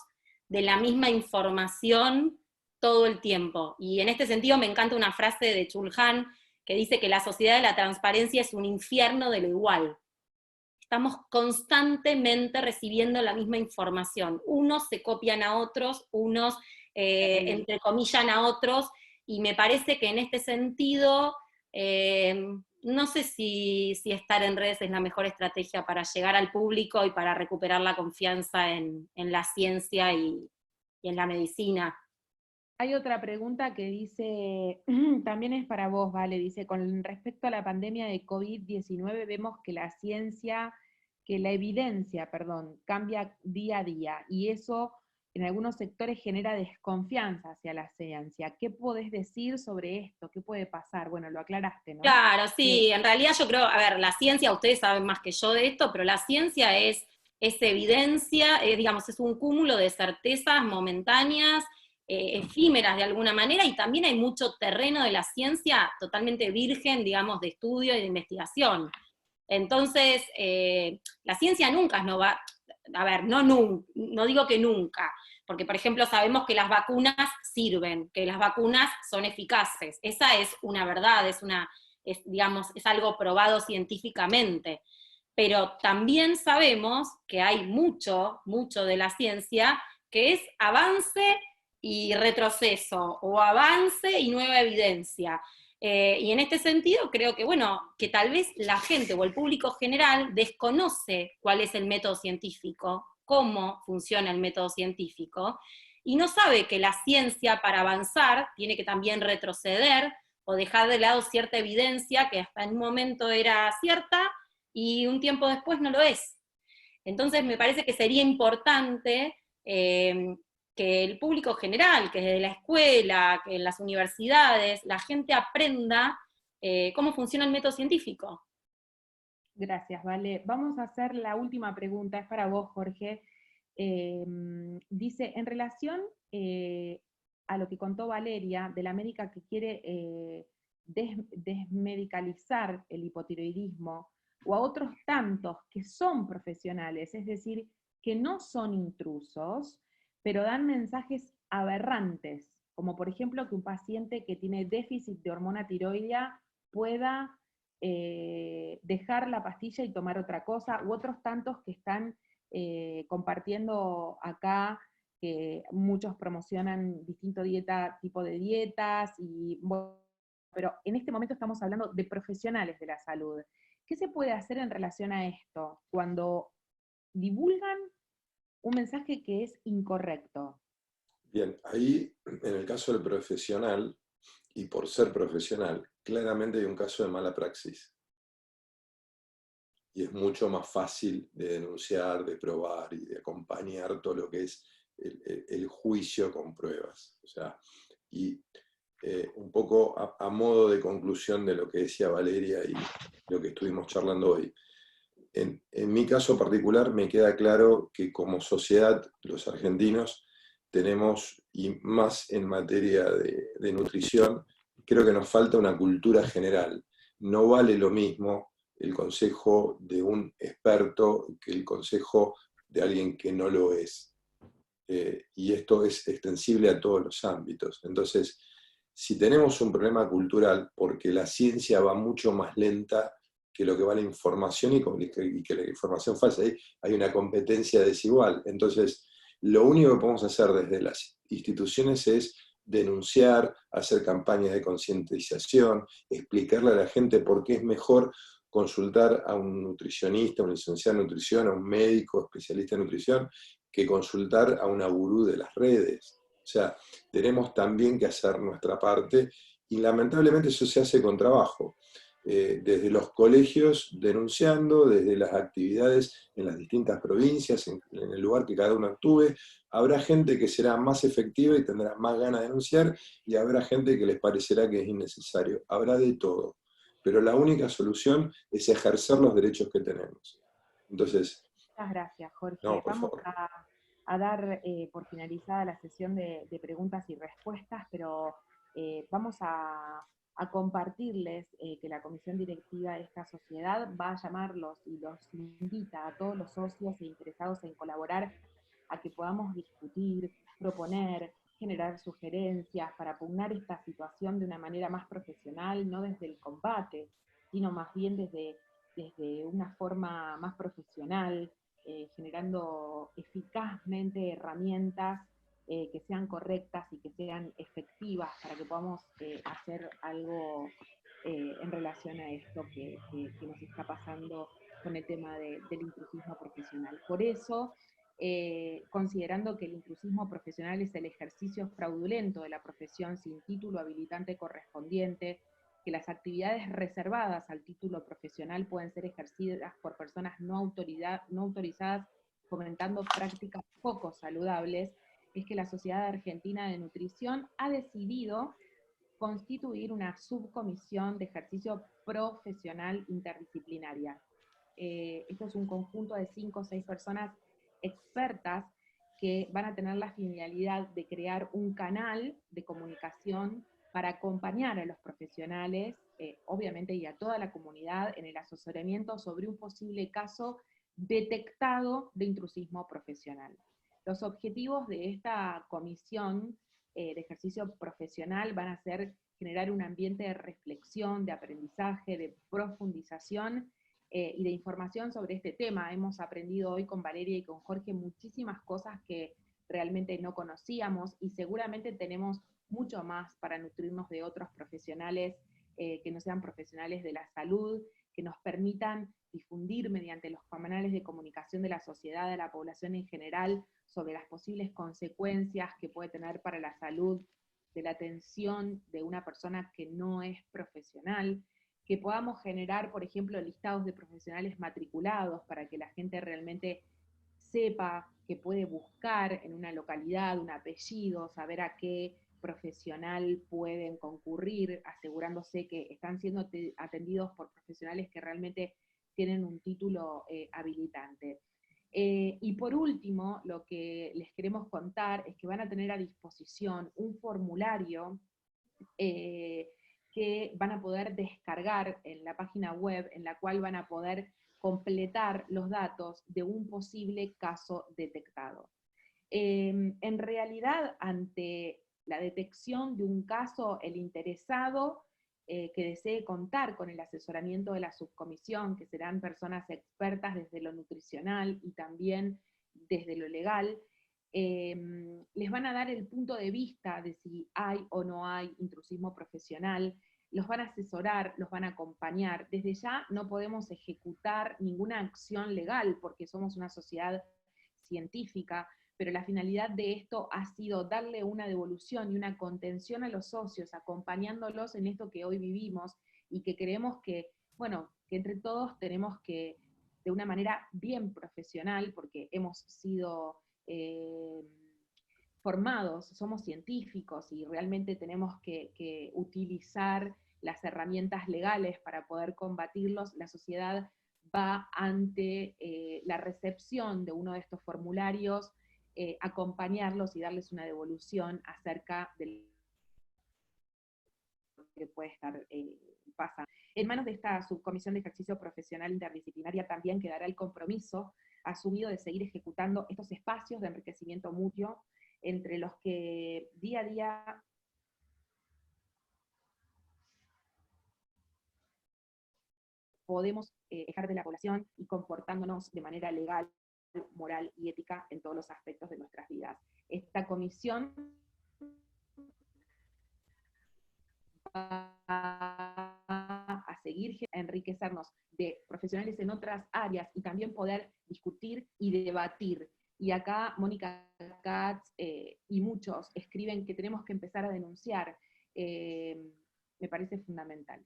de la misma información todo el tiempo, y en este sentido me encanta una frase de Chulhan que dice que la sociedad de la transparencia es un infierno de lo igual. Estamos constantemente recibiendo la misma información, unos se copian a otros, unos entrecomillan a otros, y me parece que en este sentido, no sé si estar en redes es la mejor estrategia para llegar al público y para recuperar la confianza en la ciencia y en la medicina. Hay otra pregunta que dice, también es para vos, Vale, dice, con respecto a la pandemia de COVID-19 vemos que la evidencia, cambia día a día, y eso en algunos sectores genera desconfianza hacia la ciencia. ¿Qué podés decir sobre esto? ¿Qué puede pasar? Bueno, lo aclaraste, ¿no? Claro, sí, en realidad yo creo, a ver, la ciencia, ustedes saben más que yo de esto, pero la ciencia es evidencia, digamos, es un cúmulo de certezas momentáneas, efímeras de alguna manera, y también hay mucho terreno de la ciencia totalmente virgen, digamos, de estudio y de investigación. Entonces, la ciencia nunca no va, a ver, no digo que nunca, porque por ejemplo sabemos que las vacunas sirven, que las vacunas son eficaces, esa es una verdad, digamos, es algo probado científicamente, pero también sabemos que hay mucho de la ciencia que es avance y retroceso, o avance y nueva evidencia. Y en este sentido creo que, bueno, que tal vez la gente o el público general desconoce cuál es el método científico, cómo funciona el método científico, y no sabe que la ciencia para avanzar tiene que también retroceder o dejar de lado cierta evidencia que hasta en un momento era cierta y un tiempo después no lo es. Entonces me parece que sería importante que el público general, que desde la escuela, que en las universidades, la gente aprenda cómo funciona el método científico. Gracias, Vale. Vamos a hacer la última pregunta, es para vos, Jorge. Dice, en relación a lo que contó Valeria, de la médica que quiere desmedicalizar el hipotiroidismo, o a otros tantos que son profesionales, es decir, que no son intrusos, pero dan mensajes aberrantes, como por ejemplo que un paciente que tiene déficit de hormona tiroidea pueda dejar la pastilla y tomar otra cosa, u otros tantos que están compartiendo acá, que muchos promocionan distinto tipo de dietas, y, bueno, pero en este momento estamos hablando de profesionales de la salud. ¿Qué se puede hacer en relación a esto cuando divulgan un mensaje que es incorrecto? Bien, ahí en el caso del profesional, y por ser profesional, claramente hay un caso de mala praxis. Y es mucho más fácil de denunciar, de probar y de acompañar todo lo que es el juicio con pruebas. O sea, y un poco a modo de conclusión de lo que decía Valeria y lo que estuvimos charlando hoy. En mi caso particular me queda claro que como sociedad los argentinos tenemos, y más en materia de nutrición, creo que nos falta una cultura general. No vale lo mismo el consejo de un experto que el consejo de alguien que no lo es. Y esto es extensible a todos los ámbitos. Entonces, si tenemos un problema cultural, porque la ciencia va mucho más lenta que lo que va la información y que la información falsa, hay una competencia desigual. Entonces, lo único que podemos hacer desde las instituciones es denunciar, hacer campañas de concientización, explicarle a la gente por qué es mejor consultar a un nutricionista, a un licenciado en nutrición, a un médico especialista en nutrición, que consultar a una gurú de las redes. O sea, tenemos también que hacer nuestra parte, y lamentablemente eso se hace con trabajo. Desde los colegios denunciando, desde las actividades en las distintas provincias, en el lugar que cada uno actúe, habrá gente que será más efectiva y tendrá más ganas de denunciar, y habrá gente que les parecerá que es innecesario. Habrá de todo. Pero la única solución es ejercer los derechos que tenemos. Entonces, Muchas gracias, no, Jorge. por Vamos favor. a dar por finalizada la sesión de preguntas y respuestas, pero vamos a compartirles que la comisión directiva de esta sociedad va a llamarlos y los invita a todos los socios e interesados en colaborar a que podamos discutir, proponer, generar sugerencias para pugnar esta situación de una manera más profesional, no desde el combate, sino más bien desde una forma más profesional, generando eficazmente herramientas que sean correctas y que sean efectivas para que podamos hacer algo en relación a esto que nos está pasando con el tema del intrusismo profesional. Por eso, considerando que el intrusismo profesional es el ejercicio fraudulento de la profesión sin título habilitante correspondiente, que las actividades reservadas al título profesional pueden ser ejercidas por personas no autorizadas, fomentando prácticas poco saludables, es que la Sociedad Argentina de Nutrición ha decidido constituir una subcomisión de ejercicio profesional interdisciplinaria. Esto es un conjunto de 5 o 6 personas expertas que van a tener la finalidad de crear un canal de comunicación para acompañar a los profesionales, obviamente, y a toda la comunidad en el asesoramiento sobre un posible caso detectado de intrusismo profesional. Los objetivos de esta comisión de ejercicio profesional van a ser generar un ambiente de reflexión, de aprendizaje, de profundización y de información sobre este tema. Hemos aprendido hoy con Valeria y con Jorge muchísimas cosas que realmente no conocíamos, y seguramente tenemos mucho más para nutrirnos de otros profesionales que no sean profesionales de la salud, que nos permitan difundir mediante los canales de comunicación de la sociedad, de la población en general, sobre las posibles consecuencias que puede tener para la salud de la atención de una persona que no es profesional, que podamos generar, por ejemplo, listados de profesionales matriculados para que la gente realmente sepa que puede buscar en una localidad un apellido, saber a qué profesional pueden concurrir, asegurándose que están siendo atendidos por profesionales que realmente tienen un título habilitante. Y por último, lo que les queremos contar es que van a tener a disposición un formulario que van a poder descargar en la página web, en la cual van a poder completar los datos de un posible caso detectado. En realidad, ante la detección de un caso, el interesado que desee contar con el asesoramiento de la subcomisión, que serán personas expertas desde lo nutricional y también desde lo legal, les van a dar el punto de vista de si hay o no hay intrusismo profesional, los van a asesorar, los van a acompañar. Desde ya no podemos ejecutar ninguna acción legal porque somos una sociedad científica, pero la finalidad de esto ha sido darle una devolución y una contención a los socios, acompañándolos en esto que hoy vivimos y que creemos que, bueno, que entre todos tenemos que, de una manera bien profesional, porque hemos sido formados, somos científicos y realmente tenemos que utilizar las herramientas legales para poder combatirlos, la sociedad va ante la recepción de uno de estos formularios, acompañarlos y darles una devolución acerca de lo que puede estar pasando. En manos de esta subcomisión de ejercicio profesional interdisciplinaria también quedará el compromiso asumido de seguir ejecutando estos espacios de enriquecimiento mutuo entre los que día a día podemos dejar de la población y comportándonos de manera legal, moral y ética en todos los aspectos de nuestras vidas. Esta comisión va a seguir a enriquecernos de profesionales en otras áreas y también poder discutir y debatir. Y acá Mónica Katz y muchos escriben que tenemos que empezar a denunciar. Me parece fundamental.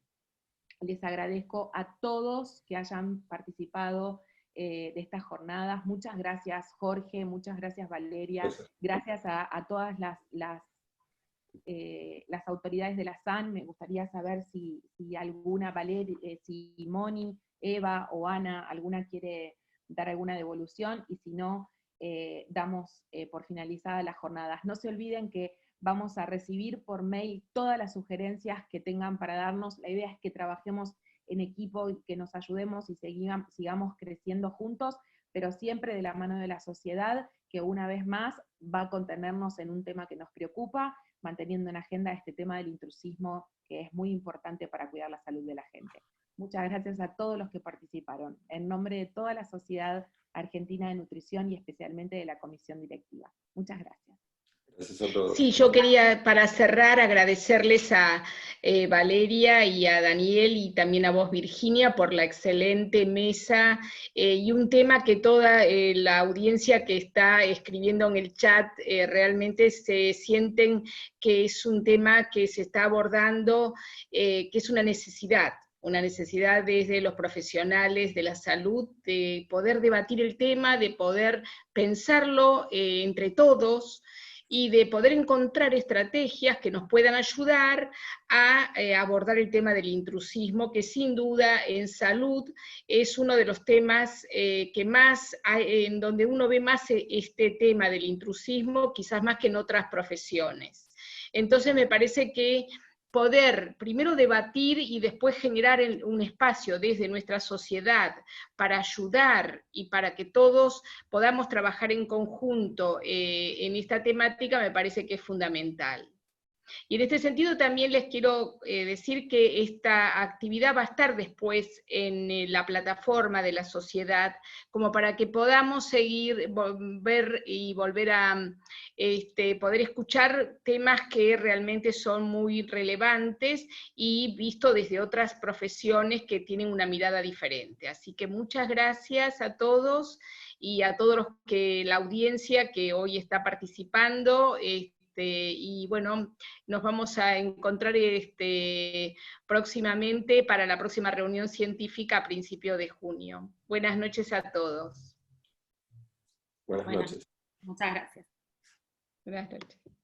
Les agradezco a todos que hayan participado de estas jornadas. Muchas gracias, Jorge, muchas gracias, Valeria. Gracias a todas las autoridades de la SAN. Me gustaría saber si alguna, Valeria, si Moni, Eva o Ana, alguna quiere dar alguna devolución, y si no, damos por finalizadas las jornadas. No se olviden que vamos a recibir por mail todas las sugerencias que tengan para darnos. La idea es que trabajemos en equipo y que nos ayudemos y sigamos creciendo juntos, pero siempre de la mano de la sociedad, que una vez más va a contenernos en un tema que nos preocupa, manteniendo en agenda este tema del intrusismo, que es muy importante para cuidar la salud de la gente. Muchas gracias a todos los que participaron, en nombre de toda la Sociedad Argentina de Nutrición y especialmente de la Comisión Directiva. Muchas gracias. Gracias a todos. Sí, yo quería, para cerrar, agradecerles a Valeria y a Daniel y también a vos, Virginia, por la excelente mesa y un tema que toda la audiencia que está escribiendo en el chat realmente se sienten que es un tema que se está abordando, que es una necesidad desde los profesionales de la salud, de poder debatir el tema, de poder pensarlo entre todos, y de poder encontrar estrategias que nos puedan ayudar a abordar el tema del intrusismo, que sin duda en salud es uno de los temas que más, en donde uno ve más este tema del intrusismo, quizás más que en otras profesiones. Entonces me parece que poder primero debatir y después generar un espacio desde nuestra sociedad para ayudar y para que todos podamos trabajar en conjunto en esta temática me parece que es fundamental. Y en este sentido también les quiero decir que esta actividad va a estar después en la plataforma de la sociedad, como para que podamos seguir, ver y volver a poder escuchar temas que realmente son muy relevantes y visto desde otras profesiones que tienen una mirada diferente. Así que muchas gracias a todos y a todos los que, la audiencia que hoy está participando, y bueno, nos vamos a encontrar próximamente para la próxima reunión científica a principios de junio. Buenas noches a todos. Buenas noches. Muchas gracias. Buenas noches.